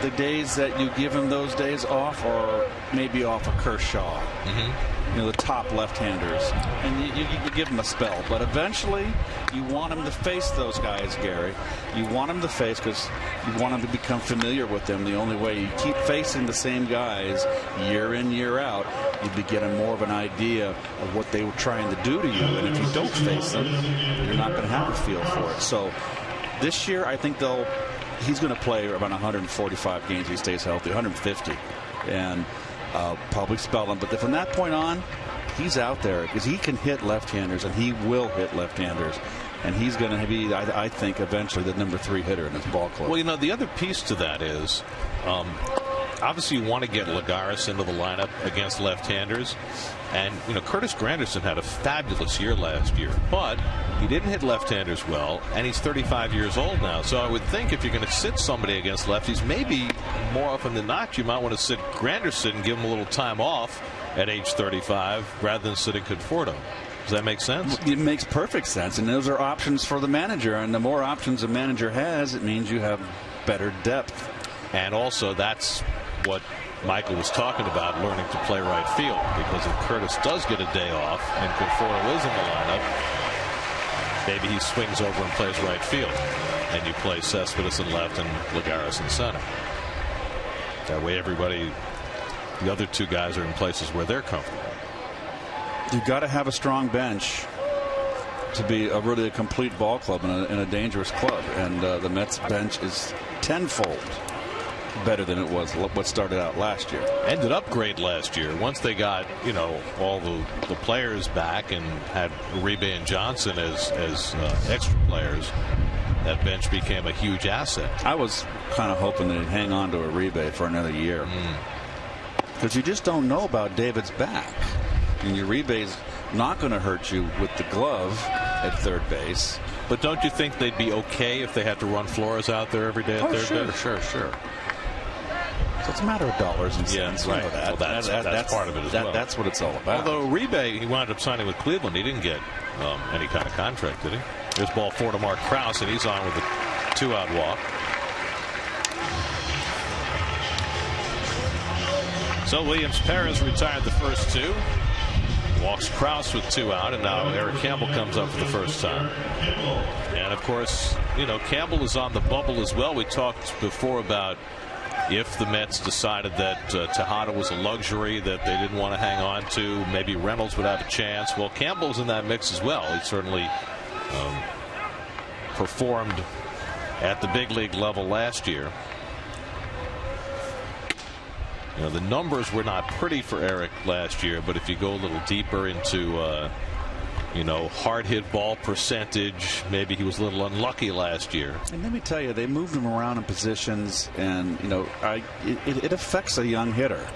The days that you give him those days off are maybe off of Kershaw, you know, the top left-handers, and you give him a spell. But eventually, you want him to face those guys, Gary. You want him to face, because you want him to become familiar with them. The only way you keep facing the same guys year in, year out, you be getting more of an idea of what they were trying to do to you. And if you don't face them, you're not going to have a feel for it. So this year, I think he's going to play about 145 games. He stays healthy, 150, and probably spell him. But from that point on, he's out there because he can hit left-handers, and he will hit left-handers. And he's going to be, I think, eventually the number 3 hitter in this ball club. Well, you know, the other piece to that is, obviously you want to get Lagares into the lineup against left-handers. And, you know, Curtis Granderson had a fabulous year last year, but he didn't hit left-handers well, and he's 35 years old now. So I would think if you're going to sit somebody against lefties, maybe more often than not, you might want to sit Granderson and give him a little time off at age 35 rather than sitting Conforto. Does that make sense? It makes perfect sense, and those are options for the manager. And the more options a manager has, it means you have better depth. And also, that's what Michael was talking about, learning to play right field, because if Curtis does get a day off and Conforto is in the lineup, maybe he swings over and plays right field, and you play Cespedes in left and Lagares in center. That way everybody, the other 2 guys, are in places where they're comfortable. You've got to have a strong bench to be really a complete ball club in a dangerous club, and the Mets bench is tenfold better than it was what started out last year. Ended up great last year. Once they got, you know, all the players back and had Uribe and Johnson as extra players, that bench became a huge asset. I was kind of hoping they'd hang on to Uribe for another year, because you just don't know about David's back. And Uribe's not going to hurt you with the glove at third base. But don't you think they'd be okay if they had to run Flores out there every day at third base? Sure. So it's a matter of dollars and cents. Yeah, right. You know that. Well, that's part of it as well. That's what it's all about. Although Uribe, he wound up signing with Cleveland. He didn't get any kind of contract, did he? There's ball 4 to Mark Krause, and he's on with a 2-out walk. So Williams Perez retired the first 2. Walks Krause with 2 out, and now Eric Campbell comes up for the first time. And of course, you know, Campbell is on the bubble as well. We talked before about if the Mets decided that Tejada was a luxury that they didn't want to hang on to, maybe Reynolds would have a chance. Well, Campbell's in that mix as well. He certainly performed at the big league level last year. You know, the numbers were not pretty for Eric last year, but if you go a little deeper into you know, hard hit ball percentage, maybe he was a little unlucky last year. And let me tell you, they moved him around in positions, and you know, it affects a young hitter.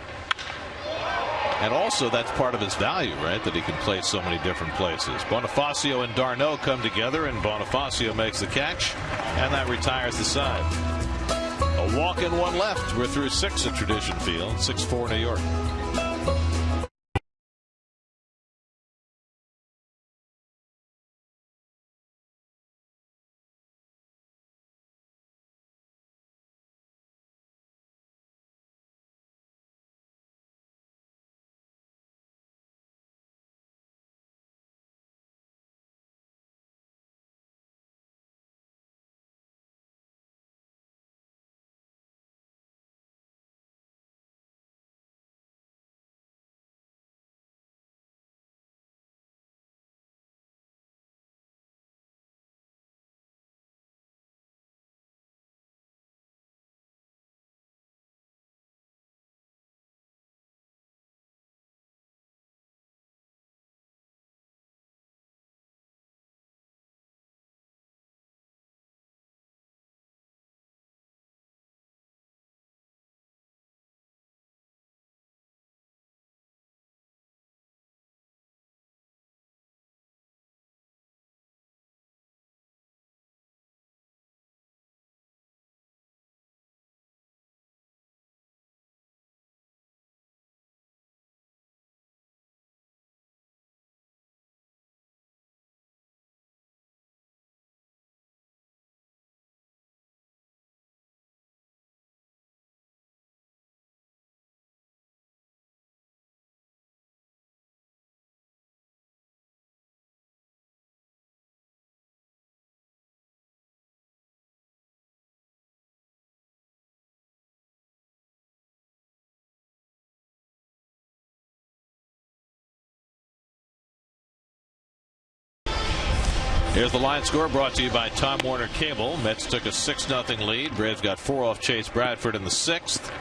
And also, that's part of his value, right? That he can play so many different places. Bonifacio and d'Arnaud come together, and Bonifacio makes the catch, and that retires the side. A walk and one left. We're through 6 at Tradition Field, 6-4 New York. Here's the line score brought to you by Time Warner Cable. Mets took a 6-0 lead. Braves got 4 off Chase Bradford in the 6th.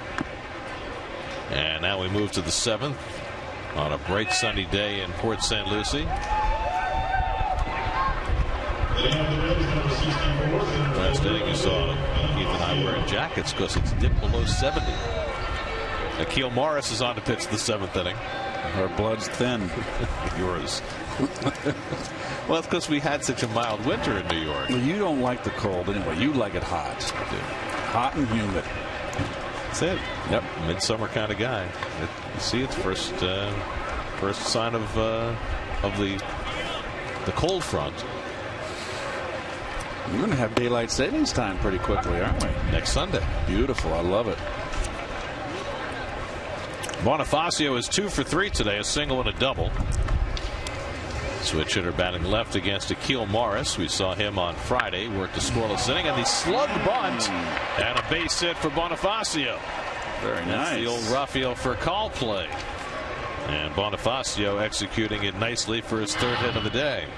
And now we move to the 7th on a bright sunny day in Port St. Lucie. Last inning you saw Keith and I wearing jackets because it's dipped below 70. Akil Morris is on to pitch the 7th inning. Our blood's thin. Yours. Well, it's because we had such a mild winter in New York. Well, you don't like the cold anyway. You like it hot. I do. Hot and humid. That's it. Yep. Midsummer kind of guy. You see, it's first sign of the cold front. We're going to have daylight savings time pretty quickly, aren't we? Next Sunday. Beautiful. I love it. Bonifacio is 2 for 3 today, a single and a double. Switch hitter batting left against Akil Morris. We saw him on Friday work the scoreless inning, and the slug bunt and a base hit for Bonifacio. Very nice. That's the old Rafael Furcal play, and Bonifacio executing it nicely for his 3rd hit of the day.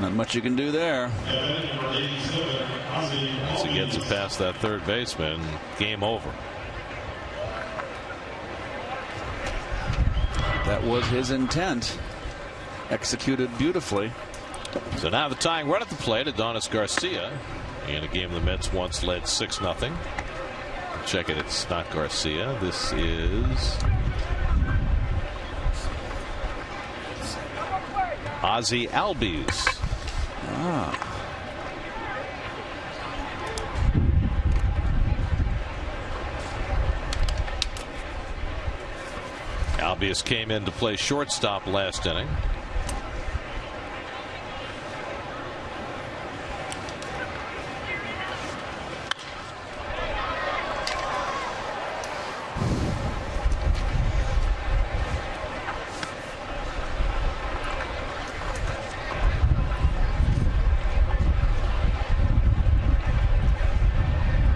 Not much you can do there. Once he gets it past that 3rd baseman, game over. That was his intent. Executed beautifully. So now the tying run at the plate, Adonis Garcia, in a game the Mets once led 6-0. Check it, it's not Garcia. This is Ozzie Albies. Albies came in to play shortstop last inning.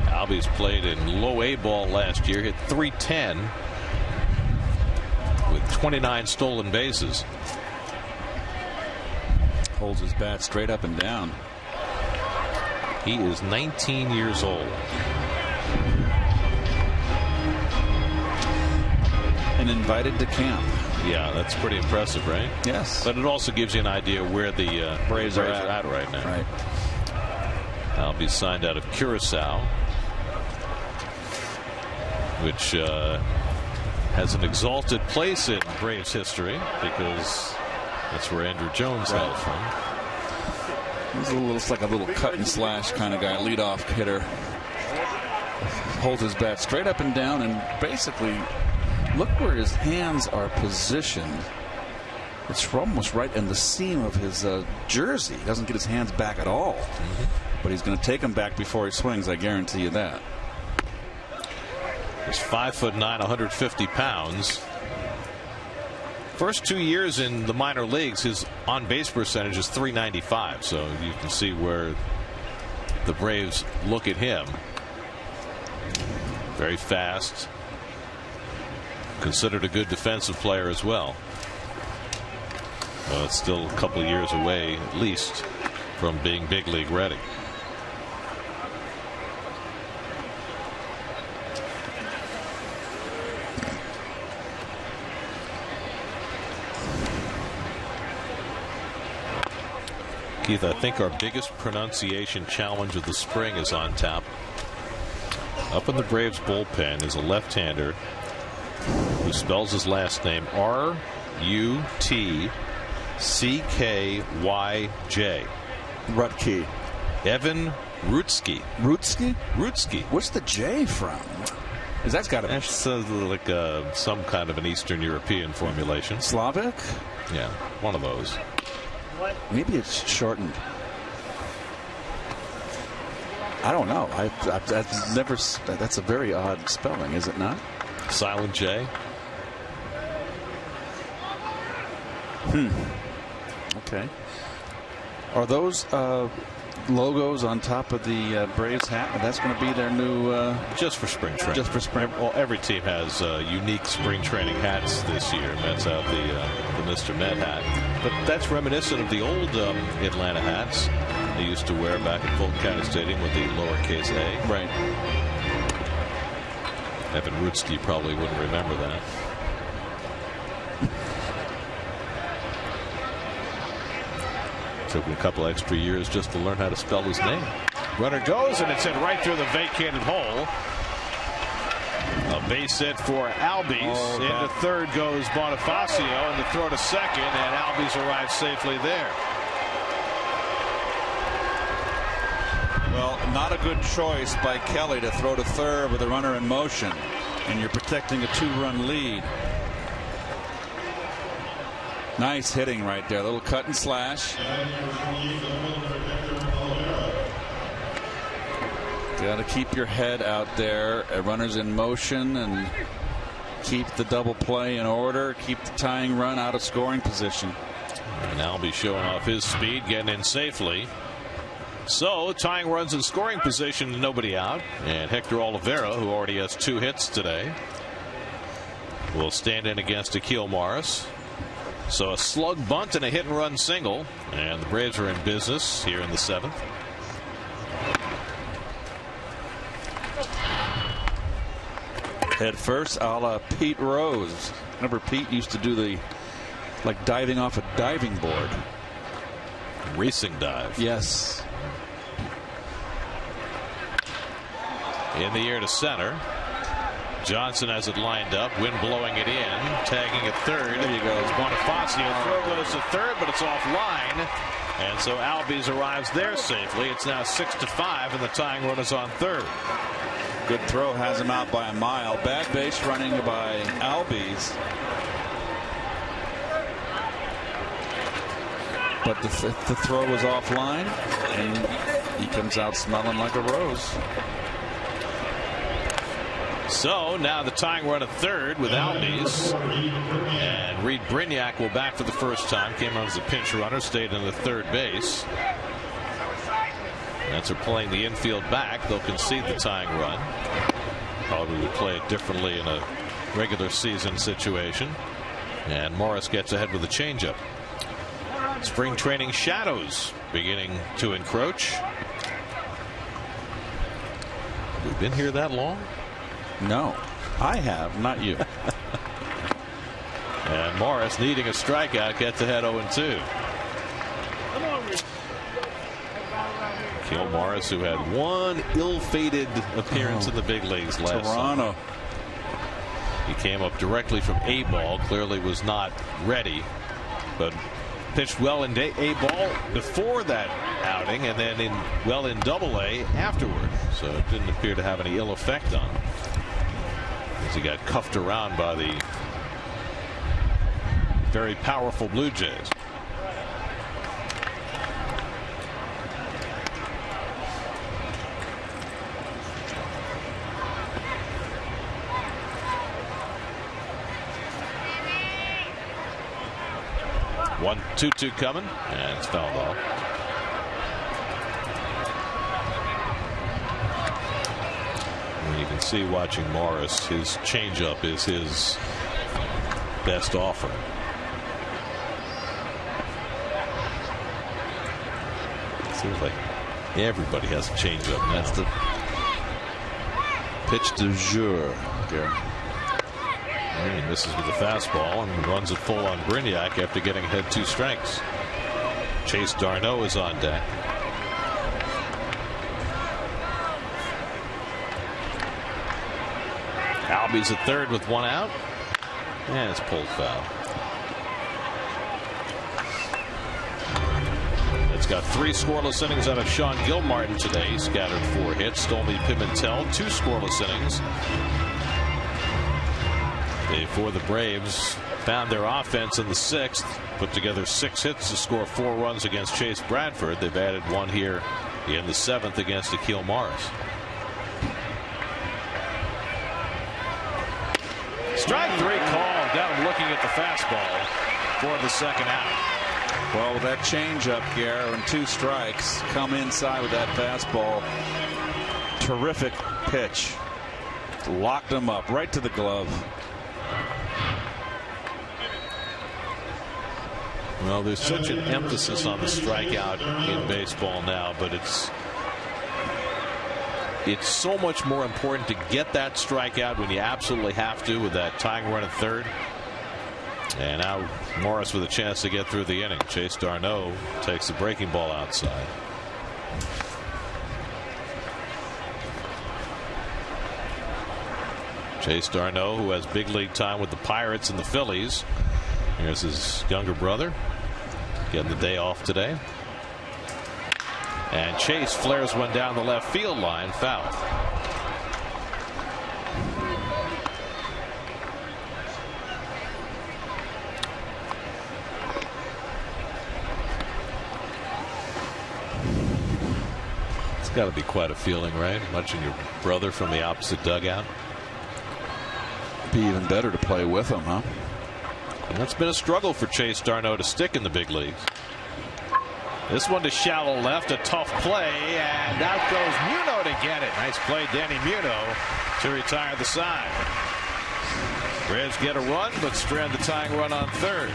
Albies played in low A ball last year, hit .310 with 29 stolen bases. Holds his bat straight up and down. He is 19 years old. And invited to camp. Yeah, that's pretty impressive, right? Yes. But it also gives you an idea where the Braves are at right now. Right. Albies signed out of Curacao, which has an exalted place in Braves history because that's where Andrew Jones hails from. He's like a little cut and slash kind of guy, leadoff hitter. Holds his bat straight up and down, and basically, look where his hands are positioned. It's almost right in the seam of his jersey. He doesn't get his hands back at all. But he's going to take them back before he swings, I guarantee you that. He's 5'9", 150 pounds. First 2 years in the minor leagues, his on-base percentage is .395. So you can see where the Braves look at him. Very fast. Considered a good defensive player as well. It's still a couple of years away, at least, from being big league ready. Keith, I think our biggest pronunciation challenge of the spring is on tap. Up in the Braves bullpen is a left-hander who spells his last name R-U-T-C-K-Y-J. Rutke. Evan Rutsky. Rutsky? What's the J from? That's got to be. That's like some kind of an Eastern European formulation. Slavic? Yeah, one of those. Maybe it's shortened. I don't know. I've never. That's a very odd spelling, is it not? Silent J. Okay. Are those logos on top of the Braves hat? That's going to be their new. Just for spring training. Just for spring. Well, every team has unique spring training hats this year. Mets have the Mr. Met hat, but that's reminiscent of the old Atlanta hats they used to wear back at Fulton County Stadium with the lowercase a. Right. Evan Rutsky probably wouldn't remember that. Took him a couple extra years just to learn how to spell his name. Runner goes, and it's hit right through the vacated hole. A base hit for Albies. Into third goes Bonifacio, and the throw to second, and Albies arrives safely there. Well, not a good choice by Kelly to throw to third with a runner in motion, and you're protecting a 2-run lead. Nice hitting right there. A little cut and slash. Got to keep your head out there. Runners in motion and keep the double play in order. Keep the tying run out of scoring position. And Albie showing off his speed, getting in safely. So tying runs in scoring position, nobody out. And Hector Oliveira, who already has 2 hits today, will stand in against Akil Morris. So a slug bunt and a hit and run single, and the Braves are in business here in the 7th. Head first, a la Pete Rose. Remember, Pete used to do the diving off a diving board. Racing dive. Yes. In the air to center. Johnson has it lined up. Wind blowing it in. Tagging at third. There you go. Bonifacio. Throw goes to third, but it's offline. And so Albies arrives there safely. It's now 6-5, and the tying run is on third. Good throw. Has him out by a mile. Bad base running by Albies. But the throw was offline, and he comes out smelling like a rose. So now the tying run at third with Albies, and Reed Brignac will bat for the first time. Came on as a pinch runner, stayed in the third base. Mets are playing the infield back. They'll concede the tying run. Probably would play it differently in a regular season situation. And Morris gets ahead with a changeup. Spring training shadows beginning to encroach. We've been here that long? No, I have, not you. And Morris, needing a strikeout, gets ahead 0-2. Akil Morris, who had one ill-fated appearance in the big leagues last Toronto. summer. He came up directly from A ball, clearly was not ready, but pitched well in A ball before that outing, and then in Double A afterward. So it didn't appear to have any ill effect on him, as he got cuffed around by the very powerful Blue Jays. One 2-2 coming, and it's fouled off. And you can see, watching Morris, his changeup is his best offer. It seems like everybody has a changeup, and that's the pitch du jour. He misses with the fastball and runs it full on Brignac after getting ahead 2 strikes. Chase Darno is on deck. Albies at third with 1 out, and it's pulled foul. It's got 3 scoreless innings out of Sean Gilmartin today. He scattered 4 hits. Stolmy Pimentel, 2 scoreless innings. For the Braves, found their offense in the 6th, put together 6 hits to score 4 runs against Chase Bradford. They've added 1 here in the 7th against Akil Morris. Strike 3 called. Got him looking at the fastball for the 2nd out. Well, with that changeup, Gare, and 2 strikes, come inside with that fastball. Terrific pitch. Locked him up right to the glove. Well, there's such an emphasis on the strikeout in baseball now, but it's so much more important to get that strikeout when you absolutely have to, with that tying run at third. And now Morris with a chance to get through the inning. Chase Darno takes the breaking ball outside. Chase Darno, who has big league time with the Pirates and the Phillies. Here's his younger brother, getting the day off today. And Chase flares one down the left field line, foul. It's got to be quite a feeling, right? Watching your brother from the opposite dugout. Be even better to play with him, huh? And that's been a struggle for Chase Darno to stick in the big leagues. This one to shallow left, a tough play, and out goes Muno to get it. Nice play, Danny Muno, to retire the side. Braves get a run, but strand the tying run on third.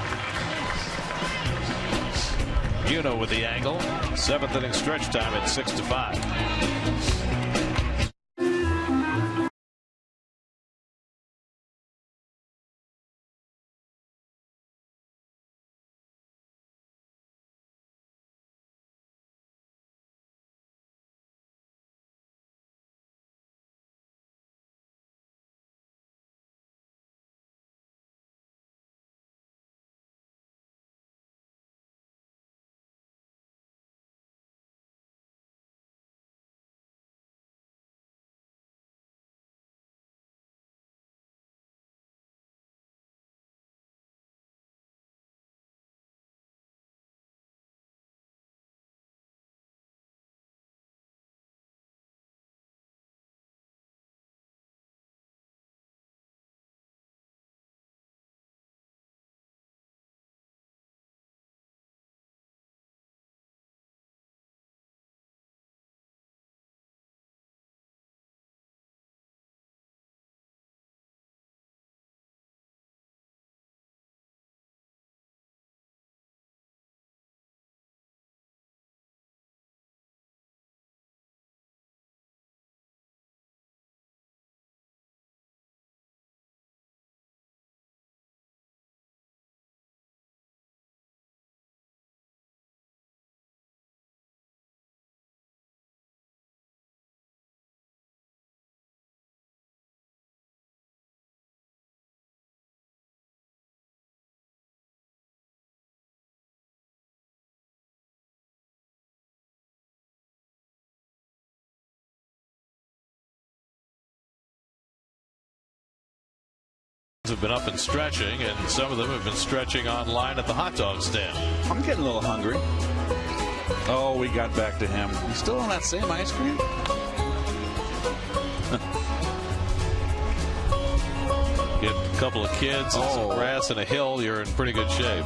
Muno with the angle. 7th inning stretch time at 6-5. have been up and stretching, and some of them have been stretching online at the hot dog stand. I'm getting a little hungry. Oh, we got back to him. You still on that same ice cream? Get a couple of kids and some grass and a hill, you're in pretty good shape.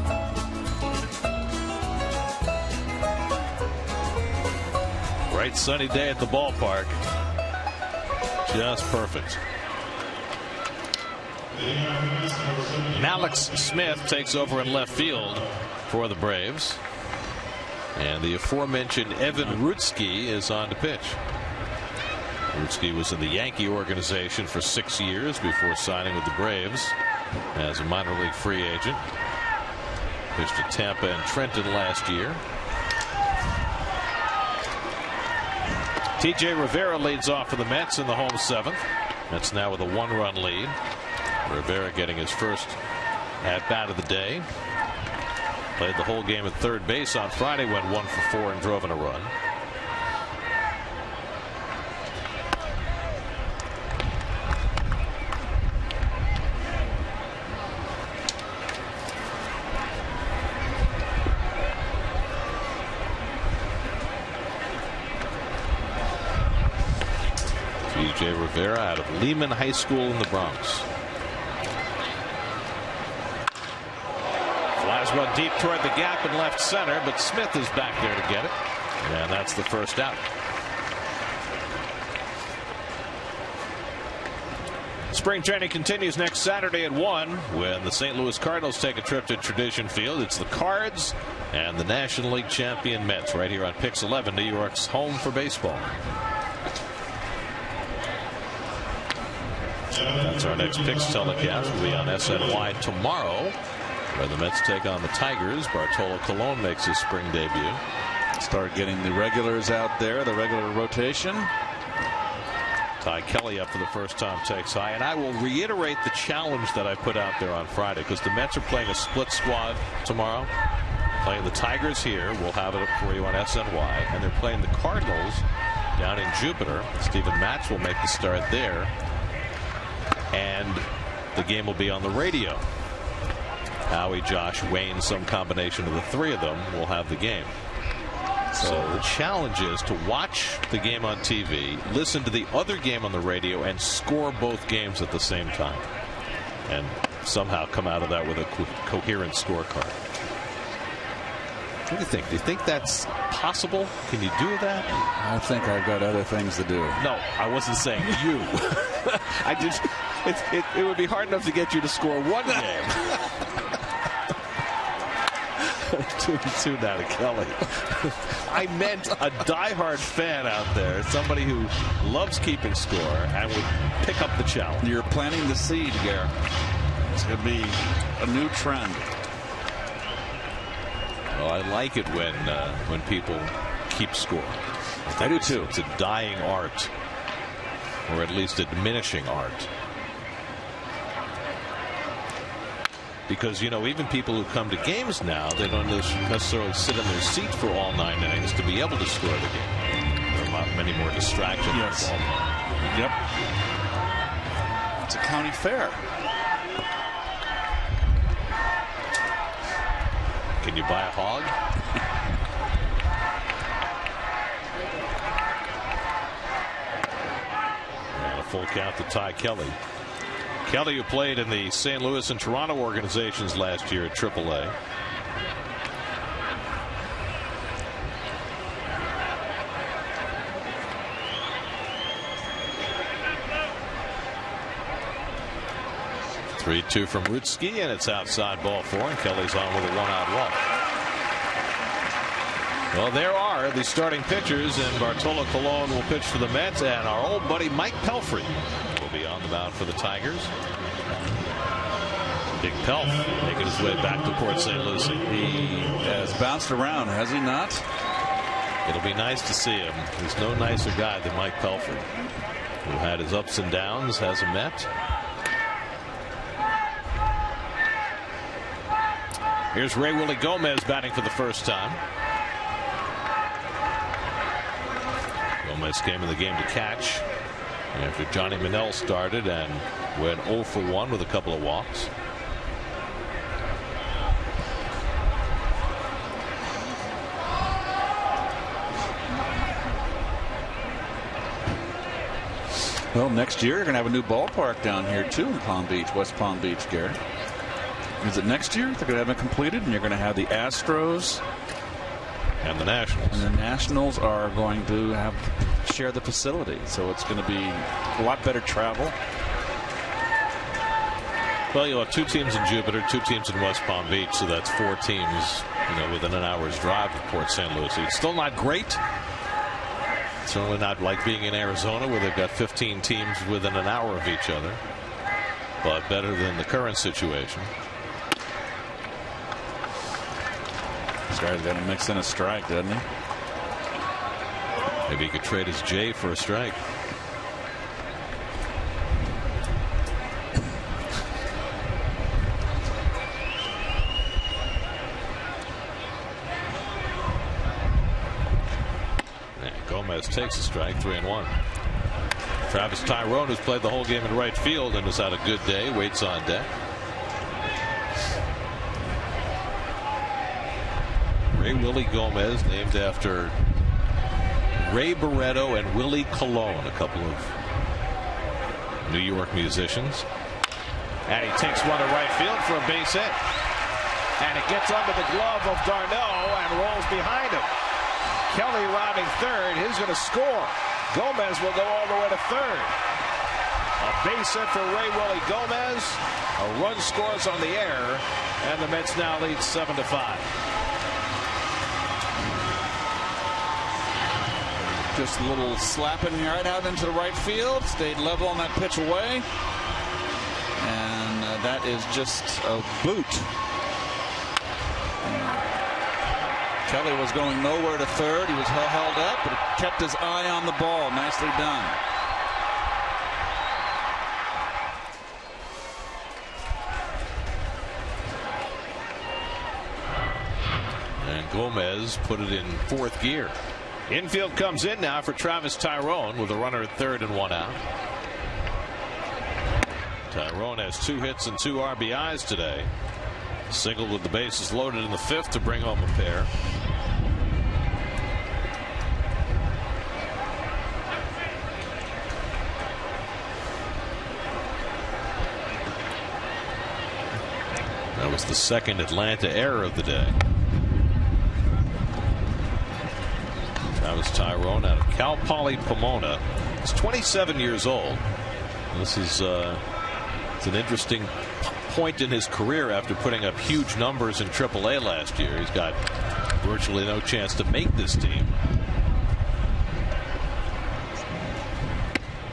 Bright sunny day at the ballpark. Just perfect. Alex Smith takes over in left field for the Braves. And the aforementioned Evan Rutsky is on to pitch. Rutsky was in the Yankee organization for 6 years before signing with the Braves as a minor league free agent. Pitched at Tampa and Trenton last year. T.J. Rivera leads off for the Mets in the home seventh. Mets now with a 1-run lead. Rivera getting his first at-bat of the day. Played the whole game at third base on Friday, went 1 for 4 and drove in a run. T.J. Rivera out of Lehman High School in the Bronx. Flies one deep toward the gap in left center, but Smith is back there to get it. And that's the first out. Spring training continues next Saturday at 1 when the St. Louis Cardinals take a trip to Tradition Field. It's the Cards and the National League champion Mets right here on Pix 11, New York's home for baseball. That's our next Pix telecast. We'll be on SNY tomorrow, where the Mets take on the Tigers. Bartolo Colon makes his spring debut. Start getting the regulars out there, the regular rotation. Ty Kelly up for the first time takes high. And I will reiterate the challenge that I put out there on Friday, because the Mets are playing a split squad tomorrow. Playing the Tigers here. We'll have it up for you on SNY. And they're playing the Cardinals down in Jupiter. Stephen Matz will make the start there. And the game will be on the radio. Howie, Josh, Wayne, some combination of the three of them will have the game. So the challenge is to watch the game on TV, listen to the other game on the radio, and score both games at the same time. And somehow come out of that with a coherent scorecard. What do you think? Do you think that's possible? Can you do that? I think I've got other things to do. No, I wasn't saying you. I just, it would be hard enough to get you to score one game. 2-2 now to Kelly. I meant a diehard fan out there, somebody who loves keeping score and would pick up the challenge. You're planting the seed, Garrett. It's going to be a new trend. Well, I like it when people keep score. I do too. It's a dying art, or at least a diminishing art. Because, you know, even people who come to games now, they don't necessarily sit in their seat for all 9 innings to be able to score the game. There are not many more distractions. Yes. Yep. It's a county fair. Can you buy a hog? And a full count to Ty Kelly. Kelly, who played in the St. Louis and Toronto organizations last year at AAA. Three-two from Rutsky, and it's outside ball 4, and Kelly's on with a 1-out walk. Well, there are the starting pitchers, and Bartolo Colon will pitch for the Mets, and our old buddy Mike Pelfrey will be on the mound for the Tigers. Big Pelf making his way back to Port St. Lucie. He has bounced around, has he not? It'll be nice to see him. There's no nicer guy than Mike Pelfrey, who had his ups and downs as a Met. Here's Ray Willie Gomez batting for the first time. Gomez came in the game to catch. after Johnny Manel started and went 0 for 1 with a couple of walks. Well, next year you're going to have a new ballpark down here too in Palm Beach, West Palm Beach, Gary. Is it next year? They're going to have it completed, and you're going to have the Astros and the Nationals. And the Nationals are going to share the facility, so it's going to be a lot better travel. Well, you'll have 2 teams in Jupiter, 2 teams in West Palm Beach, so that's 4 teams, within an hour's drive of Port St. Lucie. It's still not great. Certainly not like being in Arizona where they've got 15 teams within an hour of each other, but better than the current situation. This guy's got to mix in a strike, doesn't he? Maybe he could trade his J for a strike. Gomez takes a strike, 3-1. Travis Tyrone, who's played the whole game in right field and has had a good day, waits on deck. Ray Willie Gomez, named after Ray Barretto and Willie Colon, a couple of New York musicians. And he takes one to right field for a base hit. And it gets under the glove of Darno and rolls behind him. Kelly rounding third. He's going to score. Gomez will go all the way to third. A base hit for Ray Willie Gomez. A run scores on the air, and the Mets now lead 7-5. Just a little slapping right out into the right field. Stayed level on that pitch away. And that is just a boot. Kelly was going nowhere to third. He was held up, but he kept his eye on the ball. Nicely done. And Gomez put it in 4th gear. Infield comes in now for Travis Tyrone with a runner at third and 1 out. Tyrone has 2 hits and 2 RBIs today. Singled with the bases loaded in the 5th to bring home a pair. That was the 2nd Atlanta error of the day. That was Tyrone out of Cal Poly Pomona. He's 27 years old. This is it's an interesting point in his career after putting up huge numbers in AAA last year. He's got virtually no chance to make this team.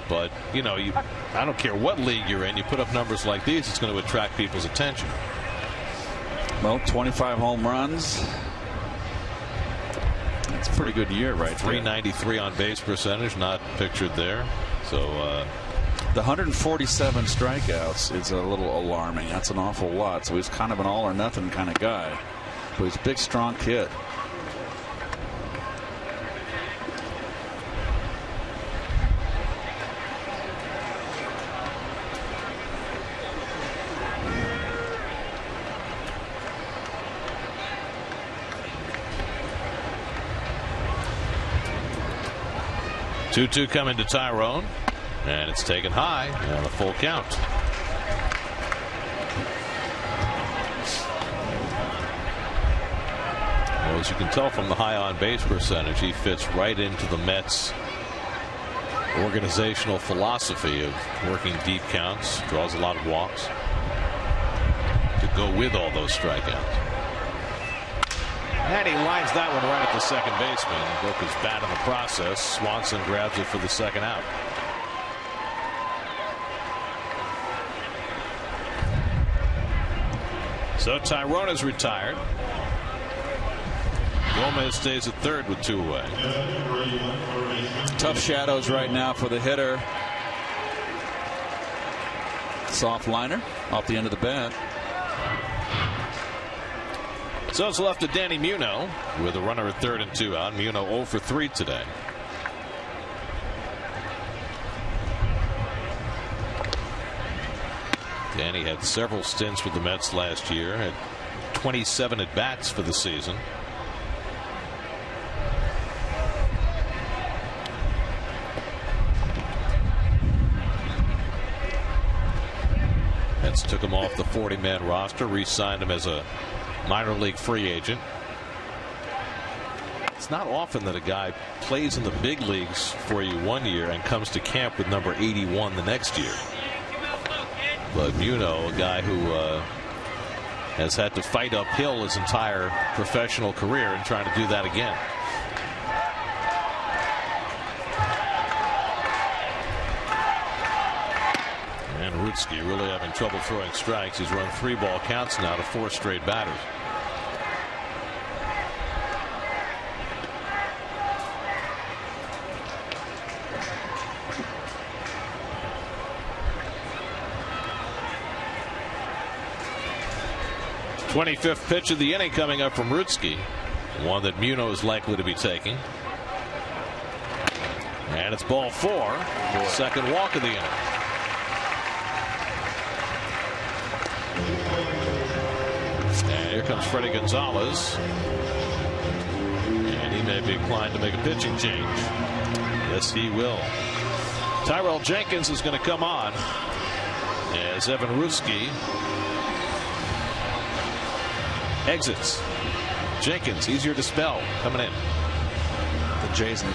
But, I don't care what league you're in, you put up numbers like these, it's going to attract people's attention. Well, 25 home runs. That's a pretty good year, right? 393 on base percentage, not pictured there. So, the 147 strikeouts is a little alarming. That's an awful lot. So he's kind of an all or nothing kind of guy. But he's a big, strong kid. Two coming to Tyrone. And it's taken high on a full count. Well, as you can tell from the high on base percentage, he fits right into the Mets organizational philosophy of working deep counts, draws a lot of walks to go with all those strikeouts. And he lines that one right at the second baseman. Broke his bat in the process. Swanson grabs it for the 2nd out. So Tyrone is retired. Gomez stays at third with 2 away. Tough shadows right now for the hitter. Soft liner off the end of the bat. So it's left to Danny Muno with a runner at third and 2 out. Muno 0 for 3 today. Danny had several stints with the Mets last year, had 27 at bats for the season. Mets took him off the 40-man roster, re-signed him as a minor league free agent. It's not often that a guy plays in the big leagues for you one year and comes to camp with number 81 the next year. But Muno, a guy who has had to fight uphill his entire professional career and trying to do that again. And Rutsky really having trouble throwing strikes. He's run 3 ball counts now to 4 straight batters. The 25th pitch of the inning coming up from Rutsky, one that Muno is likely to be taking. And it's ball 4, second walk of the inning. And here comes Freddie Gonzalez, and he may be inclined to make a pitching change. Yes, he will. Tyrell Jenkins is going to come on as Evan Rutsky exits. Jenkins, easier to spell, coming in. The Jays and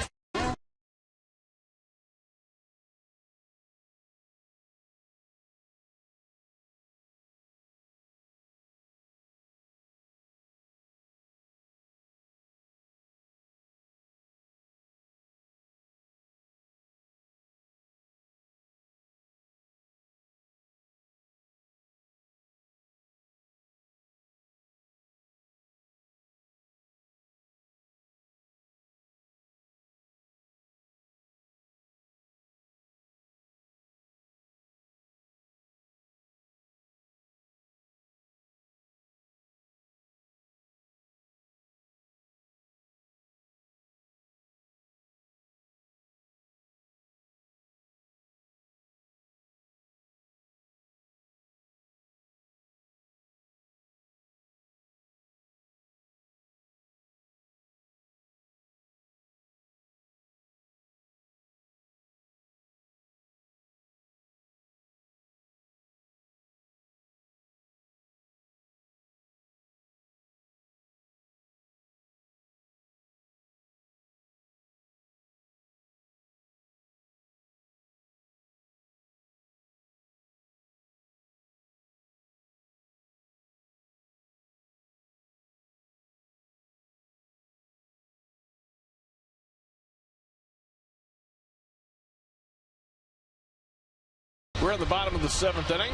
we're in the bottom of the 7th inning.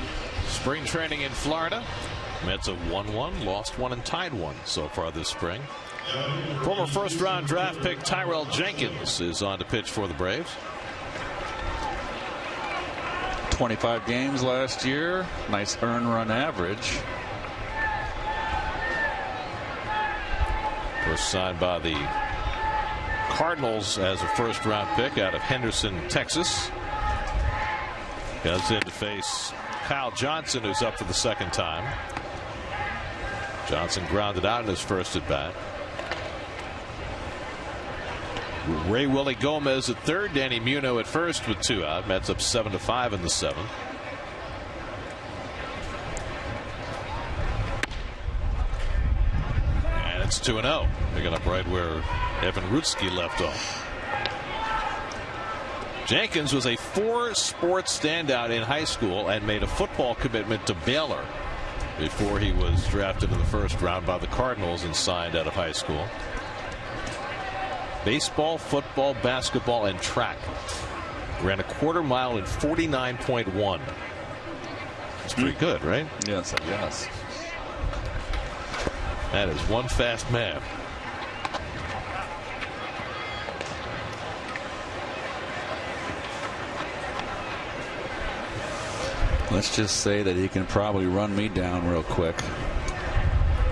Spring training in Florida. Mets have won 1, lost 1, and tied 1 so far this spring. Former first-round draft pick Tyrell Jenkins is on to pitch for the Braves. 25 games last year. Nice earned run average. First signed by the Cardinals as a first-round pick out of Henderson, Texas. Goes in to face Kyle Johnson, who's up for the second time. Johnson grounded out in his first at bat. Ray Willie Gomez at third, Danny Muno at first with 2 out. Mets up 7-5 in the 7th. And it's 2-0. Picking up right where Evan Rutsky left off. Jenkins was a 4-sport standout in high school and made a football commitment to Baylor before he was drafted in the first round by the Cardinals and signed out of high school. Baseball, football, basketball, and track. Ran a quarter mile in 49.1. It's pretty good, right? Yes, yes. That is one fast man. Let's just say that he can probably run me down real quick.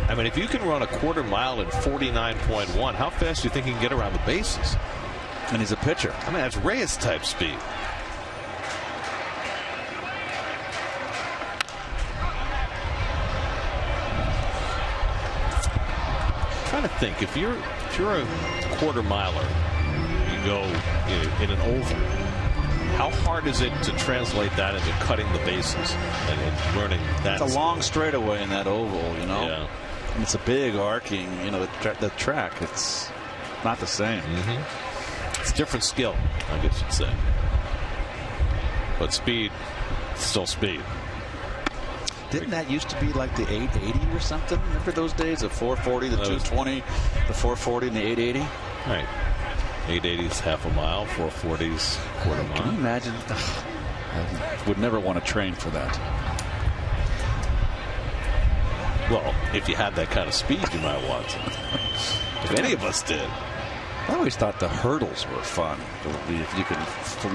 I mean, if you can run a quarter mile in 49.1, how fast do you think he can get around the bases? And he's a pitcher. I mean, that's Reyes type speed. to think, if you're a quarter miler, you go in an oval, how hard is it to translate that into cutting the bases and learning that? It's a long straightaway in that oval, Yeah. And it's a big arcing, the track. It's not the same. It's a different skill, I guess you'd say. But speed, still speed. Didn't that used to be like the 880 or something? Remember those days? The 440, the 220, the 440, and the 880? Right. 880 is half a mile, 440 is quarter mile. Can you imagine? I would never want to train for that. Well, if you had that kind of speed, you might want to. If any of us did. I always thought the hurdles were fun. If you could,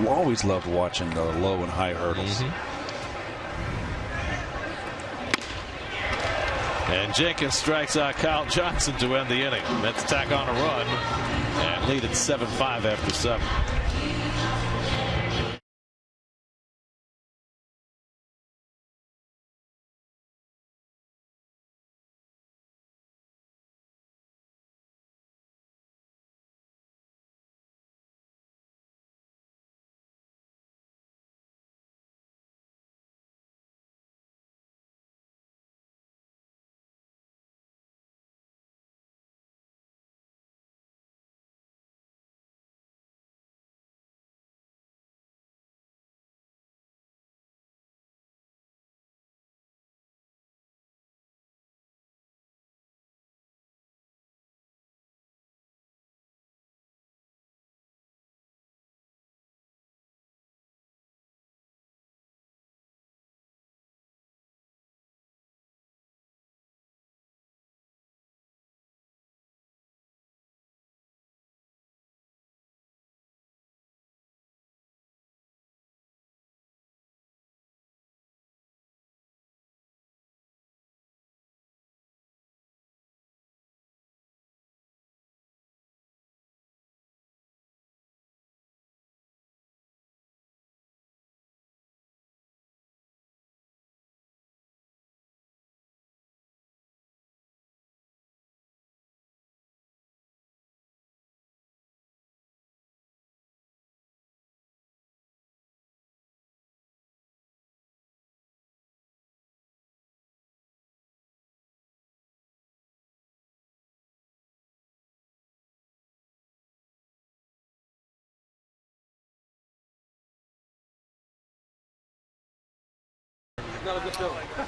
always loved watching the low and high hurdles. And Jenkins strikes out Kyle Johnson to end the inning. Mets tack on a run and lead at 7-5 after 7.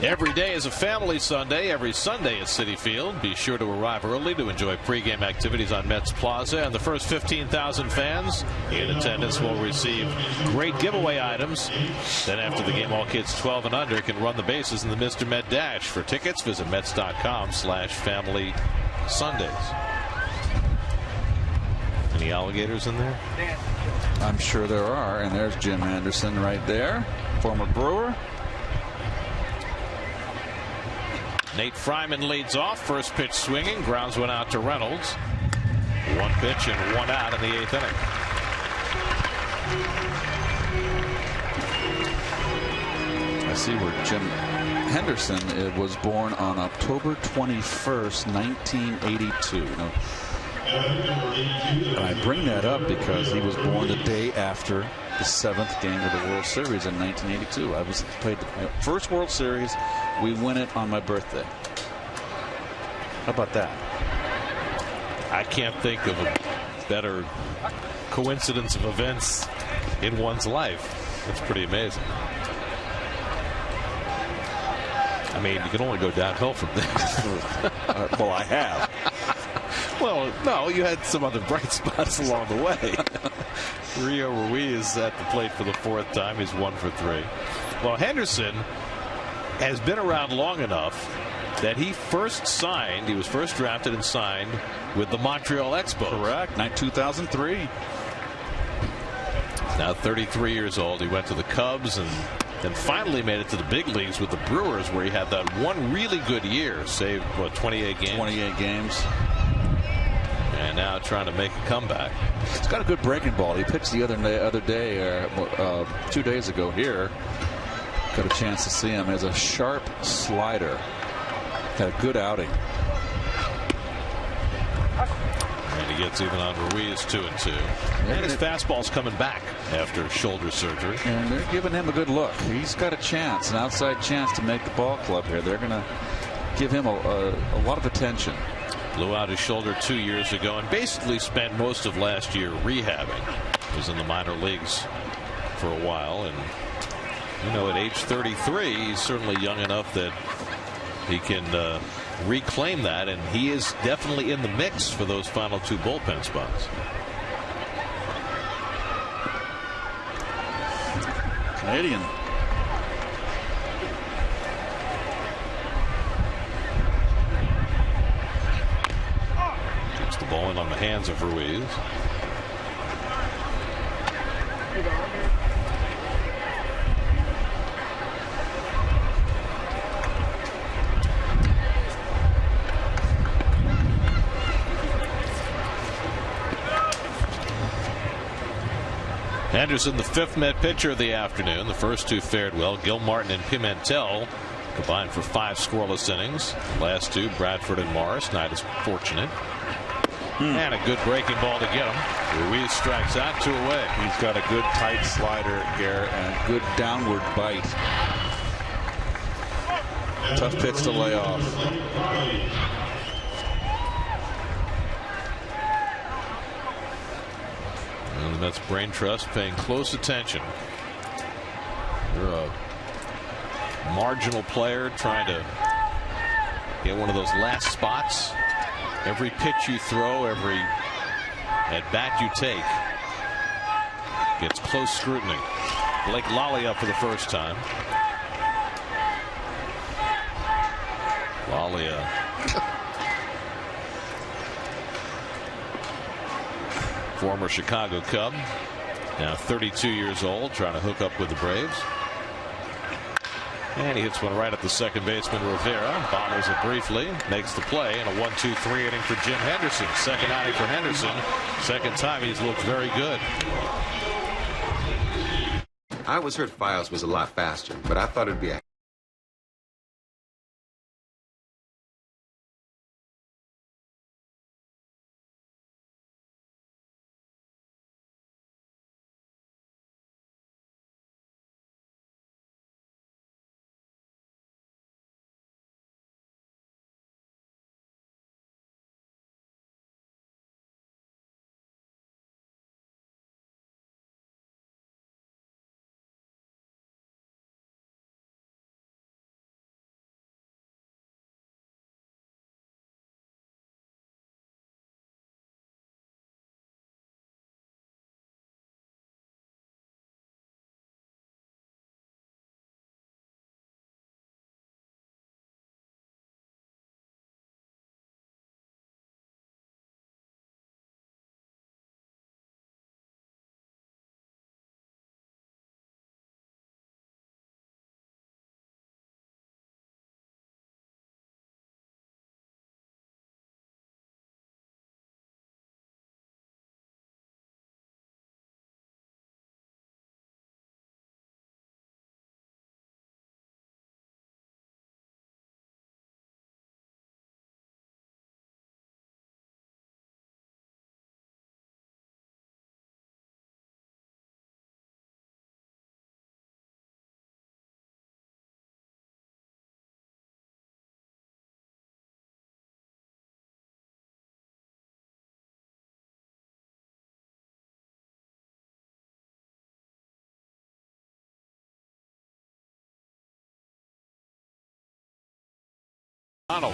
Every day is a family Sunday. Every Sunday at Citi Field. Be sure to arrive early to enjoy pregame activities on Mets Plaza. And the first 15,000 fans in attendance will receive great giveaway items. Then after the game, all kids 12 and under can run the bases in the Mr. Met Dash. For tickets, visit Mets.com/Family Sundays. Any alligators in there? I'm sure there are. And there's Jim Anderson right there, former Brewer. Nate Fryman leads off. First pitch swinging. Grounds one out to Reynolds. One pitch and one out in the 8th inning. I see where Jim Henderson was born on October 21st, 1982. And I bring that up because he was born the day after the 7th game of the World Series in 1982. I played the first World Series. We win it on my birthday. How about that? I can't think of a better coincidence of events in one's life. That's pretty amazing. I mean, you can only go downhill from there. Well, I have. Well, no, you had some other bright spots along the way. Rio Ruiz at the plate for the 4th time. He's 1 for 3. Well, Henderson has been around long enough that he was first drafted and signed with the Montreal Expos. Correct. 2003. He's now 33 years old. He went to the Cubs and then finally made it to the big leagues with the Brewers, where he had that one really good year, saved 28 games. 28 games. And now trying to make a comeback. He's got a good breaking ball. He pitched the other day 2 days ago here. Got a chance to see him as a sharp slider. Had a good outing. he gets even on Ruiz 2-2. And his fastball's coming back after shoulder surgery. And they're giving him a good look. He's got a chance, an outside chance to make the ball club here. They're going to give him a lot of attention. Blew out his shoulder 2 years ago and basically spent most of last year rehabbing. Was in the minor leagues for a while, and you know, at age 33, he's certainly young enough that he can reclaim that, and he is definitely in the mix for those final 2 bullpen spots. Canadian. Keeps the ball in on the hands of Ruiz. Henderson, the 5th Met pitcher of the afternoon. The first 2 fared well. Gilmartin and Pimentel combined for 5 scoreless innings. Last 2, Bradford and Morris. Knight is fortunate. And a good breaking ball to get him. Ruiz strikes out, 2 away. He's got a good tight slider here and a good downward bite. Tough pitch to lay off. And the Mets Brain Trust paying close attention. You're a marginal player trying to get one of those last spots. Every pitch you throw, every at bat you take gets close scrutiny. Blake Lally up for the first time. Lally, former Chicago Cub, now 32 years old, trying to hook up with the Braves. And he hits one right at the second baseman Rivera. Bobbles it briefly, makes the play, and a 1-2-3 inning for Jim Henderson. Second outing for Henderson. Second time he's looked very good. I always heard Files was a lot faster, but I thought it'd be a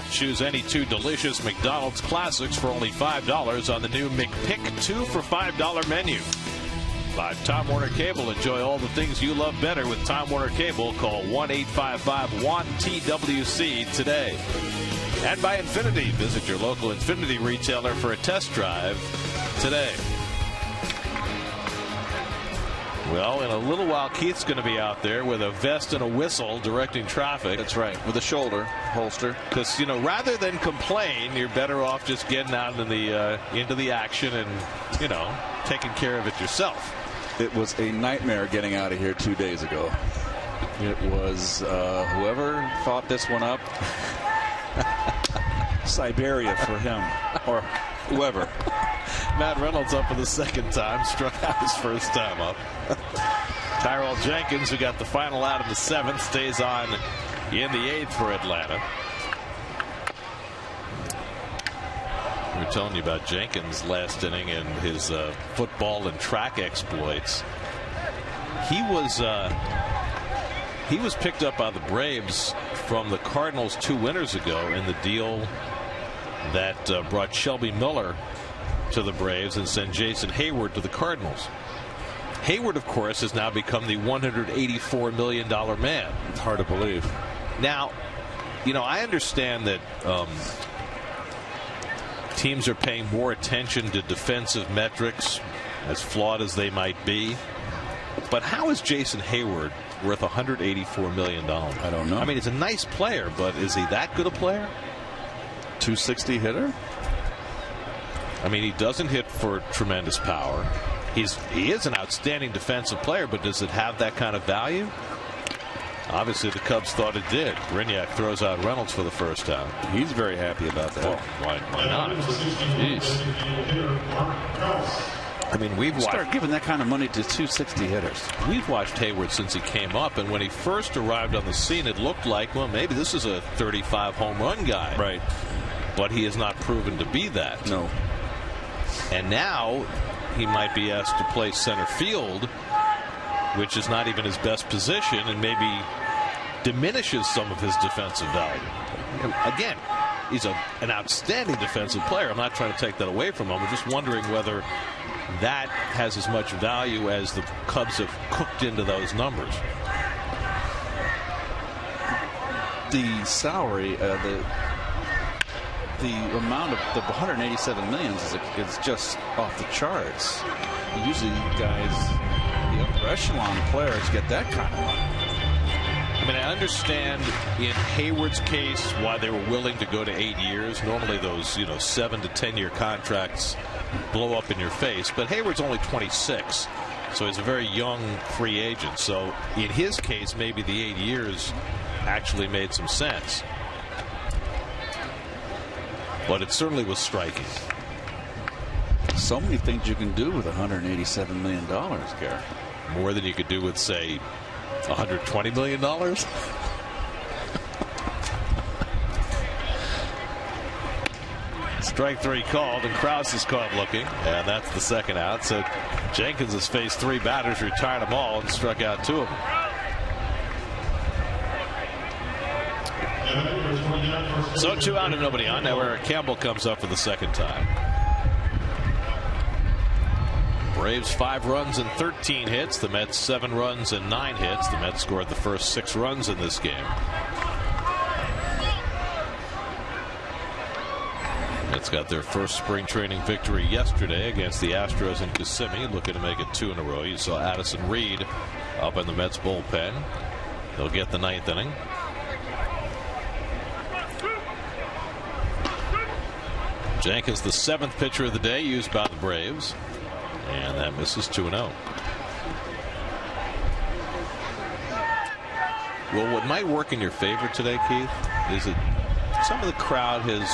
Choose any 2 delicious McDonald's classics for only $5 on the new McPick 2 for $5 menu. By Time Warner Cable, enjoy all the things you love better with Time Warner Cable. Call 1-855-WANT-TWC today. And by Infinity, visit your local Infinity retailer for a test drive today. Well, in a little while, Keith's going to be out there with a vest and a whistle directing traffic. That's right, with a shoulder holster. Because, you know, rather than complain, you're better off just getting out into the action and, you know, taking care of it yourself. It was a nightmare getting out of here 2 days ago. It was whoever thought this one up, Siberia for him, or whoever. Matt Reynolds up for the second time, struck out his first time up. Tyrell Jenkins, who got the final out in the 7th, stays on in the 8th for Atlanta. We were telling you about Jenkins last inning and his football and track exploits. He was picked up by the Braves from the Cardinals 2 winters ago in the deal that brought Shelby Miller to the Braves and sent Jason Hayward to the Cardinals. Hayward, of course, has now become the $184 million man. It's hard to believe. Now, you know, I understand that teams are paying more attention to defensive metrics, as flawed as they might be. But how is Jason Hayward worth $184 million? I don't know. I mean, he's a nice player, but is he that good a player? 260 hitter? I mean, he doesn't hit for tremendous power. He is an outstanding defensive player, but does it have that kind of value? Obviously, the Cubs thought it did. Brignac throws out Reynolds for the first time. He's very happy about that. Well, why not? Jeez. I mean, we've start giving that kind of money to 260 hitters. We've watched Hayward since he came up, and when he first arrived on the scene, it looked like, well, maybe this is a 35 home run guy. Right. But he has not proven to be that. No. And now he might be asked to play center field, which is not even his best position, and maybe diminishes some of his defensive value. Again, he's an outstanding defensive player. I'm not trying to take that away from him. I'm just wondering whether that has as much value as the Cubs have cooked into those numbers. The salary, the amount of the $187 million is just off the charts. Usually, guys, the upper echelon players get that kind of money. I mean, I understand in Hayward's case why they were willing to go to 8 years. Normally, those 7 to 10 year contracts blow up in your face. But Hayward's only 26, so he's a very young free agent. So in his case, maybe the 8 years actually made some sense. But it certainly was striking. So many things you can do with $187 million, Gary. More than you could do with, say, $120 million? Strike 3 called, and Krause is caught looking, and that's the second out. So Jenkins has faced 3 batters, retired them all, and struck out 2 of them. So 2 out and nobody on. Now Eric Campbell comes up for the second time. Braves 5 runs and 13 hits. The Mets 7 runs and 9 hits. The Mets scored the first 6 runs in this game. Mets got their first spring training victory yesterday against the Astros in Kissimmee, looking to make it 2 in a row. You saw Addison Reed up in the Mets bullpen. They'll get the 9th inning. Jenkins, the 7th pitcher of the day, used by the Braves. And that misses 2-0. Well, what might work in your favor today, Keith, is that some of the crowd has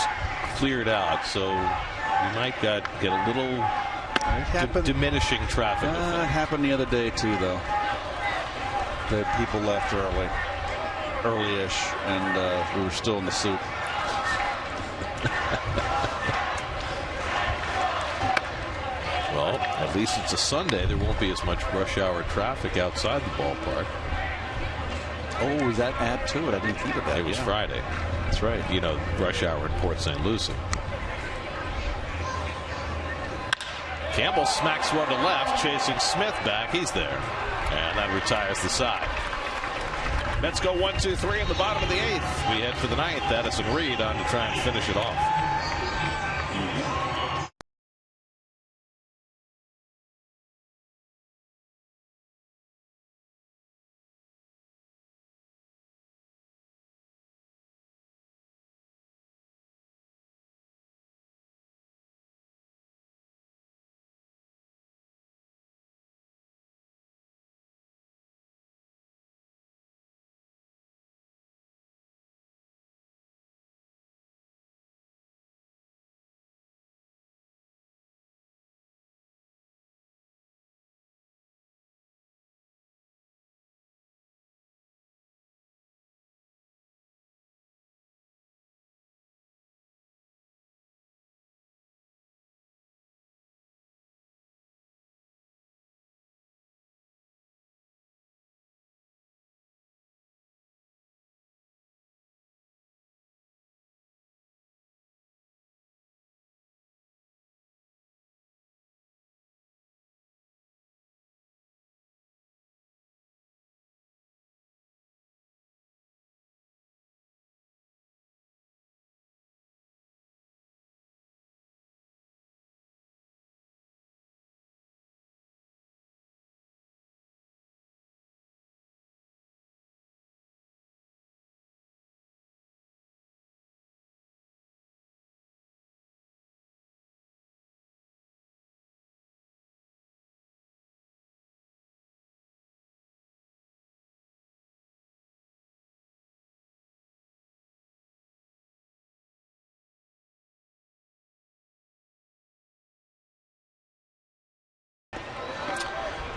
cleared out, so you might get a little diminishing traffic. It happened the other day too, though. The people left early-ish, and we were still in the soup. Well, at least it's a Sunday. There won't be as much rush hour traffic outside the ballpark. Oh, does that add to it? I didn't think of that. It was Friday. That's right. You know, rush hour in Port St. Lucie. Campbell smacks one to left, chasing Smith back. He's there. And that retires the side. Mets go 1-2-3 in the bottom of the 8th. We head for the 9th. Addison Reed on to try and finish it off.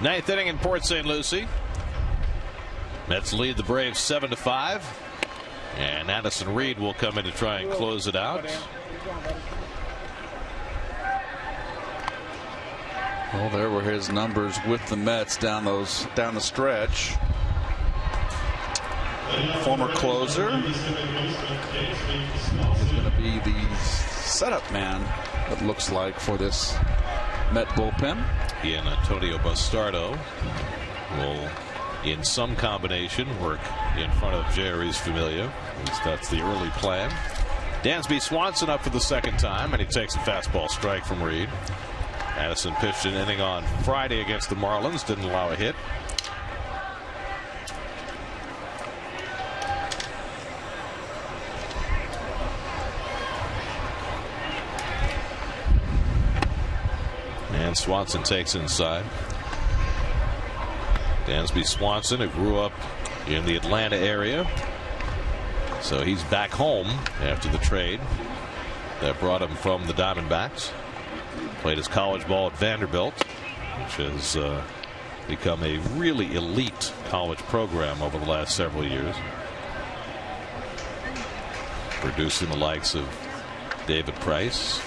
Ninth inning in Port St. Lucie. Mets lead the Braves 7-5. And Addison Reed will come in to try and close it out. Well, there were his numbers with the Mets down the stretch. Former closer is going to be the setup man, it looks like, for this Met bullpen. He and Antonio Bastardo will, in some combination, work in front of Jerry's Familia. At least that's the early plan. Dansby Swanson up for the second time, and he takes a fastball strike from Reed. Addison pitched an inning on Friday against the Marlins, didn't allow a hit. And Swanson takes inside. Dansby Swanson, who grew up in the Atlanta area, so he's back home after the trade that brought him from the Diamondbacks. Played his college ball at Vanderbilt, which has become a really elite college program over the last several years, producing the likes of David Price.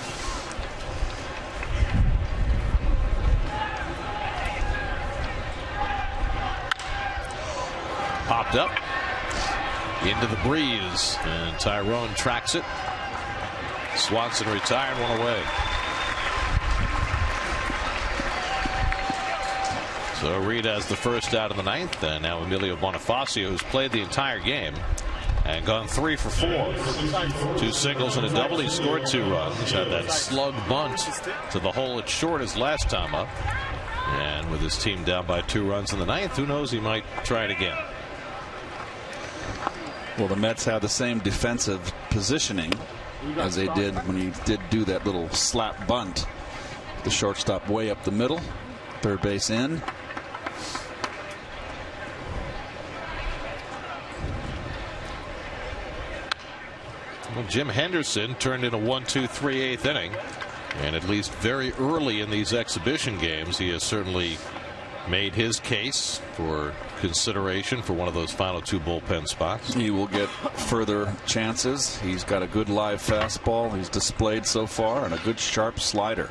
Popped up into the breeze, and Tyrone tracks it. Swanson retired, one away. So Reed has the first out of the ninth, and now Emilio Bonifacio, who's played the entire game and gone 3 for 4. 2 singles and a double. He scored 2 runs. Had that slug bunt to the hole at short his last time up. And with his team down by 2 runs in the ninth, who knows, he might try it again. Well, the Mets have the same defensive positioning as they did when he did do that little slap bunt. The shortstop way up the middle, third base in. Well, Jim Henderson turned in a 1-2-3 8th inning, and at least very early in these exhibition games, he has certainly made his case for consideration for one of those final 2 bullpen spots. He will get further chances. He's got a good live fastball he's displayed so far, and a good sharp slider.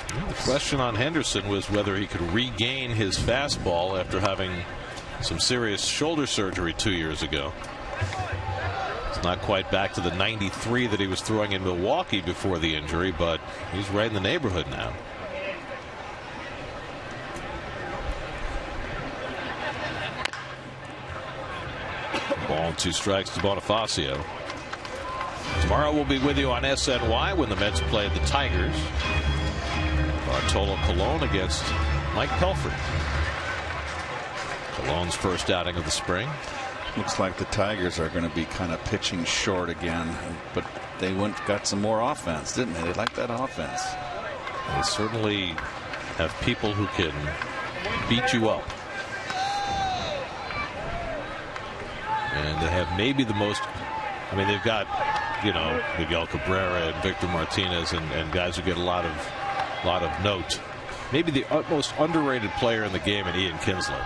The question on Henderson was whether he could regain his fastball after having some serious shoulder surgery 2 years ago. It's not quite back to the 93 that he was throwing in Milwaukee before the injury, but he's right in the neighborhood now. Ball and 2 strikes to Bonifacio. Tomorrow we'll be with you on SNY when the Mets play the Tigers. Bartolo Colon against Mike Pelfrey. Colon's first outing of the spring. Looks like the Tigers are going to be kind of pitching short again, but they got some more offense, didn't they? They like that offense. They certainly have people who can beat you up. And they have maybe the most, I mean, they've got, you know, Miguel Cabrera and Victor Martinez and guys who get a lot of note. Maybe the most underrated player in the game in Ian Kinsler.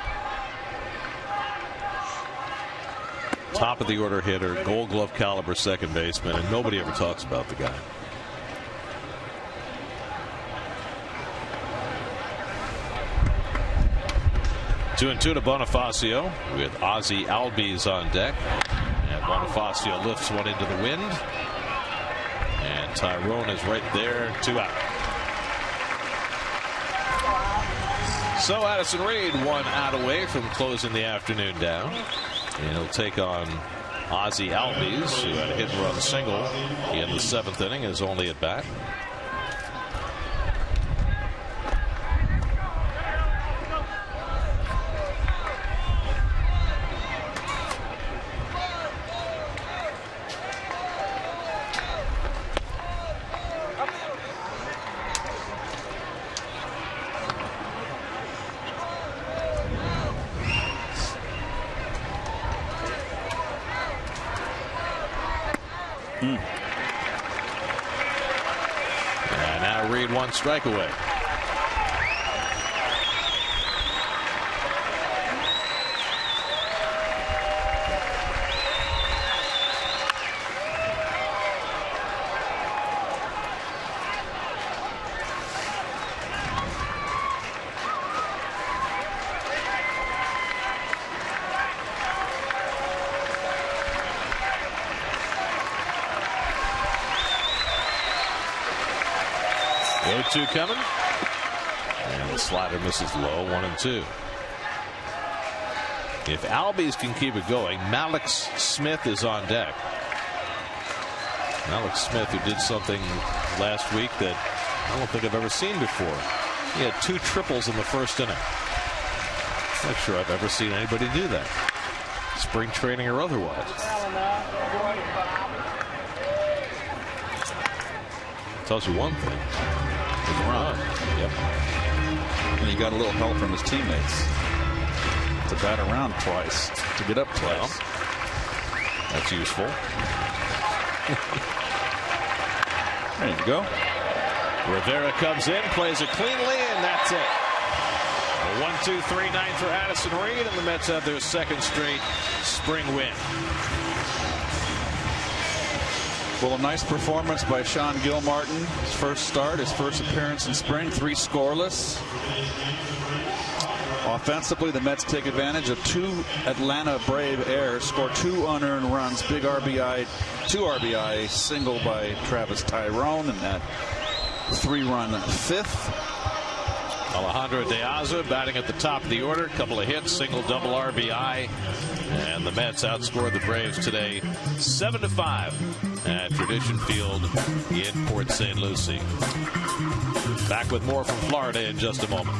Top of the order hitter, Gold Glove caliber second baseman, and nobody ever talks about the guy. Two and two to Bonifacio with Ozzie Albies on deck, and Bonifacio lifts one into the wind, and Tyrone is right there, 2 out. So Addison Reed 1 out away from closing the afternoon down, and he'll take on Ozzie Albies, who had a hit and run single in the 7th inning, is only at bat. And now Reed 1 strike away. 2 coming. And the slider misses low, 1-2. If Albies can keep it going, Mallex Smith is on deck. Mallex Smith, who did something last week that I don't think I've ever seen before. He had 2 triples in the first inning. Not sure I've ever seen anybody do that, spring training or otherwise. Tells you one thing. He's wrong. Yep. And he got a little help from his teammates to bat around twice, to get up twice. Well, that's useful. There you go. Rivera comes in, plays it cleanly, and that's it. A 1-2-3 ninth for Addison Reed, and the Mets have their second straight spring win. Well, a nice performance by Sean Gilmartin. His first start, his first appearance in spring, 3 scoreless. Offensively, the Mets take advantage of 2 Atlanta Brave errors, score 2 unearned runs, big RBI, 2 RBI single by Travis Tyrone, and that 3-run 5th. Alejandro De Aza batting at the top of the order. Couple of hits, single, double RBI. And the Mets outscored the Braves today 7-5 at Tradition Field in Port St. Lucie. Back with more from Florida in just a moment.